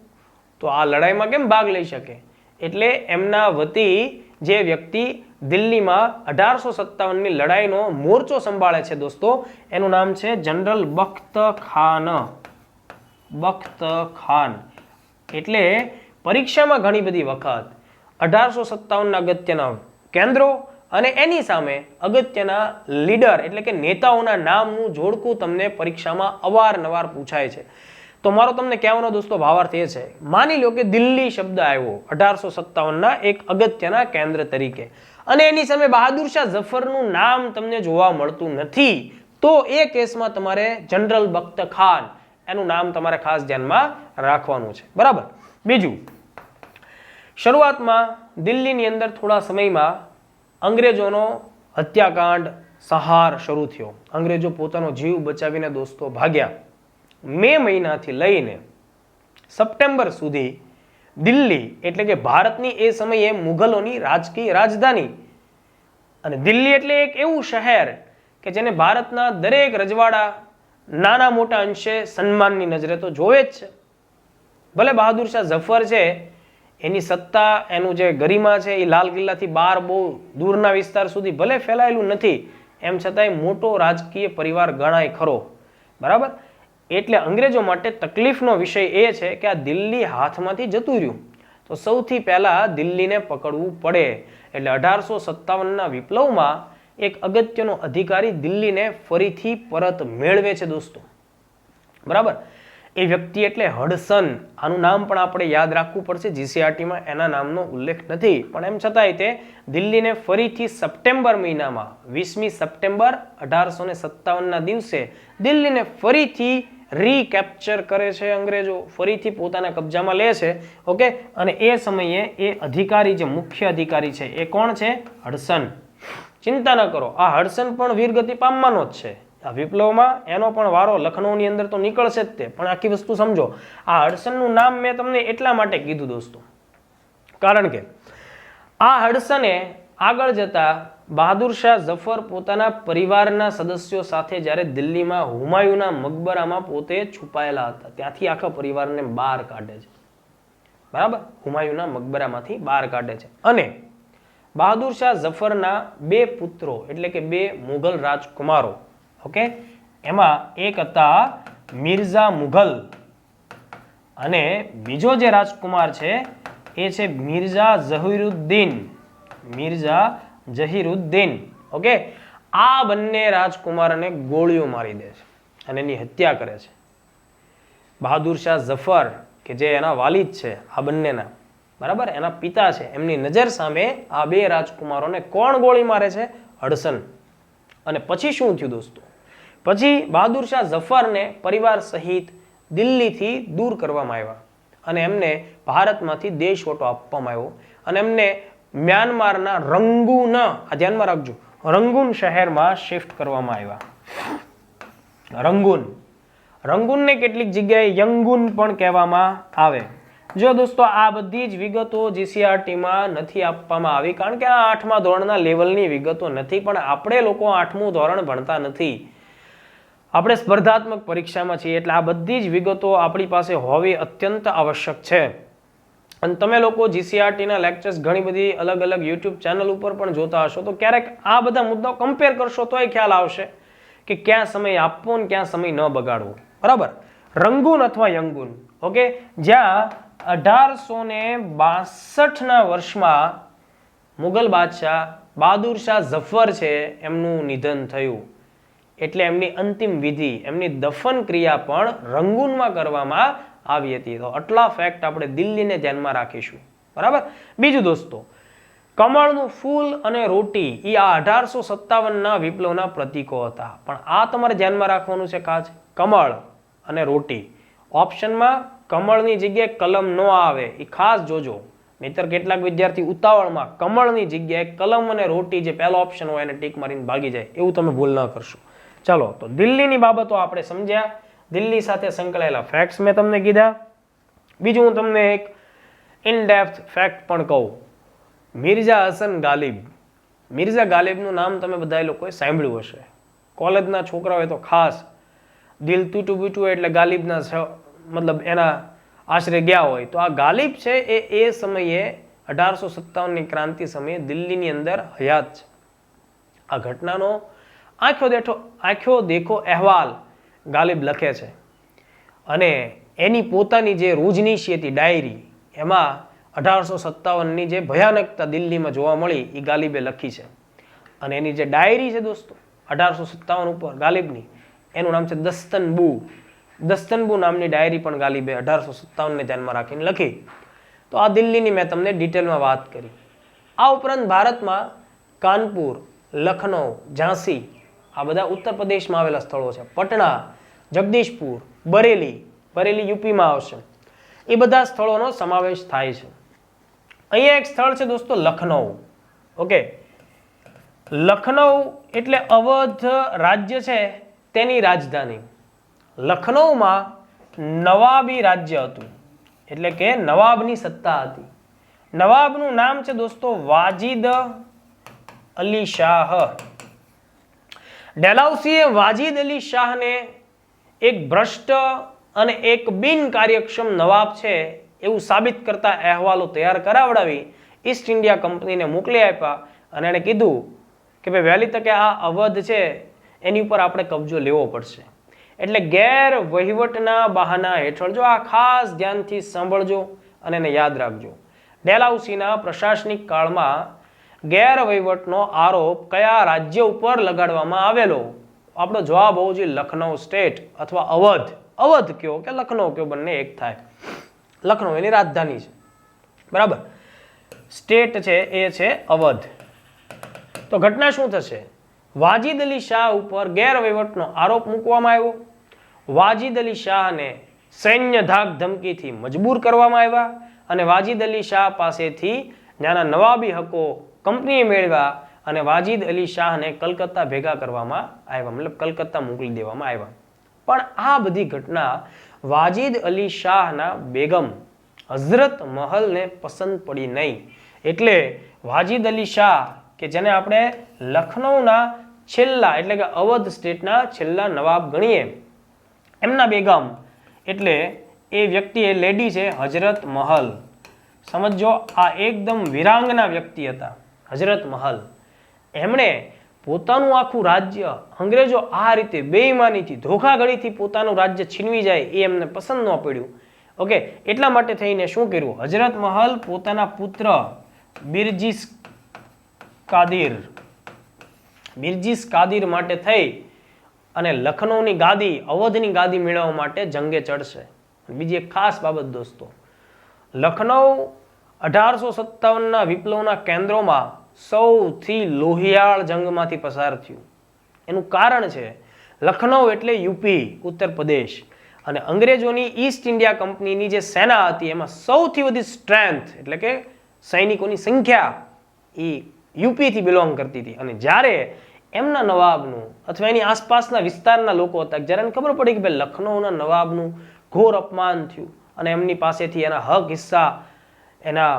તો આ લડાઈમાં કેમ ભાગ લઈ શકે? એટલે એમના વતી જે વ્યક્તિ દિલ્હીમાં 1857ની લડાઈનો મોરચો સંભાળે છે દોસ્તો, એનું નામ છે જનરલ બખ્ત ખાન. બખ્ત ખાન. એટલે પરીક્ષામાં ઘણી બધી વખત 1857ના અગત્યના કેન્દ્રો અને એની સામે અગત્યના લીડર એટલે કે નેતાઓના નામનું જોડકું તમને પરીક્ષામાં અવારનવાર પૂછાય છે. તો મારો તમને કહેવાનો દોસ્તો ભાવાર્થ એ છે, માની લો કે દિલ્હી શબ્દ આવ્યો 1857ના એક અગત્યના કેન્દ્ર તરીકે, અને એની સામે બહાદુર શાહ ઝફરનું નામ તમને જોવા મળતું નથી, તો એ કેસમાં તમારે જનરલ બખ્ત ખાન એનું નામ તમારે ખાસ ધ્યાનમાં રાખવાનું છે. બરાબર. બીજું, શરૂઆતમાં દિલ્હીની અંદર થોડા સમયમાં અંગ્રેજોનો હત્યાકાંડ સંહાર શરૂ થયો. અંગ્રેજો પોતાનો જીવ બચાવીને દોસ્તો ભાગ્યા. મે મહિનાથી લઈને સપ્ટેમ્બર સુધી દિલ્હી એટલે કે ભારતની એ સમયે મુઘલોની રાજકીય રાજધાની, અને દિલ્હી એટલે એક એવું શહેર કે જેને ભારતના દરેક રજવાડા નાના મોટા અંશે સન્માનની નજરે તો જોવે જ છે. ભલે બહાદુર શાહ ઝફર છે એની સત્તા, એનું જે ગરિમા છે એ લાલ કિલ્લાથી બહાર બહુ દૂરના વિસ્તાર સુધી ભલે ફેલાયેલું નથી, એમ છતાંય મોટો રાજકીય પરિવાર ગણાય ખરો. બરાબર. એટલે અંગ્રેજો માટે તકલીફનો વિષય એ છે કે આ દિલ્હી હાથમાંથી જતું રહ્યું, તો સૌથી પહેલા દિલ્હીને પકડવું પડે. એટલે 1857ના વિપ્લવમાં એક અગત્યનો અધિકારી દિલ્હીને ફરીથી પરત મેળવે છે દોસ્તો. બરાબર. એ વ્યક્તિ એટલે હડસન. આનું નામ પણ આપણે યાદ રાખવું પડશે, જીસીઆરટીમાં એના નામનો ઉલ્લેખ નથી, પણ એમ છતાંય તે દિલ્હીને ફરીથી સપ્ટેમ્બર મહિનામાં 20મી સપ્ટેમ્બર 1857ના દિવસે દિલ્હીને ફરીથી રીકેપ્ચર કરે છે અંગ્રેજો, ફરીથી પોતાના કબજામાં લે છે. ઓકે, અને એ સમયે એ અધિકારી, જે મુખ્ય અધિકારી છે એ કોણ છે? હડસન. ચિંતા ન કરો, આ હડસન પણ વીરગતિ પામવાનો જ છે. આ વિપ્લવમાં એનો પણ વારો લખનૌની અંદર તો નીકળશે જ તે, પણ આખી વસ્તુ સમજો. આ હડસનનું નામ મેં તમને એટલા માટે કીધું દોસ્તો, કારણ કે આ હડસને આગળ જતા બહાદુર શાહ ઝફર પોતાના પરિવારના સદસ્યો સાથે જ્યારે દિલ્હીમાં હુમાયુના મકબરામાં પોતે છુપાયેલા હતા, ત્યાંથી આખા પરિવારને બહાર કાઢે છે. બરાબર, હુમાયુના મકબરામાંથી બહાર કાઢે છે. અને બહાદુર શાહ ઝફરના બે પુત્રો એટલે કે બે મુઘલ રાજકુમારો, ઓકે, એમાં એક હતા મિર્ઝા મુઘલ અને બીજો જે રાજકુમાર છે એ છે મિર્ઝા ઝહીરુદ્દીન. મિર્ઝા ઝહીરુદ્દીન. ઓકે, આ બંને રાજકુમારને ગોળીઓ મારી દે છે અને એની હત્યા કરે છે. બહાદુર શાહ ઝફર કે જે એના વાલિદ છે આ બંનેના, બરાબર, એના પિતા છે, એમની નજર સામે આ બે રાજકુમારોને કોણ ગોળી મારે છે? હડસન. અને પછી શું થયું દોસ્તો? પછી બહાદુર શાહ ઝફરને પરિવાર સહિત દિલ્હીથી દૂર કરવામાં આવ્યા અને એમને ભારતમાંથી દેશવટો આપવામાં આવ્યો અને એમને મ્યાનમારના રંગૂન, આ ધ્યાનમાં રાખજો, રંગૂન શહેરમાં શિફ્ટ કરવામાં આવ્યા. રંગૂન. રંગૂનને કેટલીક જગ્યાએ યંગૂન પણ કહેવામાં આવે. જો દોસ્તો આ બધી જ વિગતો જીસીઆરટીમાં નથી આપવામાં આવી, કારણ કે આ 8મા ધોરણના લેવલની વિગતો નથી, પણ આપણે લોકો 8મું ધોરણ ભણતા નથી, આપણે સ્પર્ધાત્મક પરીક્ષામાં છીએ, એટલે આ બધી જ વિગતો આપણી પાસે હોવી અત્યંત આવશ્યક છે. અને તમે લોકો જીસીઆરટીના લેક્ચર્સ ઘણી બધી અલગ અલગ યુટ્યુબ ચેનલ ઉપર પણ જોતા હશો, તો ક્યારેક આ બધા મુદ્દાઓ કમ્પેર કરશો તોય ખ્યાલ આવશે કે ક્યાં સમય આપવો ને ક્યાં સમય ન બગાડવો. બરાબર. રંગૂન અથવા યંગુન. ઓકે, જ્યાં 1862ના વર્ષમાં મુગલ બાદશાહ બહાદુર શાહ ઝફર છે એમનું નિધન થયું, એટલે એમની અંતિમ વિધિ, એમની દફન ક્રિયા પણ રંગૂનમાં કરવામાં આવી હતી. તો આટલા ફેક્ટ આપણે દિલ્હીને ધ્યાનમાં રાખીશું. બરાબર. બીજું દોસ્તો, કમળનું ફૂલ અને રોટી એ આ 1857ના વિપ્લવના પ્રતીકો હતા. પણ આ તમારે ધ્યાનમાં રાખવાનું છે ખાસ, કમળ અને રોટી. ઓપ્શનમાં કમળની જગ્યાએ કલમ ન આવે, એ ખાસ જોજો, નહીતર કેટલાક વિદ્યાર્થી ઉતાવળમાં કમળની જગ્યાએ કલમ અને રોટી જે પહેલો ઓપ્શન હોય એને ટીક મારીને ભાગી જાય, એવું તમે ભૂલ ન કરશો. ચલો, તો દિલ્હીની બાબતો આપણે સમજ્યા, દિલ્હી સાથે સંકળાયેલા ફેક્ટ્સ મેં તમને કીધા. બીજું હું તમને એક ઇન ડેપ્થ ફેક્ટ પણ કહું. મિર્ઝા હસન ગાલિબ. મિર્ઝા ગાલિબનું નામ તમે બધા લોકોએ સાંભળ્યું હશે. કોલેજના છોકરાઓએ તો ખાસ દિલ તૂટું બીટું એટલે ગાલિબના મતલબ એના આશરે ગયા હોય. તો આ ગાલિબ છે એ સમયે 1857ની ક્રાંતિ સમયે દિલ્હીની અંદર હયાત છે. આ ઘટનાનો આંખો દેખો અહેવાલ ગાલિબ લખે છે અને એની પોતાની જે રોજનીશી હતી ડાયરી, એમાં 1857ની જે ભયાનકતા દિલ્હીમાં જોવા મળી એ ગાલિબે લખી છે. અને એની જે ડાયરી છે દોસ્તો 1857 ઉપર ગાલિબની, એનું નામ છે દસ્તનબુ. દસ્તનબુ નામની ડાયરી પણ ગાલિબે 1857ને ધ્યાનમાં રાખીને લખી. તો આ દિલ્હીની મેં તમને ડિટેલમાં વાત કરી. આ ઉપરાંત ભારતમાં કાનપુર, લખનઉ, ઝાંસી આ બધા ઉત્તર પ્રદેશમાં આવેલા સ્થળો છે. પટણા, જગદીશપુર, બરેલી યુપીમાં આવશે. એ બધા સ્થળોનો સમાવેશ થાય છે. અહીંયા એક સ્થળ છે દોસ્તો લખનઉ. ઓકે, લખનઉ એટલે અવધ રાજ્ય છે તેની રાજધાની. લખનઉમાં નવાબી રાજ્ય હતું, એટલે કે નવાબની સત્તા હતી. નવાબનું નામ છે દોસ્તો વાજીદ અલી શાહ. ડેલાઉસીએ વાજીદ અલી શાહને એક ભ્રષ્ટ અને એક બિન કાર્યક્ષમ નવાબ છે એવું સાબિત કરતા અહેવાલો તૈયાર કરાવડાવી ઈસ્ટ ઇન્ડિયા કંપનીને મોકલી આપ્યા અને એણે કીધું કે ભાઈ વહેલી તકે આ અવધ છે એની ઉપર આપણે કબજો લેવો પડશે. એટલે ગેર વહીવટના બહાના હેઠળ, જો આ ખાસ ધ્યાનથી સાંભળજો અને એને યાદ રાખજો, ડેલાઉસીના પ્રશાસનિક કાળમાં ગેરવહીવટનો આરોપ કયા રાજ્ય ઉપર લગાડવામાં આવેલો? આપણો જવાબ હોવો જોઈએ લખનઉ સ્ટેટ અથવા અવધ. અવધ કયો કે લખનઉ કયો, બંને એક થાય. લખનઉ એની રાજધાની છે, બરાબર. સ્ટેટ છે એ છે અવધ. તો ઘટના શું થશે? વાજીદ અલી શાહ ઉપર ગેરવહીવટનો આરોપ મૂકવામાં આવ્યો. વાજીદ અલી શાહને સૈન્ય ધાક ધમકીથી મજબૂર કરવામાં આવ્યા અને વાજીદ અલી શાહ પાસેથી નાના નવાબી હકો કંપનીએ મેળવ્યા અને વાજીદ અલી શાહને કલકત્તા ભેગા કરવામાં આવ્યા, મતલબ કલકત્તા મોકલી દેવામાં આવ્યા. પણ આ બધી ઘટના વાજીદ અલી શાહના બેગમ હઝરત મહલને પસંદ પડી નહીં. એટલે વાજીદ અલી શાહ કે જેને આપણે લખનઉના છેલ્લા એટલે કે અવધ સ્ટેટના છેલ્લા નવાબ ગણીએ, એમના બેગમ એટલે એ વ્યક્તિ એ લેડી છે હઝરત મહલ. સમજો, આ એકદમ વિરાંગના વ્યક્તિ હતા હઝરત મહલ. એમણે પોતાનું આખું રાજ્ય અંગ્રેજો આ રીતે બેઈમાનીથી ધોખાધડીથી પોતાનું રાજ્ય છીનવી જાય એ એમને પસંદ ન પડ્યું. ઓકે, એટલા માટે થઈને શું કર્યું? હઝરત મહલ પોતાના પુત્ર બિરજીસ કાદિર માટે થઈ અને લખનઉની ગાદી, અવધની ગાદી મેળવવા માટે જંગે ચડશે. બીજી એક ખાસ બાબત દોસ્તો, લખનઉ 1857ના વિપ્લવના કેન્દ્રોમાં સૌથી લોહિયાળ જંગમાંથી પસાર થયું. એનું કારણ છે લખનઉ એટલે યુપી, ઉત્તર પ્રદેશ, અને અંગ્રેજોની ઈસ્ટ ઇન્ડિયા કંપનીની જે સેના હતી એમાં સૌથી વધુ સ્ટ્રેન્થ એટલે કે સૈનિકોની સંખ્યા એ યુપીથી બિલોંગ કરતી હતી. અને જ્યારે એમના નવાબનું અથવા એની આસપાસના વિસ્તારના લોકો હતા, જ્યારે એને ખબર પડી કે ભાઈ લખનઉના નવાબનું ઘોર અપમાન થયું અને એમની પાસેથી એના હક હિસ્સા, એના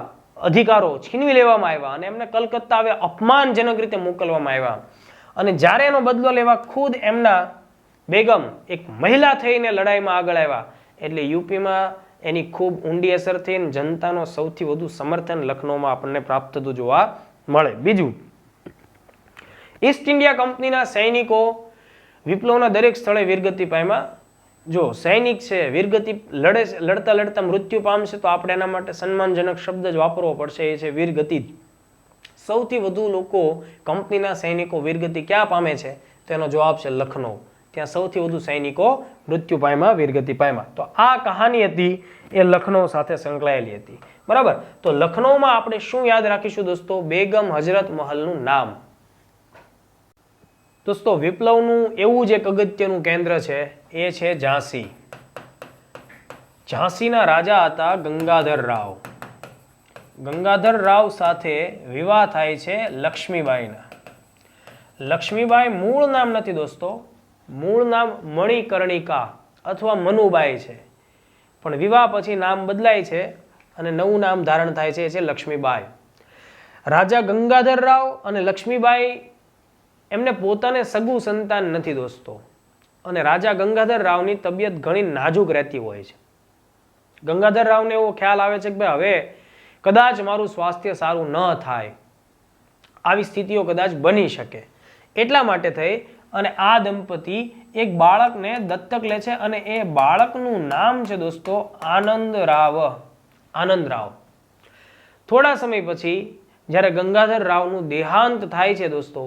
અધિકારો છીનવી લેવામાં આવ્યા અને એમને કલકત્તા હવે અપમાનજનક રીતે મોકલવામાં આવ્યા. અને જ્યારે એનો બદલો લેવા ખુદ એમના બેગમ એક મહિલા થઈને લડાઈમાં આગળ આવ્યા, એટલે યુપીમાં એની ખૂબ ઊંડી અસર થઈ અને જનતાનો સૌથી વધુ સમર્થન લખનઉમાં આપણને પ્રાપ્ત થતું જોવા મળે. બીજું, ઈસ્ટ ઇન્ડિયા કંપનીના સૈનિકો વિપ્લવના દરેક સ્થળે વીરગતિ પામ્યા. જો સૈનિક છે વીરગતિ લડતા લડતા મૃત્યુ પામશે તો આપણે એના માટે સન્માનજનક શબ્દ જ વાપરવો પડશે, એ છે વીરગતિ. સૌથી વધુ લોકો કંપનીના સૈનિકો વીરગતિ ક્યાં પામે છે? તો એનો જવાબ છે લખનૌ. ત્યાં સૌથી વધુ સૈનિકો મૃત્યુ પામ્યા, વીરગતિ પામ્યા. તો આ કહાની હતી એ લખનૌ સાથે સંકળાયેલી હતી. બરાબર. તો લખનૌમાં આપણે શું યાદ રાખીશું દોસ્તો? બેગમ હજરત મહલનું નામ. દોસ્તો વિપ્લવનું એવું જ એક અગત્યનું કેન્દ્ર છે એ છે ઝાંસી. ઝાંસીના રાજા હતા ગંગાધર રાવ. ગંગાધર રાવ સાથે વિવાહ થાય છે લક્ષ્મીબાઈના. લક્ષ્મીબાઈ મૂળ નામ નથી દોસ્તો, મૂળ નામ મણિકર્ણિકા અથવા મનુબાઈ છે, પણ વિવાહ પછી નામ બદલાય છે અને નવું નામ ધારણ થાય છે, એ છે લક્ષ્મીબાઈ. રાજા ગંગાધર રાવ અને લક્ષ્મીબાઈ એમને પોતાને સગું સંતાન નથી દોસ્તો, અને રાજા ગંગાધર રાવની તબિયત ઘણી નાજુક રહેતી હોય છે. ગંગાધર રાવને એવો ખ્યાલ આવે છે કે ભાઈ હવે કદાચ મારું સ્વાસ્થ્ય સારું ન થાય, આવી સ્થિતિઓ કદાચ બની શકે. એટલા માટે થઈ અને આ દંપતી એક બાળકને દત્તક લે છે અને એ બાળકનું નામ છે દોસ્તો આનંદરાવ. આનંદરાવ. થોડા સમય પછી જ્યારે ગંગાધર રાવનું દેહાંત થાય છે દોસ્તો,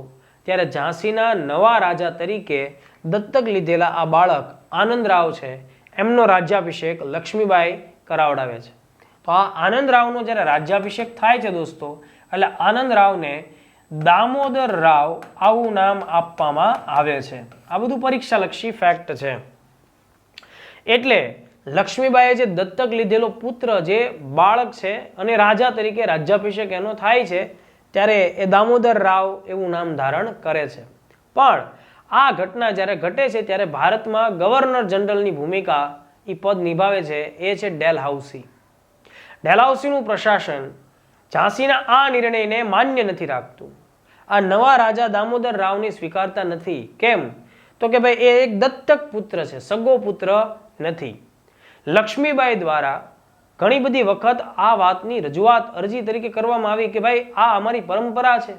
ત્યારે ઝાંસીના નવા રાજા તરીકે દત્તક લીધેલા આ બાળક આનંદરાવ છે, એમનો રાજ્યાભિષેક લક્ષ્મીબાઈ કરાવડાવે છે. તો આ આનંદરાવનો જ્યારે રાજ્યાભિષેક થાય છે દોસ્તો, એટલે આનંદરાવને દામોદર રાવ આવું નામ આપવામાં આવે છે. આ બધું પરીક્ષાલક્ષી ફેક્ટ છે. એટલે લક્ષ્મીબાઈએ જે દત્તક લીધેલો પુત્ર જે બાળક છે અને રાજા તરીકે રાજ્યાભિષેક એનો થાય છે, ત્યારે એ દામોદર રાવ એવું નામ ધારણ કરે છે. પણ આ ઘટના જ્યારે ઘટે છે ત્યારે ભારતમાં ગવર્નર જનરલની ભૂમિકા એ પદ નિભાવે છે એ છે ડેલહાઉસી. ડેલહાઉસીનું પ્રશાસન ઝાંસીના આ નિર્ણયને માન્ય નથી રાખતું. આ નવા રાજા દામોદર રાવને સ્વીકારતા નથી. કેમ? તો કે ભાઈ એ એક દત્તક પુત્ર છે, સગો પુત્ર નથી. લક્ષ્મીબાઈ દ્વારા ઘણી બધી વખત આ વાતની રજૂઆત અરજી તરીકે કરવામાં આવી કે ભાઈ આ અમારી પરંપરા છે.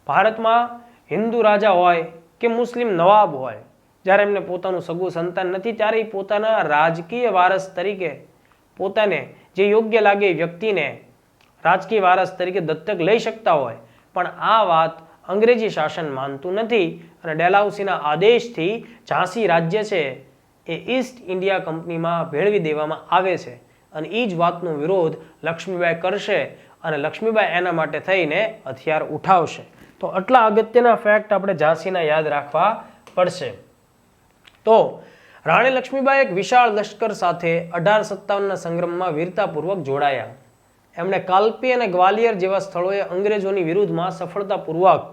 ભારતમાં હિન્દુ રાજા હોય કે મુસ્લિમ નવાબ હોય, જ્યારે એમને પોતાનું સગું સંતાન નથી ત્યારે એ પોતાના રાજકીય વારસ તરીકે પોતાને જે યોગ્ય લાગે એ વ્યક્તિને રાજકીય વારસ તરીકે દત્તક લઈ શકતા હોય, પણ આ વાત અંગ્રેજી શાસન માનતું નથી અને ડેલહાઉસીના આદેશથી ઝાંસી રાજ્ય છે એ ઈસ્ટ ઇન્ડિયા કંપનીમાં ભેળવી દેવામાં આવે છે. અને એ જ વાતનો વિરોધ લક્ષ્મીબાઈ કરશે અને લક્ષ્મીબાઈ એના માટે થઈને હથિયાર ઉઠાવશે. તો આટલા અગત્યના ફેક્ટ આપણે ઝાંસીના યાદ રાખવા પડશે. તો રાણી લક્ષ્મીબાઈ એક વિશાળ લશ્કર સાથે 1857ના સંગ્રામમાં વીરતાપૂર્વક જોડાયા. એમણે કાલપી અને ગ્વાલિયર જેવા સ્થળોએ અંગ્રેજોની વિરુદ્ધમાં સફળતાપૂર્વક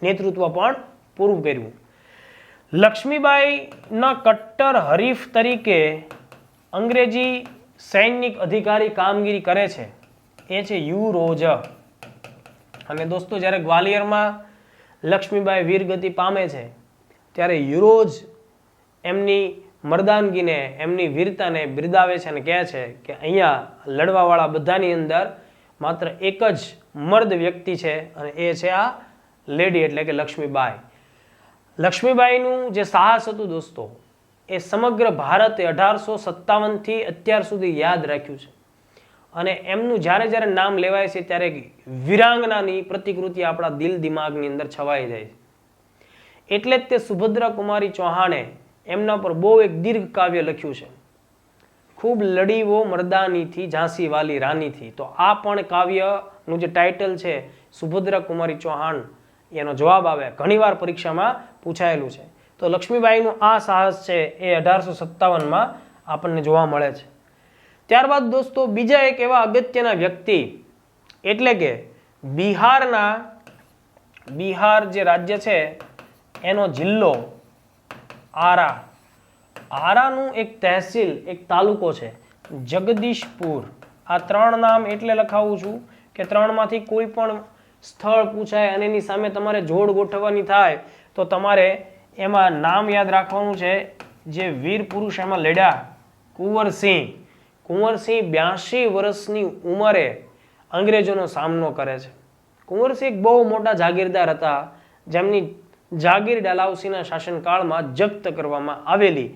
નેતૃત્વ પણ પૂરું કર્યું. લક્ષ્મીબાઈના કટ્ટર હરીફ તરીકે અંગ્રેજી સૈનિક અધિકારી કામગીરી કરે છે એ છે યુ રોજ. અને દોસ્તો જ્યારે ગ્વાલિયરમાં લક્ષ્મીબાઈ વીરગતિ પામે છે ત્યારે યુરોજ એમની મર્દાનગીને એમની વીરતાને બિરદાવે છે અને કહે છે કે અહીંયા લડવાવાળા બધાની અંદર માત્ર એક જ મર્દ વ્યક્તિ છે અને એ છે આ લેડી એટલે કે લક્ષ્મીબાઈ. લક્ષ્મીબાઈનું જે સાહસ હતું દોસ્તો એ સમગ્ર ભારતે 1857થી અત્યાર સુધી યાદ રાખ્યું છે. અને એમનું જ્યારે જ્યારે નામ લેવાય છે ત્યારે વીરાંગનાની પ્રતિકૃતિ આપણા દિલ દિમાગની અંદર છવાઈ જાય છે. એટલે જ તે સુભદ્રા કુમારી ચૌહાણે એમના પર બહુ એક દીર્ઘ કાવ્ય લખ્યું છે, ખૂબ લડીવો મર્દાનીથી ઝાંસી વાલી રાનીથી. તો આ પણ કાવ્યનું જે ટાઇટલ છે સુભદ્રા કુમારી ચૌહાણ, એનો જવાબ આવે ઘણીવાર પરીક્ષામાં પૂછાયેલું છે. તો લક્ષ્મીબાઈનું આ સાહસ છે એ 1857માં આપણને જોવા મળે છે. ત્યારબાદ દોસ્તો બીજા એક એવા અગત્યના વ્યક્તિ એટલે કે બિહાર જે રાજ્ય છે એનો જિલ્લો આરા. આરાનું એક તહેસીલ એક તાલુકો છે જગદીશપુર. આ 3 નામ એટલે લખાવું છું કે 3માંથી કોઈ પણ સ્થળ પૂછાય અને એની સામે તમારે જોડ ગોઠવવાની થાય તો તમારે એમાં નામ યાદ રાખવાનું છે જે વીર પુરુષ એમાં લડ્યા. કુંવરસિંહ. કુંવરસિંહ 82 વર્ષની ઉંમરે અંગ્રેજોનો સામનો કરે છે. કુંવરસિંહ એક બહુ મોટા જાગીરદાર હતા જેમની જાગીર ડેલહાઉસીના શાસનકાળમાં જપ્ત કરવામાં આવેલી.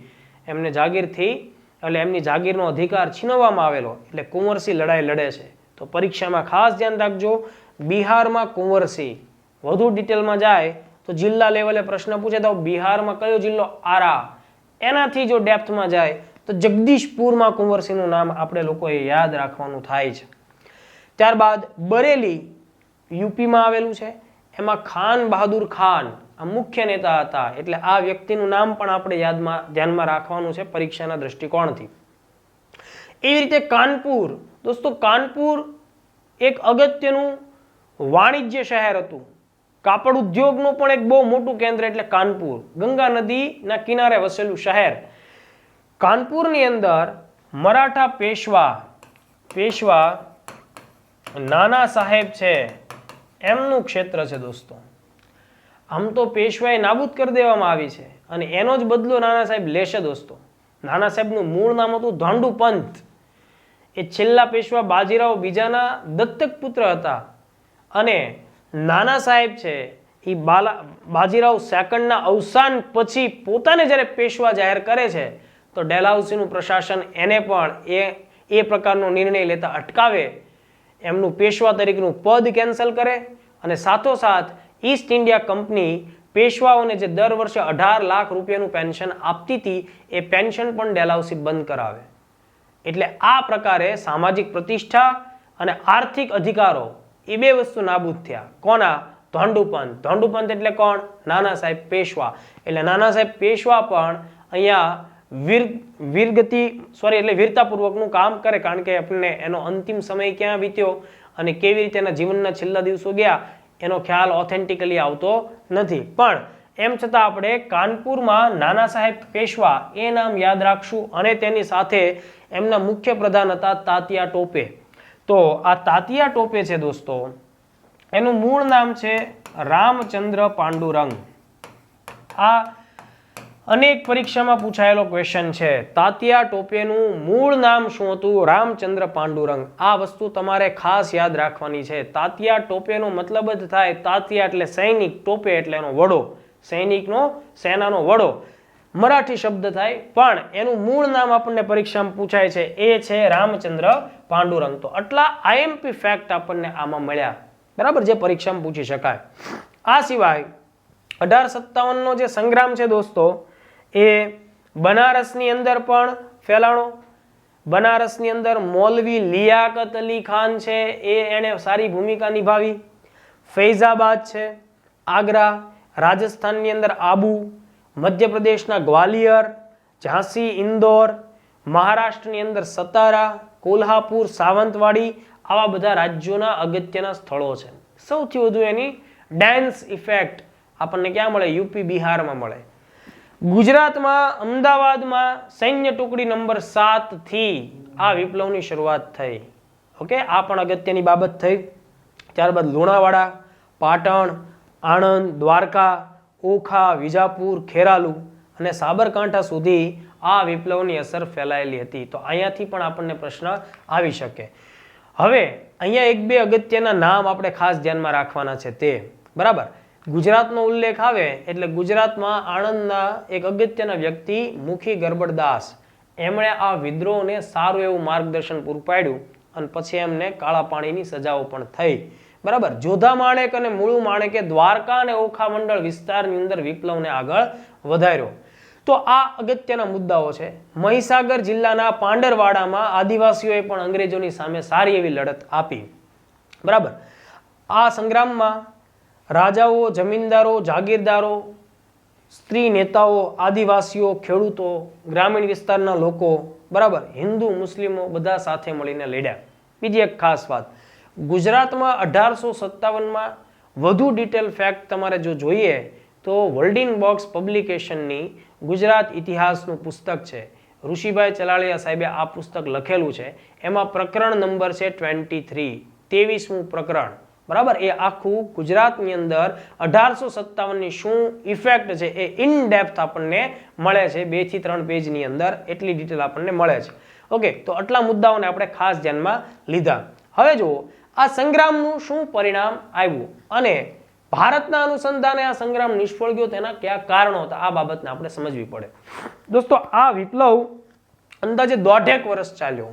એમને જાગીરથી એટલે એમની જાગીરનો અધિકાર છીનવવામાં આવેલો, એટલે કુંવરસી લડાઈ લડે છે. તો પરીક્ષામાં ખાસ ધ્યાન રાખજો, બિહારમાં કુંવરસી. વધુ ડિટેલમાં જાય તો જિલ્લા લેવલે પ્રશ્ન પૂછે તો બિહારમાં કયો જિલ્લો? આરા. એનાથી જો ડેપ્થમાં જાય તો જગદીશપુરમાં કુંવરસીનું નામ આપણે લોકોએ યાદ રાખવાનું થાય છે. ત્યારબાદ બરેલી યુપીમાં આવેલું છે. એમાં ખાન બહાદુર ખાન આ મુખ્ય નેતા હતા, એટલે આ વ્યક્તિનું નામ પણ આપણે ધ્યાનમાં રાખવાનું છે પરીક્ષાના દ્રષ્ટિકોણથી. એવી રીતે કાનપુર. દોસ્તો કાનપુર એક અગત્યનું વાણિજ્ય શહેર હતું, કાપડ ઉદ્યોગનું પણ એક બહુ મોટું કેન્દ્ર, એટલે કાનપુર ગંગા નદીના કિનારે વસેલું શહેર. કાનપુરની અંદર મરાઠા પેશવા નાના સાહેબ છે એમનું ક્ષેત્ર છે. દોસ્તો આમ તો પેશવાએ નાબૂદ કરી દેવામાં આવી છે અને એનો જ બદલો નાના સાહેબ લેશે. દોસ્તો નાના સાહેબનું મૂળ નામ હતું ધાંડુપંત. એ છેલ્લા પેશવા બાજીરાવ બીજાના દત્તક પુત્ર હતા અને નાના સાહેબ છે એ બાજીરાવ સેકન્ડના અવસાન પછી પોતાને જ્યારે પેશવા જાહેર કરે છે તો ડેલહાઉસીનું પ્રશાસન એને પણ એ પ્રકારનો નિર્ણય લેતા અટકાવે, એમનું પેશવા તરીકેનું પદ કેન્સલ કરે અને સાથોસાથ ઈસ્ટ ઇન્ડિયા કંપની પેશવાઓને જે દર વર્ષે 18 લાખ રૂપિયાનું પેન્શન આપતી હતી એ પેન્શન પણ ડેલહાઉસી બંધ કરાવે. એટલે આ પ્રકારે સામાજિક પ્રતિષ્ઠા અને આર્થિક અધિકારો એ બે વસ્તુ નાબૂદ થયા. કોના? ધાંડુપંત. ધાંડુપંત એટલે કોણ? નાના સાહેબ પેશવા. એટલે નાના સાહેબ પેશવા પણ અહીંયા વીરતાપૂર્વકનું કામ કરે, કારણ કે આપણને એનો અંતિમ સમય ક્યાં વીત્યો અને કેવી રીતે એના જીવનના છેલ્લા દિવસો ગયા એનો ખ્યાલ ઓથેન્ટિકલી આવતો નથી. પણ એમ છતાં આપણે કાનપુરમાં નાના સાહેબ પેશવા એ નામ યાદ રાખશું અને તેની સાથે એમના મુખ્ય પ્રધાન હતા તાત્યા ટોપે. તો આ તાત્યા ટોપે છે દોસ્તો, એનું મૂળ નામ છે રામચંદ્ર પાંડુરંગ. આ અનેક પરીક્ષામાં પૂછાયેલો ક્વેશ્ચન છે. તાત્યા ટોપેનું મૂળ નામ શું હતું? રામચંદ્ર પાંડુરંગ. આ વસ્તુ તમારે ખાસ યાદ રાખવાની છે. તાત્યા ટોપેનો મતલબ જ થાય, તાત્યા એટલે સૈનિક, ટોપે એટલે એનો વડો, સૈનિકનો સેનાનો વડો મરાઠી શબ્દ થાય, પણ એનું મૂળ નામ આપણને પરીક્ષામાં પૂછાય છે એ છે રામચંદ્ર પાંડુરંગ. તો આટલા આઈએમપી ફેક્ટ આપણને આમાં મળ્યા, બરાબર, જે પરીક્ષામાં પૂછી શકાય. આ સિવાય 1857 નો જે સંગ્રામ છે દોસ્તો એ બનારસની અંદર પણ ફેલાણો. બનારસની અંદર મૌલવી લિયાકત અલી ખાન છે એને સારી ભૂમિકા નિભાવી. ફૈઝાબાદ છે, આગ્રા, રાજસ્થાનની અંદર આબુ, મધ્યપ્રદેશના ગ્વાલિયર, ઝાંસી, ઇન્દોર, મહારાષ્ટ્રની અંદર સતારા, કોલ્હાપુર, સાવંતવાડી, આવા બધા રાજ્યોના અગત્યના સ્થળો છે. સૌથી વધુ એની ડેન્સ ઇફેક્ટ આપણને ક્યાં મળે? યુપી બિહારમાં મળે. ગુજરાતમાં અમદાવાદમાં સૈન્ય ટુકડી નંબર 7 થી આ વિપ્લવની શરૂઆત થઈ. ઓકે, આ પણ અગત્યની બાબત થઈ. ત્યારબાદ લુણાવાડા, પાટણ, આણંદ, દ્વારકા, ઓખા, વિજાપુર, ખેરાલુ અને સાબરકાંઠા સુધી આ વિપ્લવની અસર ફેલાયેલી હતી. તો અહીંયાથી પણ આપણને પ્રશ્ન આવી શકે. હવે અહીંયા એક બે અગત્યના નામ આપણે ખાસ ધ્યાનમાં રાખવાના છે તે, બરાબર. ગુજરાતનો ઉલ્લેખ આવે એટલે ગુજરાતમાં આણંદના એક અગત્યના વ્યક્તિ મુખી ગરબડદાસ, એમણે આ વિદ્રોહને સારું એવું માર્ગદર્શન પૂરું પાડ્યું અને પછી એમને કાળા પાણીની સજાઓ પણ થઈ, બરાબર. જોધા માણેક અને મુળુ માણેકે દ્વારકા અને ઓખા મંડળ વિસ્તારની અંદર વિપ્લવને આગળ વધાર્યો. તો આ અગત્યના મુદ્દાઓ છે. મહીસાગર જિલ્લાના પાંડરવાડામાં આદિવાસીઓએ પણ અંગ્રેજોની સામે સારી એવી લડત આપી, બરાબર. આ સંગ્રામમાં રાજાઓ, જમીનદારો, જાગીરદારો, સ્ત્રી નેતાઓ, આદિવાસીઓ, ખેડૂતો, ગ્રામીણ વિસ્તારના લોકો, બરાબર, હિન્દુ, મુસ્લિમો બધા સાથે મળીને લડ્યા. બીજી એક ખાસ વાત, ગુજરાતમાં 1857માં વધુ ડિટેલ ફેક્ટ તમારે જો જોઈએ તો વર્લ્ડિન બોક્સ પબ્લિકેશનની ગુજરાત ઇતિહાસનું પુસ્તક છે. ઋષિભાઈ ચલાળિયા સાહેબે આ પુસ્તક લખેલું છે. એમાં પ્રકરણ નંબર છે 23મું પ્રકરણ, બરાબર. એ આખું ગુજરાતની અંદર 1857ની શું ઇફેક્ટ છે એ ઇન ડેપ્થ આપણને મળે છે 2 થી 3 પેજની અંદર, એટલી ડિટેલ આપણને મળે છે. ઓકે, તો આટલા મુદ્દાઓને આપણે ખાસ ધ્યાનમાં લીધા. હવે જુઓ આ સંગ્રામનું શું પરિણામ આવ્યું અને ભારતના અનુસંધાને આ સંગ્રામ નિષ્ફળ ગયો તેના કયા કારણો હતા આ બાબતને આપણે સમજવી પડે. દોસ્તો આ વિપ્લવ અંદાજે 1.5 વર્ષ ચાલ્યો,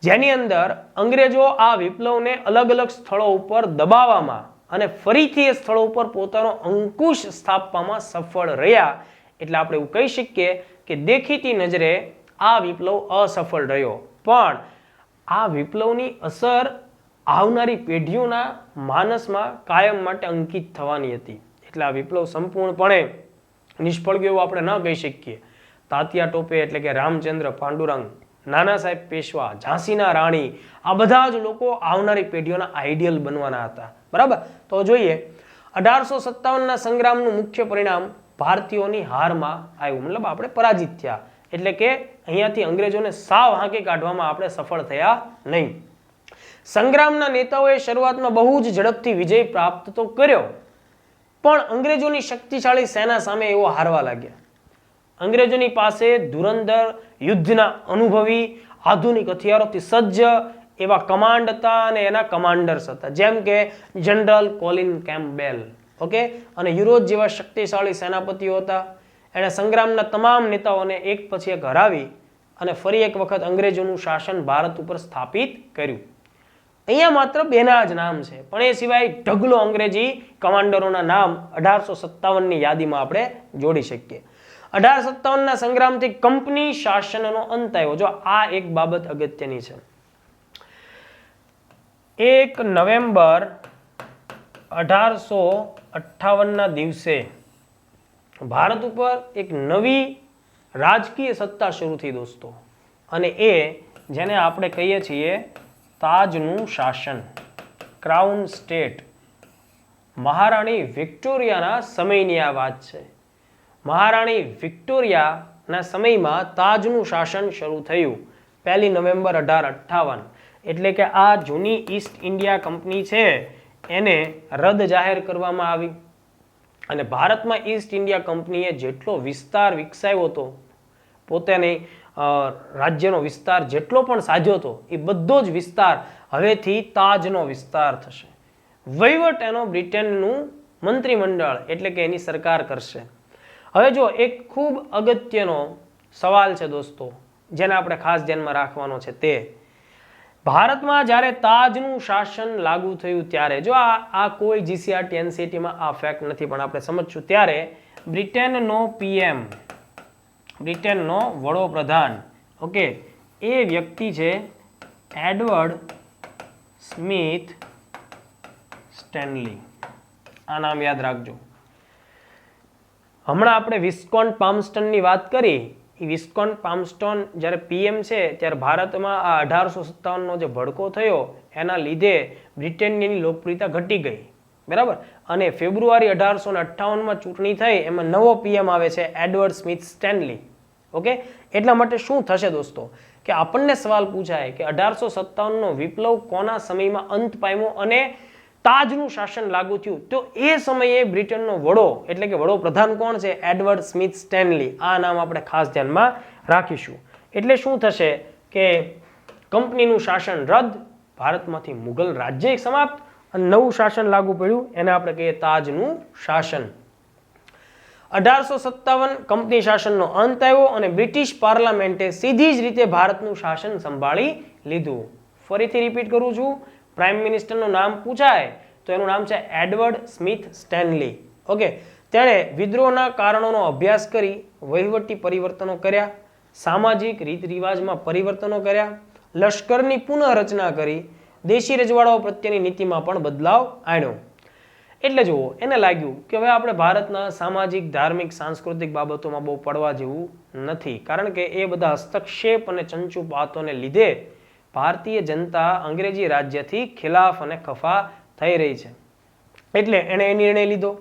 જેની અંદર અંગ્રેજો આ વિપ્લવને અલગ અલગ સ્થળો ઉપર દબાવવામાં અને ફરીથી એ સ્થળો ઉપર પોતાનો અંકુશ સ્થાપવામાં સફળ રહ્યા. એટલે આપણે એવું કહી શકીએ કે દેખીતી નજરે આ વિપ્લવ અસફળ રહ્યો, પણ આ વિપ્લવની અસર આવનારી પેઢીઓના માનસમાં કાયમ માટે અંકિત થવાની હતી. એટલે આ વિપ્લવ સંપૂર્ણપણે નિષ્ફળ ગયો એવું આપણે ન કહી શકીએ. તાત્યા ટોપે એટલે કે રામચંદ્ર પાંડુરંગ, નાના સાહેબ પેશવા, ઝાંસીના રાણી, આ બધા જ લોકો આવનારી પેઢીઓના આઈડિયલ બનવાના હતા. બરાબર, તો જોઈએ 1857ના સંગ્રામનું મુખ્ય પરિણામ ભારતીયોની હારમાં આવ્યું, મતલબ આપણે પરાજિત થયા. એટલે કે અહીંયાથી અંગ્રેજોને સાવ હાંકી કાઢવામાં આપણે સફળ થયા નહીં. સંગ્રામના નેતાઓએ શરૂઆતમાં બહુ જ ઝડપથી વિજય પ્રાપ્ત તો કર્યો, પણ અંગ્રેજોની શક્તિશાળી સેના સામે એવો હારવા લાગ્યા. અંગ્રેજોની પાસે ધુરંધર યુદ્ધના અનુભવી આધુનિક હથિયારોથી સજ્જ એવા કમાન્ડ હતા અને એના કમાન્ડર્સ હતા, જેમ કે જનરલ કોલિન કેમ્પબેલ, ઓકે, અને યુરોજ જેવા શક્તિશાળી સેનાપતિઓ હતા. એણે સંગ્રામના તમામ નેતાઓને એક પછી એક હરાવી અને ફરી એક વખત અંગ્રેજોનું શાસન ભારત ઉપર સ્થાપિત કર્યું. અહીંયા માત્ર બેના જ નામ છે, પણ એ સિવાય ઢગલો અંગ્રેજી કમાન્ડરોના નામ 1857ની યાદીમાં આપણે જોડી શકીએ. 1857ના સંગ્રામથી કંપની શાસનનો અંત આવ્યો. જો આ એક બાબત અગત્યની છે. 1 નવેમ્બર 1858ના દિવસે ભારત ઉપર એક નવી રાજકીય સત્તા શરૂ થઈ દોસ્તો, અને એ જેને આપણે કહીએ છીએ તાજનું શાસન, ક્રાઉન સ્ટેટ. મહારાણી વિક્ટોરિયાના સમયની આ વાત છે. મહારાણી વિક્ટોરિયાના સમયમાં તાજનું શાસન શરૂ થયું 1 નવેમ્બર 1858. એટલે કે આ જૂની ઈસ્ટ ઇન્ડિયા કંપની છે એને રદ જાહેર કરવામાં આવી, અને ભારતમાં ઈસ્ટ ઇન્ડિયા કંપનીએ જેટલો વિસ્તાર વિકસાવ્યો હતો, પોતાની રાજ્યનો વિસ્તાર જેટલો પણ સાધ્યો હતો, એ બધો જ વિસ્તાર હવેથી તાજનો વિસ્તાર થશે. વહીવટ એનો બ્રિટનનું મંત્રીમંડળ એટલે કે એની સરકાર કરશે. હવે જો એક ખૂબ અગત્યનો સવાલ છે દોસ્તો, જેને આપણે ખાસ ધ્યાનમાં રાખવાનો છે, તે ભારતમાં જ્યારે તાજનું શાસન લાગુ થયું ત્યારે, જો આ કોઈ જીસીઆરટી એનસીટીમાં આ ફેક્ટ નથી, પણ આપણે સમજશું, ત્યારે બ્રિટનનો પીએમ, બ્રિટનનો વડોપ્રધાન, ઓકે, એ વ્યક્તિ છે એડવર્ડ સ્મિથ સ્ટેનલી. આ નામ યાદ રાખજો. હમણાં આપણે વિસ્કોન્ટ પામસ્ટનની વાત કરી. એ વિસ્કોન્ટ પામસ્ટોન જ્યારે પીએમ છે ત્યારે ભારતમાં આ 1857નો જે ભડકો થયો એના લીધે બ્રિટનની લોકપ્રિયતા ઘટી ગઈ, બરાબર. અને ફેબ્રુઆરી 1858માં ચૂંટણી થઈ, એમાં નવો પીએમ આવે છે એડવર્ડ સ્મિથ સ્ટેનલી, ઓકે. એટલા માટે શું થશે દોસ્તો કે આપણને સવાલ પૂછાય કે 1857નો વિપ્લવ કોના સમયમાં અંત પામ્યો અને તાજનું શાસન લાગુ થયું, તો એ સમયે બ્રિટનનો વડો એટલે કે વડોપ્રધાન કોણ છે? Edward Smith Stanley. આ નામ આપણે ખાસ ધ્યાનમાં રાખીશું. એટલે શું થશે કે કંપનીનું શાસન રદ, ભારતમાંથી મુગલ રાજ્ય સમાપ્ત અને નવું શાસન લાગુ પડ્યું, એને આપણે કહીએ તાજનું શાસન. 1857 કંપની શાસનનો અંત આવ્યો અને બ્રિટિશ પાર્લામેન્ટે સીધી જ રીતે ભારતનું શાસન સંભાળી લીધું. ફરીથી રિપીટ કરું છું, પ્રાઇમ મિનિસ્ટરનું નામ પૂછાય તો એનું નામ છે એડવર્ડ સ્મિથ સ્ટેનલી, ઓકે. તેણે વિદ્રોહના કારણોનો અભ્યાસ કરી વહીવટી પરિવર્તનો કર્યા, સામાજિક રીત રિવાજમાં પરિવર્તનો કર્યા, લશ્કરની પુનઃરચના કરી, દેશી રજવાડાઓ પ્રત્યેની નીતિમાં પણ બદલાવ આણ્યો. એટલે જુઓ, એને લાગ્યું કે હવે આપણે ભારતના સામાજિક, ધાર્મિક, સાંસ્કૃતિક બાબતોમાં બહુ પડવા જેવું નથી, કારણ કે એ બધા હસ્તક્ષેપ અને ચંચુપાતોને લીધે ભારતીય જનતા અંગ્રેજી રાજ્યથી ખિલાફ અને ખફા થઈ રહી છે. એટલે એણે એ નિર્ણય લીધો.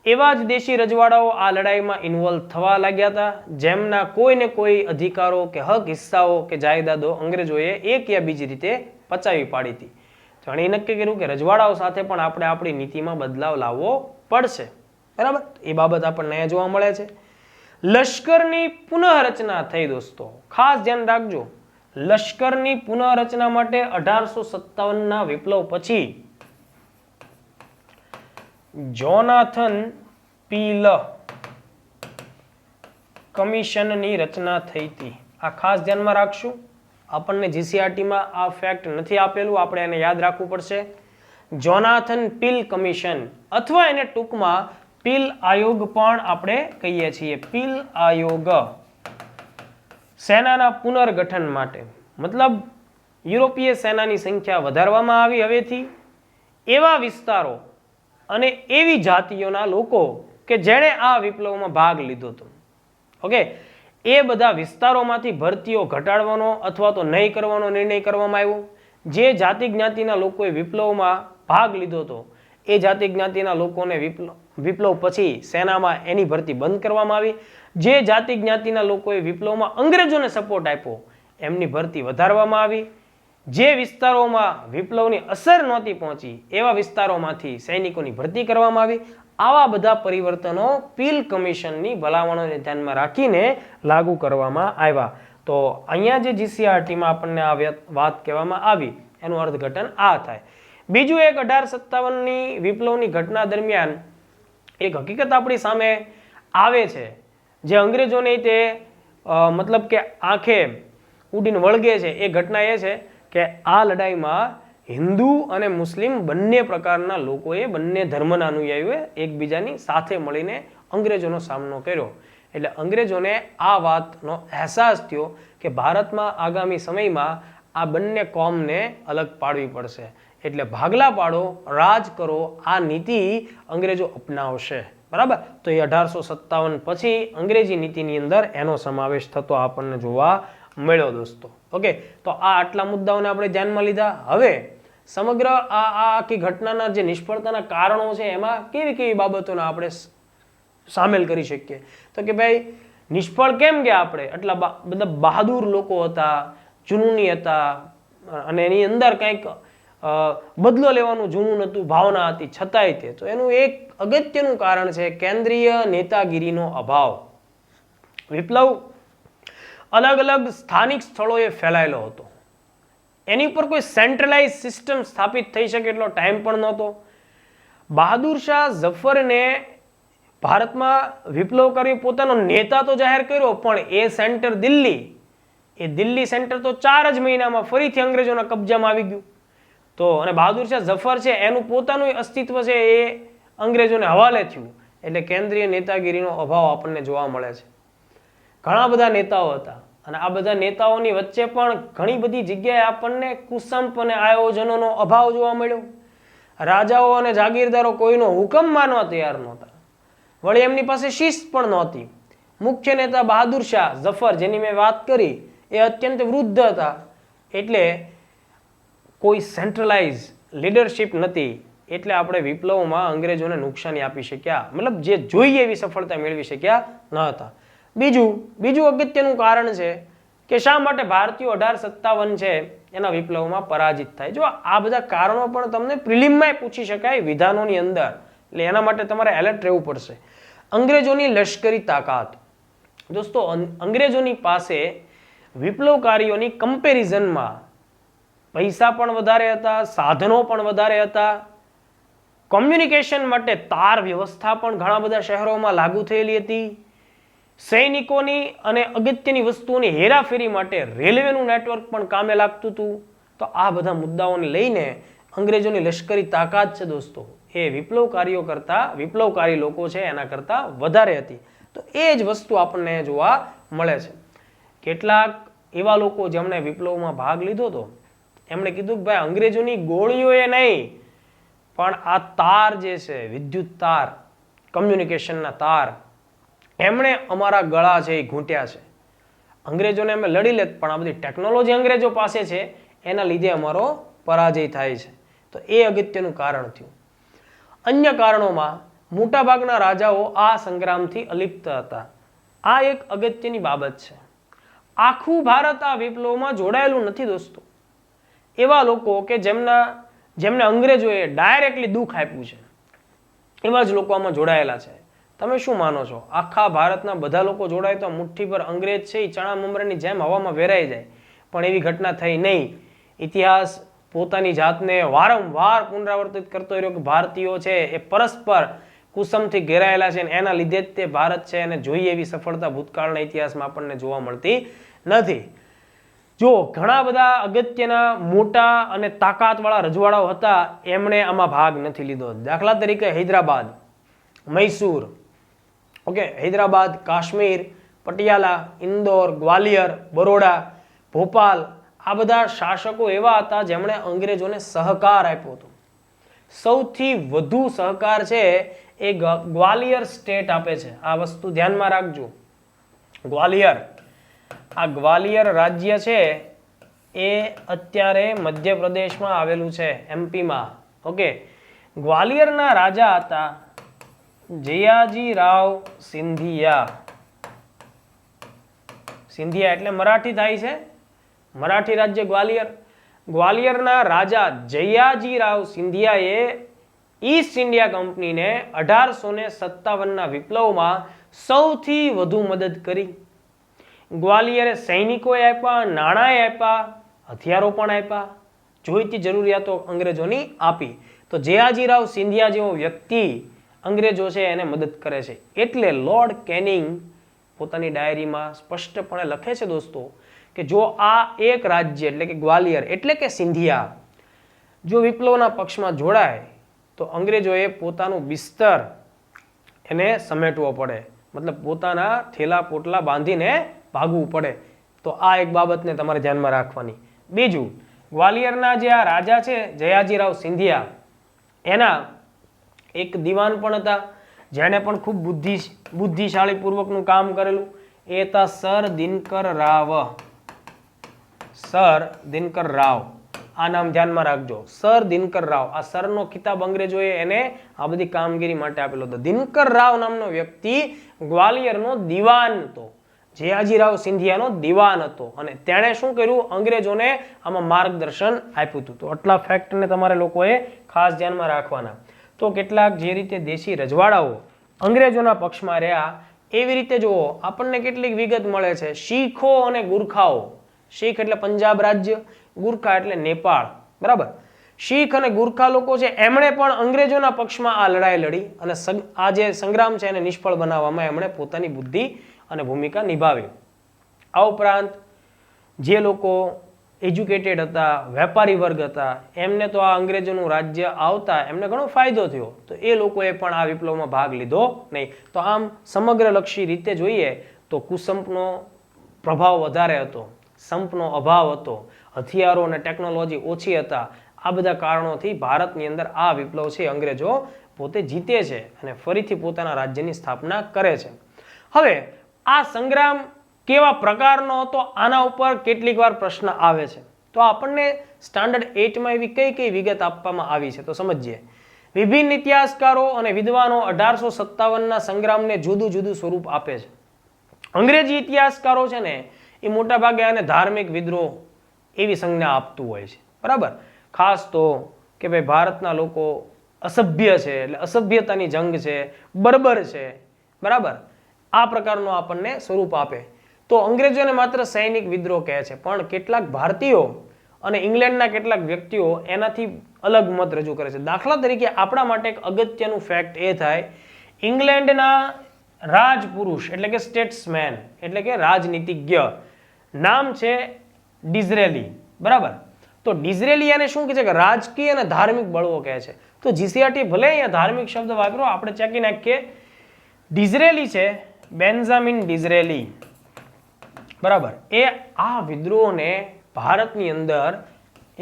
એવા જ દેશી રજવાડાઓ આ લડાઈમાં ઇન્વોલ્વ થવા લાગ્યા હતા, જેમના કોઈને કોઈ અધિકારો કે હક, હિસ્સાઓ કે જાયદાદો અંગ્રેજોએ એક યા બીજી રીતે પચાવી પાડી હતી. તો એણે નક્કી કર્યું કે રજવાડાઓ સાથે પણ આપણે આપણી નીતિમાં બદલાવ લાવવો પડશે, બરાબર. એ બાબત આપણને અહીંયા જોવા મળે છે. લશ્કરની પુનઃરચના થઈ દોસ્તો, ખાસ ધ્યાન રાખજો. લશ્કરની પુનઃરચના માટે 1857ના વિપ્લવ પછી જોનાથન પીલ કમિશનની રચના થઈ હતી. આ ખાસ ધ્યાનમાં રાખશું. આપણને જીસીઆરટીમાં આ ફેક્ટ નથી આપેલું, આપણે એને યાદ રાખવું પડશે. જોનાથન પીલ કમિશન અથવા એને ટૂંકમાં પીલ આયોગ પણ આપણે કહીએ છીએ. પીલ આયોગ સેનાના પુનર્ગઠન માટે, મતલબ યુરોપીય સેનાની સંખ્યા વધારવામાં આવી હવેથી. એવા વિસ્તારો અને એવી જાતિઓના લોકો કે જેણે આ વિપ્લવમાં ભાગ લીધો હતો, ઓકે, એ બધા વિસ્તારોમાંથી ભરતીઓ ઘટાડવાનો અથવા તો નહીં કરવાનો નિર્ણય કરવામાં આવ્યો. જે જાતિ જ્ઞાતિના લોકોએ વિપ્લવમાં ભાગ લીધો હતો એ જાતિ જ્ઞાતિના લોકોને વિપ્લવ પછી સેનામાં એની ભરતી બંધ કરવામાં આવી. જે જાતિ જ્ઞાતિના લોકોએ વિપ્લવમાં અંગ્રેજોને સપોર્ટ આપ્યો એમની ભરતી વધારવામાં આવી. જે વિસ્તારોમાં વિપ્લવની અસર નહોતી પહોંચી એવા વિસ્તારોમાંથી સૈનિકોની ભરતી કરવામાં આવી. આવા બધા પરિવર્તનો પીલ કમિશનની ભલામણોને ધ્યાનમાં રાખીને લાગુ કરવામાં આવ્યા. તો અહીંયા જે જીસીઆરટીમાં આપણને આ વાત કહેવામાં આવી એનું અર્થઘટન આ થાય. બીજું એક 1857ની વિપ્લવની ઘટના દરમિયાન એક હકીકત આપણી સામે આવે છે જે અંગ્રેજોને તે મતલબ કે આંખે ઉડીને વળગે છે. એ ઘટના એ છે કે આ લડાઈમાં હિન્દુ અને મુસ્લિમ બંને પ્રકારના લોકોએ, બંને ધર્મના અનુયાયીઓએ એકબીજાની સાથે મળીને અંગ્રેજોનો સામનો કર્યો. એટલે અંગ્રેજોને આ વાતનો અહેસાસ થયો કે ભારતમાં આગામી સમયમાં આ બંને કોમને અલગ પાડવી પડશે. એટલે ભાગલા પાડો, રાજ કરો, આ નીતિ અંગ્રેજો અપનાવશે. બરાબર. તો એ 1857 પછી અંગ્રેજી નીતિની અંદર એનો સમાવેશ થતો આપણને જોવા મળ્યો દોસ્તો. ઓકે, તો આ આટલા મુદ્દાઓને આપણે ધ્યાનમાં લીધા. હવે સમગ્ર આખી ઘટનાના જે નિષ્ફળતાના કારણો છે એમાં કેવી કેવી બાબતોને આપણે સામેલ કરી શકીએ. તો કે ભાઈ નિષ્ફળ કેમ ગયા આપણે? એટલા બધા બહાદુર લોકો હતા, જુનૂની હતા અને એની અંદર કંઈક બદલો લેવાનું જૂનું નતું, ભાવના હતી, છતાંય તે. તો એનું એક અગત્યનું કારણ છે કેન્દ્રીય નેતાગીરીનો અભાવ. વિપ્લવ અલગ અલગ સ્થાનિક સ્થળોએ ફેલાયેલો હતો. એની ઉપર કોઈ સેન્ટ્રલાઇઝ સિસ્ટમ સ્થાપિત થઈ શકે એટલો ટાઈમ પણ નહોતો. બહાદુર શાહ ઝફરને ભારતમાં વિપ્લવકારી પોતાનો નેતા તો જાહેર કર્યો, પણ એ સેન્ટર દિલ્હી સેન્ટર તો 4 જ મહિનામાં ફરીથી અંગ્રેજોના કબજામાં આવી ગયું. તો અને બહાદુર શાહ ઝફર છે એનું પોતાનું અસ્તિત્વ છે એ અંગ્રેજોને હવાલે થયું. એટલે કેન્દ્રીય નેતાગીરીનો અભાવ આપણને જોવા મળે છે. ઘણા બધા નેતાઓ હતા અને આ બધા નેતાઓની વચ્ચે પણ ઘણી બધી જગ્યાએ આપણને કુસંપ અને આયોજનોનો અભાવ જોવા મળ્યો. રાજાઓ અને જાગીરદારો કોઈનો હુકમ માનવા તૈયાર નહોતા. વળી એમની પાસે શિસ્ત પણ નહોતી. મુખ્ય નેતા બહાદુર શાહ ઝફર, જેની મેં વાત કરી, એ અત્યંત વૃદ્ધ હતા. એટલે કોઈ સેન્ટ્રલાઇઝ લીડરશિપ નથી. એટલે આપણે વિપ્લવમાં અંગ્રેજોને નુકસાની આપી શક્યા, મતલબ જે જોઈએ એવી સફળતા મેળવી શક્યા ન હતા. બીજું અગત્યનું કારણ છે કે શા માટે ભારતીયો 1857 છે એના વિપ્લવમાં પરાજિત થાય. જો આ બધા કારણો પણ તમને પ્રિલિમમાં પૂછી શકાય વિધાનોની અંદર, એટલે એના માટે તમારે એલર્ટ રહેવું પડશે. અંગ્રેજોની લશ્કરી તાકાત. દોસ્તો, અંગ્રેજોની પાસે વિપ્લવકારીઓની કમ્પેરિઝનમાં પૈસા પણ વધારે હતા, સાધનો પણ વધારે હતા. કોમ્યુનિકેશન માટે તાર વ્યવસ્થા પણ ઘણા બધા શહેરોમાં લાગુ થયેલી હતી. સૈનિકોની અને અગત્યની વસ્તુઓની હેરાફેરી માટે રેલવેનું નેટવર્ક પણ કામે લાગતું હતું. તો આ બધા મુદ્દાઓને લઈને અંગ્રેજોની લશ્કરી તાકાત છે દોસ્તો, એ વિપ્લવકારી લોકો છે એના કરતાં વધારે હતી. તો એ જ વસ્તુ આપણને જોવા મળે છે. કેટલાક એવા લોકો જેમણે વિપ્લવમાં ભાગ લીધો હતો એમણે કીધું કે ભાઈ અંગ્રેજોની ગોળીઓએ નહીં, પણ આ તાર જે છે, વિદ્યુત તાર, કમ્યુનિકેશનના તાર, એમણે અમારા ગળા છે એ ઘૂંટ્યા છે. અંગ્રેજોને અમે લડી લેત, પણ આ બધી ટેકનોલોજી અંગ્રેજો પાસે છે એના લીધે અમારો પરાજય થાય છે. તો એ અગત્યનું કારણ થયું. અન્ય કારણોમાં મોટાભાગના રાજાઓ આ સંગ્રામથી અલિપ્ત હતા. આ એક અગત્યની બાબત છે. આખું ભારત આ વિપ્લવમાં જોડાયેલું નથી દોસ્તો. એવા લોકો કે જેમને અંગ્રેજોએ ડાયરેક્ટલી દુઃખ આપ્યું છે એવા જ લોકો આમાં જોડાયેલા છે. તમે શું માનો છો? આખા ભારતના બધા લોકો જોડાય તો મુઠ્ઠી પર અંગ્રેજ છે એ ચણા મમરાની જેમ હવામાં વેરાઈ જાય, પણ એવી ઘટના થઈ નહીં. ઇતિહાસ પોતાની જાતને વારંવાર પુનરાવર્તિત કરતો રહ્યો કે ભારતીયો છે એ પરસ્પર કુસમથી ઘેરાયેલા છે અને એના લીધે જ તે ભારત છે અને જોઈએ એવી સફળતા ભૂતકાળના ઇતિહાસમાં આપણને જોવા મળતી નથી. જો ઘણા બધા અગત્યના મોટા અને તાકાતવાળા રજવાડાઓ હતા, એમણે આમાં ભાગ નથી લીધો. દાખલા તરીકે હૈદરાબાદ, મૈસૂર, ઓકે, હૈદરાબાદ, કાશ્મીર, પટિયાલા, ઇન્દોર, ગ્વાલિયર, બરોડા, ભોપાલ, આ બધા શાસકો એવા હતા જેમણે અંગ્રેજોને સહકાર આપ્યો હતો. સૌથી વધુ સહકાર છે એ ગ્વાલિયર સ્ટેટ આપે છે. આ વસ્તુ ધ્યાનમાં રાખજો. ગ્વાલિયર, આ ગ્વાલિયર રાજ્ય છે એ અત્યારે મધ્યપ્રદેશમાં આવેલું છે, એમપીમાં. ઓકે, ગ્વાલિયરના રાજા હતા જયાજી રાવ સિંધિયા. સિંધિયા એટલે મરાઠી થાય છે, મરાઠી રાજ્ય ગ્વાલિયર. ગ્વાલિયરના રાજા જયાજી રાવ સિંધિયાએ ઈસ્ટ ઇન્ડિયા કંપનીને 1857ના વિપ્લવમાં સૌથી વધુ મદદ કરી. ગ્વાલિયરે સૈનિકોએ આપ્યા, નાણાંએ આપ્યા, હથિયારો પણ આપ્યા, જોઈતી જરૂરિયાતો અંગ્રેજોની આપી. તો જયાજી રાવ સિંધિયા જેવો વ્યક્તિ અંગ્રેજો છે એને મદદ કરે છે. એટલે લોર્ડ કેનિંગ પોતાની ડાયરીમાં સ્પષ્ટપણે લખે છે દોસ્તો કે જો આ એક રાજ્ય એટલે કે ગ્વાલિયર એટલે કે સિંધિયા જો વિપ્લવના પક્ષમાં જોડાય તો અંગ્રેજોએ પોતાનું બિસ્તર એને સમેટવો પડે, મતલબ પોતાના થેલા પોટલા બાંધીને ભાગવું પડે. તો આ એક બાબતને તમારે ધ્યાનમાં રાખવાની. બીજું, ગ્વાલિયરના જે આ રાજા છે જયાજીરાવ સિંધિયા, એના એક દિવાન પણ હતા જેણે પણ ખૂબ બુદ્ધિશાળી પૂર્વકનું કામ કરેલું. એ હતા સર દિનકર રાવ. સર દિનકર રાવ, આ નામ ધ્યાનમાં રાખજો. સર દિનકર રાવ, આ સરનો ખિતાબ અંગ્રેજોએ એને આ બધી કામગીરી માટે આપેલો હતો. દિનકર રાવ નામનો વ્યક્તિ ગ્વાલિયરનો દિવાન હતો, જયાજીરાવ સિંધિયાનો દિવાન હતો, અને તેણે શું કર્યું, અંગ્રેજોને આમાં માર્ગદર્શન આપ્યું હતું. તો આટલા ફેક્ટને તમારે લોકોએ ખાસ ધ્યાનમાં રાખવાના. તો કેટલાક જે રીતે દેશી રજવાડાઓ અંગ્રેજોના પક્ષમાં રહ્યા, એવી રીતે જુઓ આપણને કેટલીક વિગત મળે છે. શીખો અને ગુરખાઓ, શીખ એટલે પંજાબ રાજ્ય, ગુરખા એટલે નેપાળ, બરાબર. શીખ અને ગુરખા લોકો છે એમણે પણ અંગ્રેજોના પક્ષમાં આ લડાઈ લડી અને આ જે સંગ્રામ છે એને નિષ્ફળ બનાવવામાં એમણે પોતાની બુદ્ધિ અને ભૂમિકા નિભાવી. આ ઉપરાંત જે લોકો એજ્યુકેટેડ હતા, વેપારી વર્ગ હતા, એમને તો આ અંગ્રેજોનું રાજ્ય આવતા એમને ઘણો ફાયદો થયો, તો એ લોકોએ પણ આ વિપ્લવમાં ભાગ લીધો નહીં. તો આમ સમગ્રલક્ષી રીતે જોઈએ તો કુસંપનો પ્રભાવ વધારે હતો, સંપનો અભાવ હતો, હથિયારો અને ટેકનોલોજી ઓછી હતા. આ બધા કારણોથી ભારતની અંદર આ વિપ્લવ છે અંગ્રેજો પોતે જીતે છે અને ફરીથી પોતાના રાજ્યની સ્થાપના કરે છે. હવે આ સંગ્રામ કેવા પ્રકારનો હતો, આના ઉપર કેટલીક વાર પ્રશ્ન આવે છે. તો આપણને સ્ટાન્ડર્ડ 8માં એવી કઈ કઈ વિગત આપવામાં આવી છે તો સમજીએ. વિભિન્ન ઇતિહાસકારો અને વિદ્વાનો 1857ના સંગ્રામને જુદું જુદું સ્વરૂપ આપે છે. અંગ્રેજી ઇતિહાસકારો છે ને એ મોટા ભાગે આને ધાર્મિક વિદ્રોહ એવી સંજ્ઞા આપતું હોય છે, બરાબર. ખાસ તો કે ભાઈ ભારતના લોકો અસભ્ય છે એટલે અસભ્યતાની જંગ છે, બર્બર છે, બરાબર. આ પ્રકારનો આપણને સ્વરૂપ આપે. તો અંગ્રેજોને માત્ર સૈનિક વિદ્રોહ કહે છે, પણ કેટલાક ભારતીયો અને ઇંગ્લેન્ડના કેટલાક વ્યક્તિઓ એનાથી અલગ મત રજૂ કરે છે. દાખલા તરીકે આપણા માટે એક અગત્યનું ફેક્ટ એ થાય, ઇંગ્લેન્ડના રાજપુરુષ એટલે કે સ્ટેટ્સમેન એટલે કે રાજનીતિજ્ઞ નામ છે ડિઝરેલી, બરાબર. તો ડિઝરેલી એને શું કહે છે કે રાજકીય અને ધાર્મિક બળવો કહે છે. તો જીસીઆરટી ભલે અહીંયા ધાર્મિક શબ્દ વાપરો, આપણે ચેકી નાખીએ. ડિઝરેલી છે બેન્જામિન ડિઝરેલી, બરાબર. એ આ વિદ્રોહને ભારતની અંદર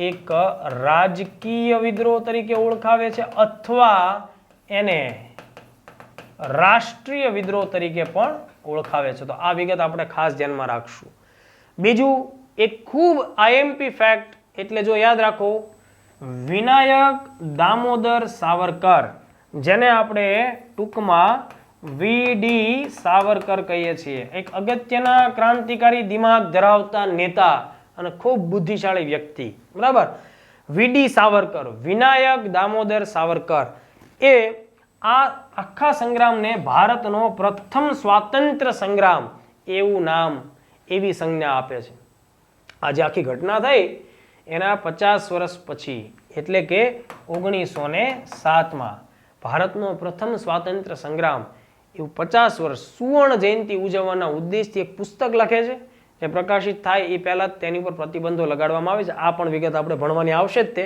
એક રાજકીય વિદ્રોહ તરીકે ઓળખાવે છે અથવા એને રાષ્ટ્રીય વિદ્રોહ તરીકે પણ ઓળખાવે છે. તો આ વિગત આપણે ખાસ ધ્યાનમાં રાખશું. બીજું એક ખૂબ આઈએમપી ફેક્ટ એટલે જો યાદ રાખો, વિનાયક દામોદર સાવરકર, જેને આપણે ટૂંકમાં વીડી સાવરકર કહીએ છીએ, એક અગત્યના ક્રાંતિકારી દિમાગ ધરાવતા નેતા અને ખૂબ બુદ્ધિશાળી વ્યક્તિ, બરાબર. વીડી સાવરકર, વિનાયક દામોદર સાવરકર, એ આ આખા સંગ્રામને ભારતનો પ્રથમ સ્વાતંત્ર્ય સંગ્રામ એવું નામ, એવી સંજ્ઞા આપે છે. આ જે આખી ઘટના થઈ એના 50 વર્ષ પછી એટલે કે 1907માં ભારતનો પ્રથમ સ્વાતંત્ર્ય સંગ્રામ એવું 50 વર્ષ સુવર્ણ જયંતિ ઉજવવાના ઉદ્દેશથી એક પુસ્તક લખે છે, જે પ્રકાશિત થાય એ પહેલા તેની ઉપર પ્રતિબંધો લગાડવામાં આવે છે. આ પણ વિગત આપણે ભણવાની આવશે જ તે.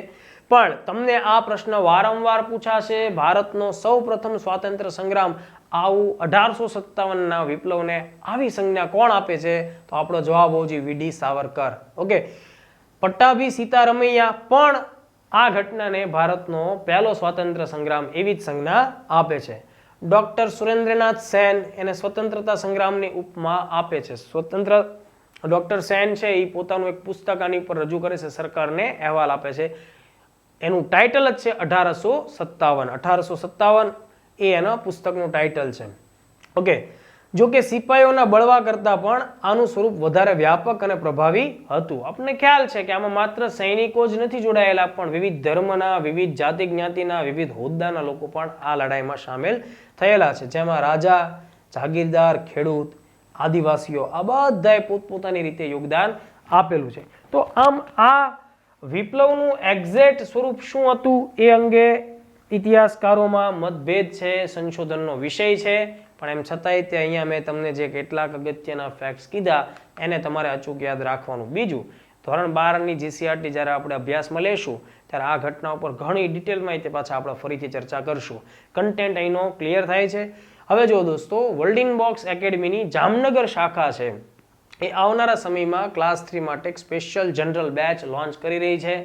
પણ તમને આ પ્રશ્ન વારંવાર પૂછાશે. ભારતનો સૌ પ્રથમ સ્વાતંત્ર્ય સંગ્રામ આવું 1857ના વિપ્લવને આવી સંજ્ઞા કોણ આપે છે? તો આપણો જવાબ હોવો જોઈએ વીડી સાવરકર. ઓકે, પટ્ટાભી સીતારમૈયા પણ આ ઘટનાને ભારતનો પહેલો સ્વાતંત્ર્ય સંગ્રામ એવી જ સંજ્ઞા આપે છે. ડોક્ટર સુરેન્દ્રનાથ સેન એને સ્વતંત્રતા સંગ્રામની ઉપમા આપે છે. ડોક્ટર સેન છે એ પોતાનું એક પુસ્તક આની ઉપર રજૂ કરે છે, સરકારને અહેવાલ આપે છે. એનું ટાઇટલ જ છે 1857 એ એના પુસ્તકનું ટાઇટલ છે. ઓકે, જો કે સિપાહીઓના બળવા કરતા પણ આનું સ્વરૂપ વધારે વ્યાપક અને પ્રભાવી હતું. આપણને ખ્યાલ છે કે આમાં માત્ર સૈનિકો જ નથી જોડાયેલા, પણ વિવિધ ધર્મના, વિવિધ જાતિ જ્ઞાતિના, વિવિધ હોદ્દાના લોકો પણ આ લડાઈમાં સામેલ થયેલા છે, જેમાં રાજા, જાગીરદાર, ખેડૂત, આદિવાસીઓ આ બધાએ પોતપોતાની રીતે યોગદાન આપેલું છે. તો આમ આ વિપ્લવનું એક્ઝેક્ટ સ્વરૂપ શું હતું એ અંગે ઇતિહાસકારોમાં મતભેદ છે, સંશોધનનો વિષય છે. પણ એમ છતાંય તે અહીંયા મેં તમને જે કેટલાક અગત્યના ફેક્ટ્સ કીધા એને તમારે અચૂક યાદ રાખવાનું. બીજું, ધોરણ 12ની જીસીઆરટી જ્યારે આપણે અભ્યાસમાં લેશું ત્યારે આ ઘટના ઉપર ઘણી ડિટેલમાં તે પાછા આપણે ફરીથી ચર્ચા કરશું. કન્ટેન્ટ અહીંનો ક્લિયર થાય છે. હવે જો દોસ્તો, વર્લ્ડિન બોક્સ એકેડમીની જામનગર શાખા છે એ આવનારા સમયમાં ક્લાસ 3 માટે એક સ્પેશિયલ જનરલ બેચ લોન્ચ કરી રહી છે.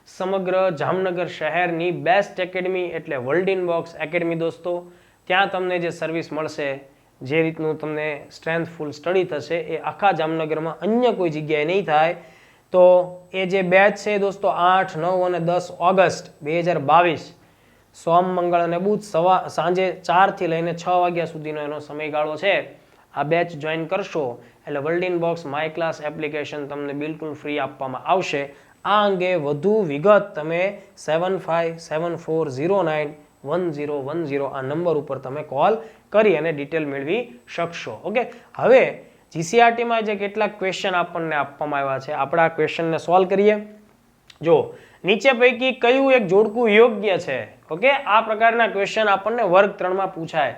સમગ્ર જામનગર શહેરની બેસ્ટ એકેડમી એટલે વર્લ્ડિન બોક્સ એકેડમી દોસ્તો. ત્યાં તમને જે સર્વિસ મળશે, જે રીતનું તમને સ્ટ્રેન્થફુલ સ્ટડી થશે એ આખા જામનગરમાં અન્ય કોઈ જગ્યાએ નહીં થાય. તો એ જે બેચ છે દોસ્તો 8, 9 અને 10 ઓગસ્ટ 2022 સોમ, મંગળ અને બુધ સાંજે 4 થી લઈને 6 વાગ્યા સુધીનો એનો સમયગાળો છે. આ બેચ જોઈન કરશો એટલે વર્લ્ડિન બોક્સ માય ક્લાસ એપ્લિકેશન તમને બિલકુલ ફ્રી આપવામાં આવશે. આ અંગે વધુ વિગત તમે 7574091010 આ નંબર ઉપર તમે કોલ કરી અને ડિટેલ મેળવી શકશો. ઓકે, હવે જીસીઆરટીમાં જે કેટલાક ક્વેશ્ચન આપણને આપવામાં આવ્યા છે, આપણે આ ક્વેશ્ચનને સોલ્વ કરીએ. જો નીચે પૈકી કયું એક જોડકું યોગ્ય છે? ઓકે, આ પ્રકારના ક્વેશ્ચન આપણને વર્ગ 3માં પૂછાય.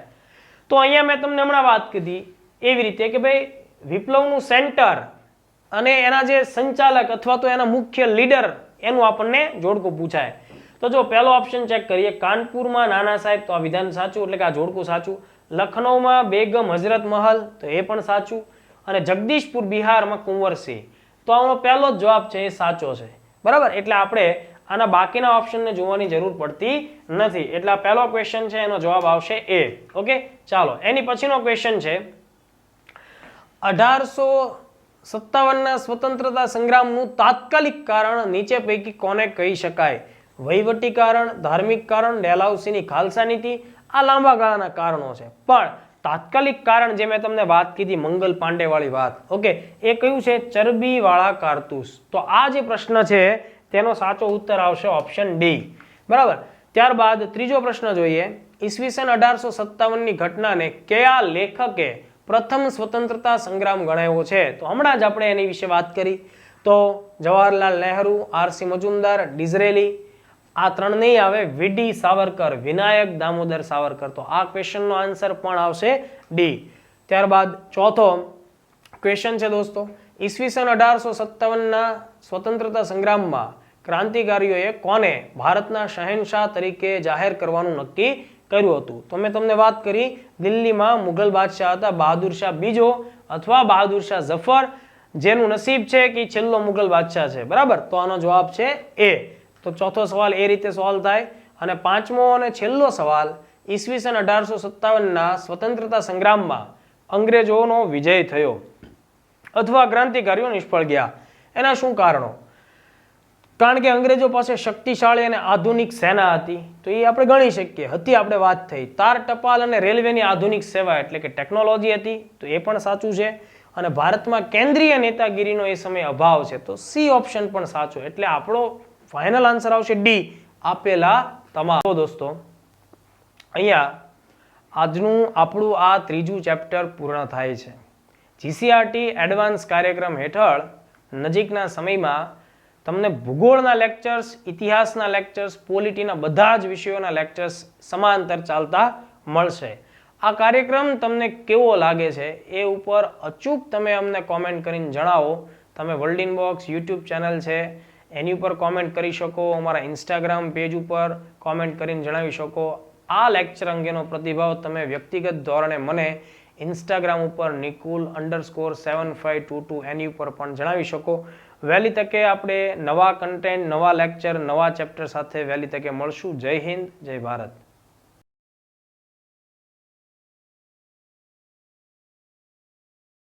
તો અહીંયા મેં તમને હમણાં વાત કીધી એવી રીતે કે ભાઈ વિપ્લવનું સેન્ટર અને એના જે સંચાલક અથવા તો એના મુખ્ય લીડર એનું આપણને જોડકું પૂછાય. તો જો પહેલો ઓપ્શન ચેક કરીએ, કાનપુરમાં નાના સાહેબ, તો આ વિધાન સાચું એટલે કે આ જોડકું સાચું. લખનૌમાં બેગમ હઝરત મહલ, તો એ પણ સાચું. અને જગદીશપુર બિહારમાં કુંવરસિંહ, તો આનો પહેલો જ જવાબ છે એ સાચો છે. બરાબર, એટલે આપણે આના બાકીના ઓપ્શનને જોવાની જરૂર પડતી નથી. એટલે આ પહેલો ક્વેશ્ચન છે એનો જવાબ આવશે એ. ઓકે, ચાલો એની પછીનો ક્વેશ્ચન છે 1857ના સ્વતંત્રતા સંગ્રામનું તાત્કાલિક કારણ નીચે પૈકી કોને કહી શકાય? વહીવટી કારણ, ધાર્મિક કારણ, ડેલહાઉસીની ખાલસા નીતિ. આ લાંબા ગાળાના કારણો છે. પણ તાત્કાલિક કારણ જે મેં તમને વાત કીધી મંગલ પાંડે વાળી વાત, ઓકે, એ કયું છે? ચરબી વાળા કારતૂસ. તો આ જે પ્રશ્ન છે તેનો સાચો ઉત્તર આવશે ઓપ્શન ડી. બરાબર, ત્યારબાદ ત્રીજો પ્રશ્ન જોઈએ. ઈસવીસન 1857ની ઘટનાને કયા લેખકે પ્રથમ સ્વતંત્રતા સંગ્રામ ગણાવ્યો છે? તો હમણાં જ આપણે એની વિશે વાત કરી. તો જવાહરલાલ નહેરુ, આરસી મજુમદાર, ડિઝરેલી. આ ત્રણ નહીં આવે, વીડી સાવરકર, વિનાયક દામોદર સાવરકર. તો આ ક્વેશ્ચનનો આન્સર પણ આવશે ડી. ત્યારબાદ ચોથો ક્વેશ્ચન છે દોસ્તો, ઈસવીસન 1857ના સ્વતંત્રતા સંગ્રામમાં ક્રાંતિકારીઓએ કોને ભારતના શહેનશાહ તરીકે જાહેર કરવાનું નક્કી કર્યું હતું? તો મેં તમને વાત કરી, દિલ્હીમાં મુઘલ બાદશાહ હતા બહાદુર શાહ બીજો અથવા બહાદુર શાહ ઝફર, જેનું નસીબ છે કે છેલ્લો મુઘલ બાદશાહ છે. બરાબર, તો આનો જવાબ છે એ. તો ચોથો સવાલ એ રીતે સોલ્વ થાય. અને પાંચમો અને છેલ્લો સવાલ, ઈસવીસન 1857ના સ્વતંત્રતા સંગ્રામમાં અંગ્રેજોનો વિજય થયો અથવા ક્રાંતિકારીઓ નિષ્ફળ ગયા, એના શું કારણો? કારણ કે અંગ્રેજો પાસે શક્તિશાળી અને આધુનિક સેના હતી, તો એ આપણે ગણી શકીએ. હતી આપણે વાત થઈ. તાર ટપાલ અને રેલવેની આધુનિક સેવા એટલે કે ટેકનોલોજી હતી, તો એ પણ સાચું છે. અને ભારતમાં કેન્દ્રીય નેતાગીરીનો એ સમયે અભાવ છે, તો સી ઓપ્શન પણ સાચો. એટલે આપણો ફાઇનલ આન્સર આવશે ડી, આપેલા તમામ. દોસ્તો અહીંયા આજનું આપણું આ ત્રીજું ચેપ્ટર પૂર્ણ થાય છે. જીસીઆરટી એડવાન્સ કાર્યક્રમ હેઠળ નજીકના સમયમાં તમને ભૂગોળના લેક્ચર્સ, ઇતિહાસના લેક્ચર્સ, પોલિટીના બધા જ વિષયોના લેક્ચર્સ સમાંતર ચાલતા મળશે. આ કાર્યક્રમ તમને કેવો લાગે છે એ ઉપર અચૂક તમે અમને કોમેન્ટ કરીને જણાવો. તમે world in box YouTube channel છે એની ઉપર કોમેન્ટ કરી શકો, અમારા ઇન્સ્ટાગ્રામ પેજ ઉપર કોમેન્ટ કરીને જણાવી શકો. આ લેક્ચર અંગેનો પ્રતિભાવ તમે વ્યક્તિગત ધોરણે મને ઇન્સ્ટાગ્રામ ઉપર nikul_7522 એની ઉપર પણ જણાવી શકો. વહેલી તકે આપણે નવા કન્ટેન્ટ, નવા લેક્ચર, નવા ચેપ્ટર સાથે વહેલી તકે મળશું. જય હિન્દ, જય ભારત.